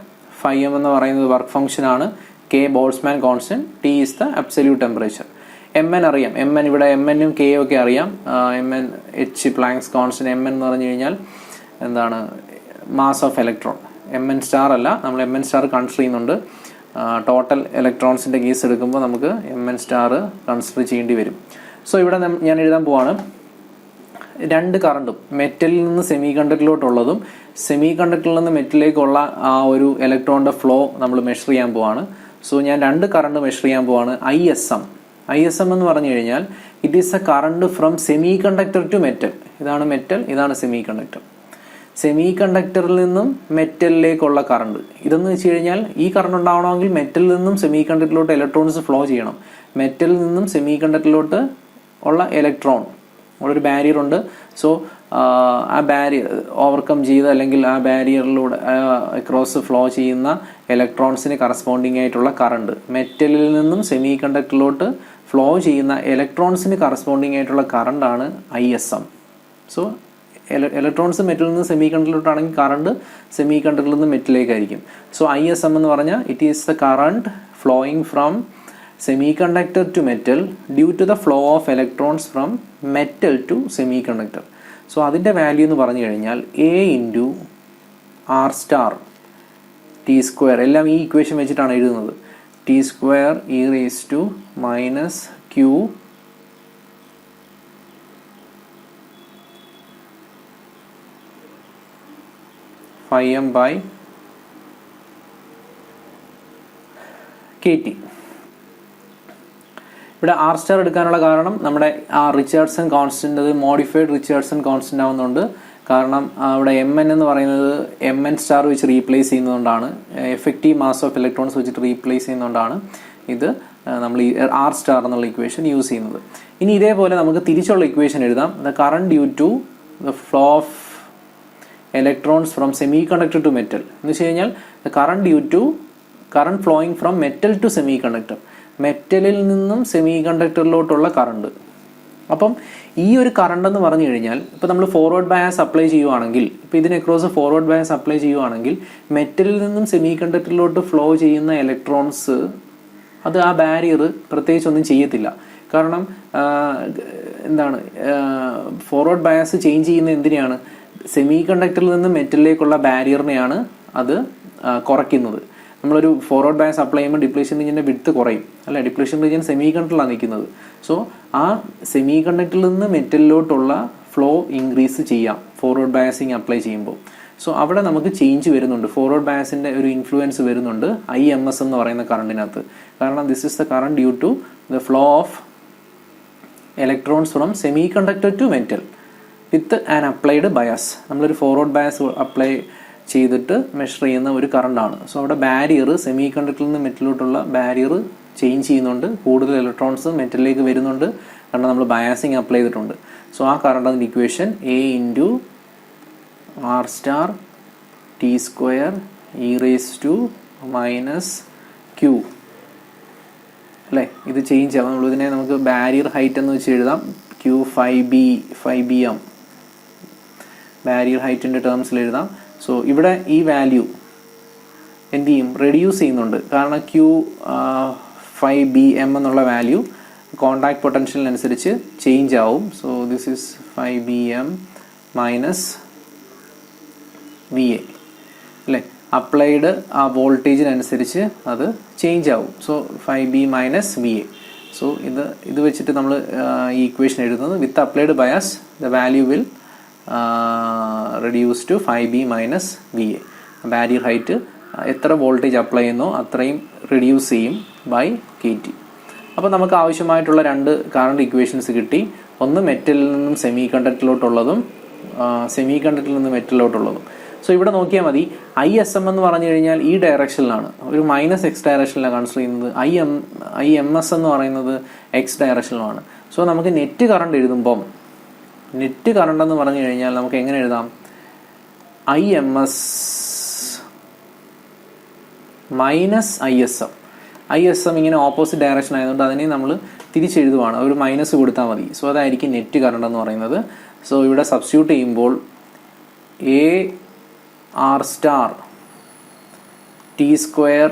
φm എന്ന് പറയുന്നത് വർക്ക് ഫംഗ്ഷൻ ആണ്, K Boltzmann constant, T is the absolute temperature. Mn അറിയാം. Mn ഇവിടെ Mനും K ഒക്കെ അറിയാം. Mn H planks constant. Mn എന്ന് പറഞ്ഞു കഴിഞ്ഞാൽ എന്താണ്? Mass of electron. Mn star അല്ല, നമ്മൾ Mn സ്റ്റാർ കൺസിഡർ ചെയ്യുന്നുണ്ട്. ടോട്ടൽ ഇലക്ട്രോൺസിൻ്റെ കേസ് എടുക്കുമ്പോൾ നമുക്ക് Mn സ്റ്റാർ കൺസിഡർ ചെയ്യേണ്ടി വരും. സോ ഇവിടെ ഞാൻ എഴുതാൻ പോവാണ്, രണ്ട് കറണ്ടും മെറ്റലിൽ നിന്ന് സെമി കണ്ടക്ടറിലോട്ടുള്ളതും സെമി കണ്ടക്ടറിൽ നിന്ന് മെറ്റലിലേക്കുള്ള ആ ഒരു ഇലക്ട്രോണിൻ്റെ ഫ്ലോ നമ്മൾ മെഷർ ചെയ്യാൻ പോവാണ്. സോ ഞാൻ രണ്ട് കറണ്ട് മെഷർ ചെയ്യാൻ പോവാണ്. ISM എന്ന് പറഞ്ഞു കഴിഞ്ഞാൽ it is a current from semiconductor to metal. ഇതാണ് മെറ്റൽ, ഇതാണ് സെമി കണ്ടക്ടർ. സെമി കണ്ടക്ടറിൽ നിന്നും മെറ്റലിലേക്കുള്ള കറണ്ട് ഇതെന്ന് വെച്ച് കഴിഞ്ഞാൽ ഈ കറണ്ട് ഉണ്ടാവണമെങ്കിൽ മെറ്റലിൽ നിന്നും സെമി കണ്ടക്ടറിലോട്ട് ഇലക്ട്രോൺസ് ഫ്ലോ ചെയ്യണം. മെറ്റലിൽ നിന്നും സെമി കണ്ടക്ടറിലോട്ട് ഉള്ള ഇലക്ട്രോൺ ഒരു ബാരിയർ ഉണ്ട്. സോ ആ ബാരിയർ ഓവർകം ചെയ്ത് അല്ലെങ്കിൽ ആ ബാരിയറിലൂടെ അക്രോസ് ഫ്ലോ ചെയ്യുന്ന ഇലക്ട്രോൺസിന് കറസ്പോണ്ടിങ് ആയിട്ടുള്ള കറണ്ട് മെറ്റലിൽ നിന്നും സെമി കണ്ടക്ടറിലോട്ട് ഫ്ലോ ചെയ്യുന്ന ഇലക്ട്രോൺസിന് കറസ്പോണ്ടിങ് ആയിട്ടുള്ള കറണ്ടാണ് ISM. സോ ഇലക്ട്രോൺസ് മെറ്റലിൽ നിന്ന് സെമി കണ്ടക്ടറിലോട്ടാണെങ്കിൽ കറണ്ട് സെമി കണ്ടക്ടറിൽ നിന്ന് മെറ്റലിലേക്കായിരിക്കും. സോ ISM എന്ന് പറഞ്ഞാൽ it is the current flowing from semiconductor to metal due to the flow of electrons from metal to semiconductor. So അതിൻ്റെ value എന്ന് പറഞ്ഞു കഴിഞ്ഞാൽ A into R star T square, എല്ലാം ഈ ഇക്വേഷൻ വെച്ചിട്ടാണ് എഴുതുന്നത്. T square E raise to minus Q φm by KT. ഇവിടെ R star എടുക്കാനുള്ള കാരണം നമ്മുടെ ആ റിച്ചാർഡ്സൺ കോൺസ്റ്റന്റ് അത് മോഡിഫൈഡ് റിച്ചാർഡ്സൺ കോൺസ്റ്റന്റ് ആവുന്നുണ്ട്. കാരണം അവിടെ MN എന്ന് പറയുന്നത് MN സ്റ്റാർ വെച്ച് റീപ്ലേസ് ചെയ്യുന്നതുകൊണ്ടാണ്, എഫക്റ്റീവ് മാസ് ഓഫ് ഇലക്ട്രോൺസ് വെച്ചിട്ട് റീപ്ലേസ് ചെയ്യുന്നതുകൊണ്ടാണ് ഇത് നമ്മൾ ഈ ആർ സ്റ്റാർ എന്നുള്ള ഇക്വേഷൻ യൂസ് ചെയ്യുന്നത്. ഇനി ഇതേപോലെ നമുക്ക് തിരിച്ചുള്ള ഇക്വേഷൻ എഴുതാം. The current due to the flow of electrons from semiconductor to metal എന്ന് വെച്ച് കഴിഞ്ഞാൽ the current due to current flowing from metal to semiconductor, മെറ്റലിൽ നിന്നും സെമി കണ്ടക്ടറിലോട്ടുള്ള കറണ്ട്. അപ്പം ഈ ഒരു കറണ്ട് എന്ന് പറഞ്ഞു കഴിഞ്ഞാൽ ഇപ്പോൾ നമ്മൾ ഫോർവേഡ് ബയാസ് അപ്ലൈ ചെയ്യുവാണെങ്കിൽ, ഇപ്പോൾ ഇതിന് അക്രോസ് ഫോർവേഡ് ബയാസ് അപ്ലൈ ചെയ്യുവാണെങ്കിൽ മെറ്റലിൽ നിന്നും സെമി കണ്ടക്ടറിലോട്ട് ഫ്ലോ ചെയ്യുന്ന ഇലക്ട്രോൺസ് അത് ആ ബാരിയർ പ്രത്യേകിച്ചൊന്നും ചെയ്യത്തില്ല. കാരണം എന്താണ്, ഫോർവേഡ് ബയാസ് ചേഞ്ച് ചെയ്യുന്ന എന്തിനെയാണ്, സെമി കണ്ടക്ടറിൽ നിന്ന് മെറ്റലിലേക്കുള്ള ബാരിയറിനെയാണ് അത് കുറയ്ക്കുന്നത്. നമ്മളൊരു ഫോർവേഡ് ബയാസ് അപ്ലൈ ചെയ്യുമ്പോൾ ഡിപ്ലീഷൻ റീജിയൻ്റെ വിഡ്ത്ത് കുറയും, അല്ല ഡിപ്ലീഷൻ റീജിയൻ സെമി കണ്ടക്ടറിലാണ് നിൽക്കുന്നത്. സോ ആ സെമി കണ്ടക്ടറിൽ നിന്ന് മെറ്റലിലോട്ടുള്ള ഫ്ലോ ഇൻക്രീസ് ചെയ്യാം ഫോർവേഡ് ബയാസിങ് അപ്ലൈ ചെയ്യുമ്പോൾ. സോ അവിടെ നമുക്ക് ചേഞ്ച് വരുന്നുണ്ട്, ഫോർവേഡ് ബയാസിൻ്റെ ഒരു ഇൻഫ്ലുവൻസ് വരുന്നുണ്ട് IMS എന്ന് പറയുന്ന കറണ്ടിനകത്ത്. കാരണം this is the current due to the flow of electrons from semiconductor to metal with an applied bias. നമ്മളൊരു ഫോർവേഡ് ബയാസ് അപ്ലൈ ചെയ്തിട്ട് മെഷർ ചെയ്യുന്ന ഒരു കറണ്ടാണ്. സോ അവിടെ ബാരിയർ സെമി കണ്ടക്ടറിൽ നിന്ന് മെറ്റലിലോട്ടുള്ള ബാരിയർ ചേഞ്ച് ചെയ്യുന്നുണ്ട്, കൂടുതൽ ഇലക്ട്രോൺസ് മെറ്റലിലേക്ക് വരുന്നുണ്ട്, കാരണം നമ്മൾ ബയാസിങ് അപ്ലൈ ചെയ്തിട്ടുണ്ട്. സോ ആ കറണ്ട് അതിൻ്റെ equation A into R star T square E raise to minus Q അല്ലേ. ഇത് ചേഞ്ച് ആവും, നമ്മളിതിനെ നമുക്ക് ബാരിയർ ഹൈറ്റ് എന്ന് വെച്ച് എഴുതാം. Q 5bm ബാരിയർ ഹൈറ്റിൻ്റെ ടേംസിൽ എഴുതാം. സോ ഇവിടെ ഈ വാല്യൂ എന്ത് ചെയ്യും, റെഡ്യൂസ് ചെയ്യുന്നുണ്ട്. കാരണം Q 5bm എന്നുള്ള വാല്യൂ കോണ്ടാക്ട് പൊട്ടൻഷ്യലിനനുസരിച്ച് ചേഞ്ച് ആവും. So this is 5bm minus VA അല്ലേ, അപ്ലൈഡ് ആ വോൾട്ടേജിനനുസരിച്ച് അത് ചേഞ്ച് ആവും. So 5b minus VA. So ഇത് വെച്ചിട്ട് നമ്മൾ ഈ ഇക്വേഷൻ എഴുതുന്നത് with applied bias the value will reduce to 5b minus VA. Barrier height എത്ര വോൾട്ടേജ് അപ്ലൈ ചെയ്യുന്നോ അത്രയും റെഡ്യൂസ് ചെയ്യും ബൈ KT. അപ്പോൾ നമുക്ക് ആവശ്യമായിട്ടുള്ള രണ്ട് കറണ്ട് ഇക്വേഷൻസ് കിട്ടി. ഒന്ന് മെറ്റലിൽ നിന്നും സെമി കണ്ടക്ടറിലോട്ടുള്ളതും സെമി കണ്ടക്ടറിൽ നിന്നും മെറ്റലിലോട്ടുള്ളതും. സോ ഇവിടെ നോക്കിയാൽ മതി, ISM എന്ന് പറഞ്ഞു കഴിഞ്ഞാൽ ഈ ഡയറക്ഷനിലാണ്, ഒരു -x ഡയറക്ഷനിലാണ് കൺസിഡർ ചെയ്യുന്നത്. IMS എന്ന് പറയുന്നത് x ഡയറക്ഷനിലാണ്. സോ നമുക്ക് നെറ്റ് കറണ്ട് എഴുതുമ്പം, നെറ്റ് കറണ്ട് എന്ന് പറഞ്ഞു കഴിഞ്ഞാൽ നമുക്ക് എങ്ങനെ എഴുതാം, IMS മൈനസ് ISM ഇങ്ങനെ ഓപ്പോസിറ്റ് ഡയറക്ഷൻ ആയതുകൊണ്ട് അതിനെ നമ്മൾ തിരിച്ചെഴുതുവാണ്, ഒരു മൈനസ് കൊടുത്താൽ മതി. സോ അതായിരിക്കും നെറ്റ് കറണ്ട് എന്ന് പറയുന്നത്. സോ ഇവിടെ സബ്സ്റ്റിറ്റ്യൂട്ട് ചെയ്യുമ്പോൾ AR star T square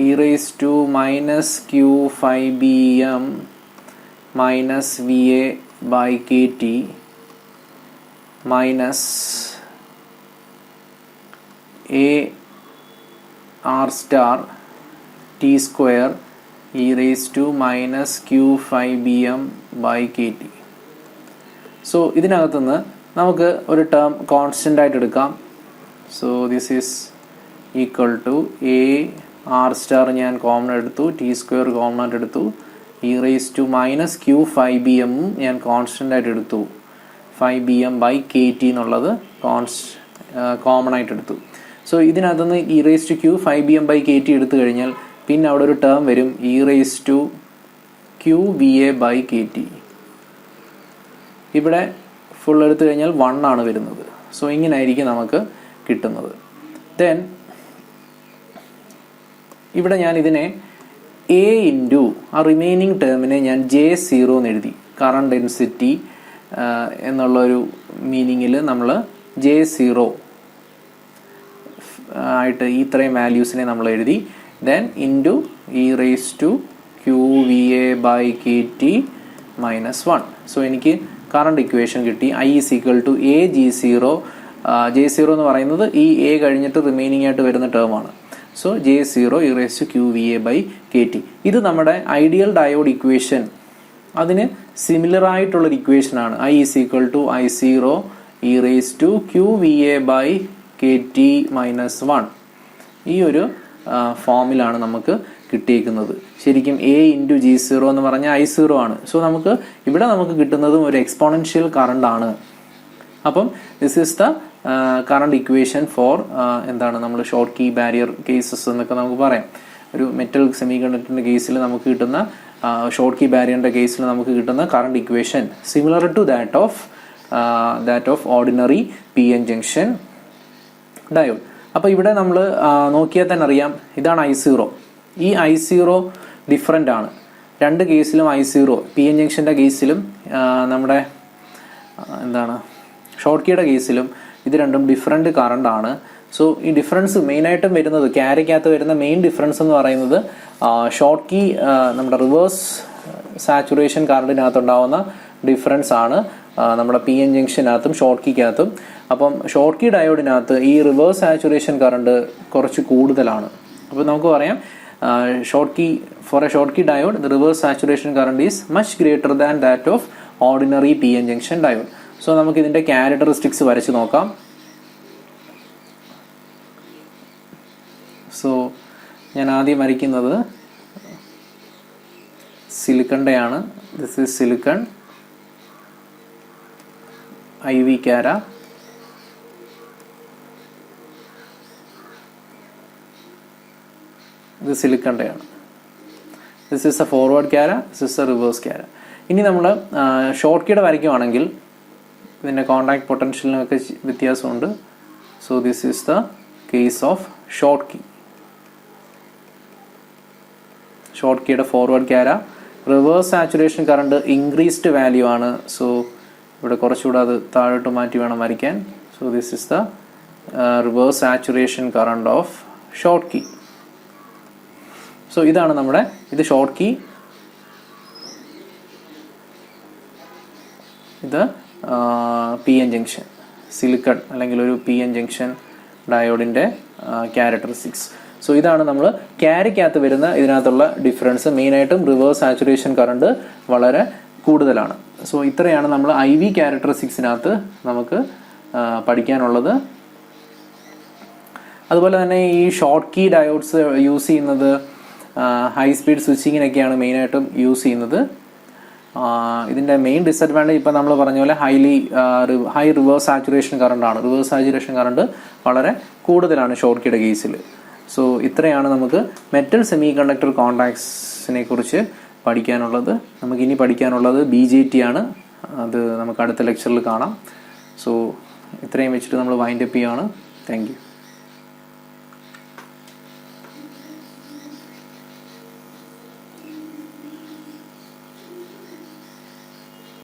E raise to minus Q 5bm minus VA by KT minus AR star T square E raise to minus Q 5bm by KT. So ഇതിനകത്തുനിന്ന് നമുക്ക് ഒരു term constant ആയിട്ട് എടുക്കാം. So this is equal to AR star ഞാൻ common എടുത്തു, T square common ആയിട്ട് എടുത്തു, E raise to minus Q 5bm ഞാൻ കോൺസ്റ്റൻ്റ് ആയിട്ട് എടുത്തു, 5bm ബൈ KT എന്നുള്ളത് കോമൺ ആയിട്ട് എടുത്തു. സോ ഇതിനകത്തുനിന്ന് E raise to Q 5bm by KT എടുത്തു കഴിഞ്ഞാൽ പിന്നെ അവിടെ ഒരു ടേം വരും, E raise to Q VA by KT. ഇവിടെ ഫുൾ എടുത്തു കഴിഞ്ഞാൽ 1 ആണ് വരുന്നത്. സോ ഇങ്ങനായിരിക്കും നമുക്ക് കിട്ടുന്നത്. ദെൻ ഇവിടെ ഞാൻ ഇതിനെ എ ഇൻറ്റു ആ റിമൈനിങ് ടേമിനെ ഞാൻ J0 എന്ന് എഴുതി. കറണ്ട് ഡെൻസിറ്റി എന്നുള്ളൊരു മീനിങ്ങിൽ നമ്മൾ J0 ആയിട്ട് ഇത്രയും വാല്യൂസിനെ നമ്മൾ എഴുതി. Then into e⁻⁴QVA/KT - 1. സോ എനിക്ക് കറണ്ട് ഇക്വേഷൻ കിട്ടി. I = AG0. J0 എന്ന് പറയുന്നത് ഈ എ കഴിഞ്ഞിട്ട് റിമൈനിങ് ആയിട്ട് വരുന്ന ടേമാണ്. So J0 e⁻QVA/KT. ഇത് നമ്മുടെ ഐഡിയൽ ഡയോഡ് ഇക്വേഷൻ അതിന് സിമിലർ ആയിട്ടുള്ളൊരു ഇക്വേഷനാണ്. I = I0 e⁻QVA/KT - 1. ഈ ഒരു ഫോമിലാണ് നമുക്ക് കിട്ടിയിരിക്കുന്നത്. ശരിക്കും A × G0 എന്ന് പറഞ്ഞാൽ I0 ആണ്. സോ ഇവിടെ നമുക്ക് കിട്ടുന്നതും ഒരു എക്സ്പോണൻഷ്യൽ കറണ്ട് ആണ്. അപ്പം this is the current equation for എന്താണ് നമ്മൾ ഷോർട്ട് കീ ബാരിയർ കേസസ് എന്നൊക്കെ നമുക്ക് പറയാം. ഒരു മെറ്റൽ സെമി കണ്ടക്ടറിൻ്റെ കേസിൽ നമുക്ക് കിട്ടുന്ന ഷോർട്ട് കീ ബാരിയറിൻ്റെ കേസിൽ നമുക്ക് കിട്ടുന്ന current equation similar to that of ordinary PN junction diode. അപ്പോൾ ഇവിടെ നമ്മൾ നോക്കിയാൽ തന്നെ അറിയാം, ഇതാണ് I0. ഈ I0 ഡിഫറെൻ്റ് ആണ്. രണ്ട് കേസിലും I0 PN ജംഗ്ഷൻ്റെ കേസിലും നമ്മുടെ എന്താണ് ഷോർട്ട് കീയുടെ കേസിലും ഇത് രണ്ടും ഡിഫറെൻ്റ് കറണ്ട് ആണ്. സോ ഈ ഡിഫറൻസ് മെയിനായിട്ടും വരുന്നത് ക്യാരിക്കകത്ത് വരുന്ന മെയിൻ ഡിഫറൻസ് എന്ന് പറയുന്നത് ഷോർട്ട് കീ നമ്മുടെ റിവേഴ്സ് സാച്ചുറേഷൻ കറണ്ടിനകത്തുണ്ടാവുന്ന ഡിഫറൻസ് ആണ് നമ്മുടെ PN ജംഗ്ഷനകത്തും ഷോർട്ട് കീക്കകത്തും. അപ്പം ഷോർട്ട് കീ ഡയോഡിനകത്ത് ഈ റിവേഴ്സ് സാച്ചുറേഷൻ കറണ്ട് കുറച്ച് കൂടുതലാണ്. അപ്പോൾ നമുക്ക് പറയാം for a Schottky diode the reverse saturation current is much greater than that of ordinary PN junction diode. So നമുക്ക് ഇതിൻ്റെ ക്യാരക്ടറിസ്റ്റിക്സ് വരച്ച് നോക്കാം. സോ ഞാൻ ആദ്യം വരയ്ക്കുന്നത് സിലിക്കണിൻ്റെയാണ്. This is silicon IV curve. ഇത് സിലിക്കണിൻ്റെയാണ്. This is a forward curve, this is a reverse curve. ഇനി നമ്മൾ ഷോർട്ട് കീയുടെ വരയ്ക്കുവാണെങ്കിൽ ഇതിൻ്റെ കോണ്ടാക്ട് പൊട്ടൻഷ്യലിനൊക്കെ വ്യത്യാസമുണ്ട്. So this is the case of Schottky. ഷോർട്ട് കീയുടെ forward curve. Reverse saturation current increased value ആണ്. സോ ഇവിടെ കുറച്ചുകൂടെ അത് താഴോട്ട് മാറ്റി വേണം വരയ്ക്കാൻ. So this is the reverse saturation current of Schottky. So ഇതാണ് നമ്മുടെ ഇത് ഷോർട്ട് കീ, ഇത് PN ജംഗ്ഷൻ സിലിക്കൺ അല്ലെങ്കിൽ ഒരു PN ജംഗ്ഷൻ ഡയോഡിൻ്റെ ക്യാരക്ടറിസ്റ്റിക്സ്. സോ ഇതാണ് നമ്മൾ ക്യാരിക്കകത്ത് വരുന്ന ഇതിനകത്തുള്ള ഡിഫറൻസ്. മെയിനായിട്ടും റിവേഴ്സ് സാച്ചുറേഷൻ കറണ്ട് വളരെ കൂടുതലാണ്. സോ ഇത്രയാണ് നമ്മൾ IV ക്യാരക്ടറിസ്റ്റിക്സിനകത്ത് നമുക്ക് പഠിക്കാനുള്ളത്. അതുപോലെ തന്നെ ഈ ഷോർട്ട് കീ ഡയോഡ്സ് യൂസ് ചെയ്യുന്നത് ഹൈ സ്പീഡ് സ്വിച്ചിങ്ങിനൊക്കെയാണ് മെയിനായിട്ടും യൂസ് ചെയ്യുന്നത്. ഇതിൻ്റെ മെയിൻ ഡിസഡ്വാൻറ്റേജ് ഇപ്പം നമ്മൾ പറഞ്ഞ പോലെ ഹൈ റിവേഴ്സ് സാച്ചുറേഷൻ കറണ്ടാണ്. റിവേഴ്സ് സാച്ചുറേഷൻ കറണ്ട് വളരെ കൂടുതലാണ് ഷോർട്ട് കീയുടെ കേസിൽ. സോ ഇത്രയാണ് നമുക്ക് മെറ്റൽ സെമി കണ്ടക്ടർ കോണ്ടാക്ട്സിനെ കുറിച്ച് പഠിക്കാനുള്ളത്. നമുക്കിനി പഠിക്കാനുള്ളത് BJT ആണ്. അത് നമുക്ക് അടുത്ത ലെക്ചറിൽ കാണാം. സോ ഇത്രയും വെച്ചിട്ട് നമ്മൾ വൈൻഡപ്പ് ചെയ്യുകയാണ്. Thank you.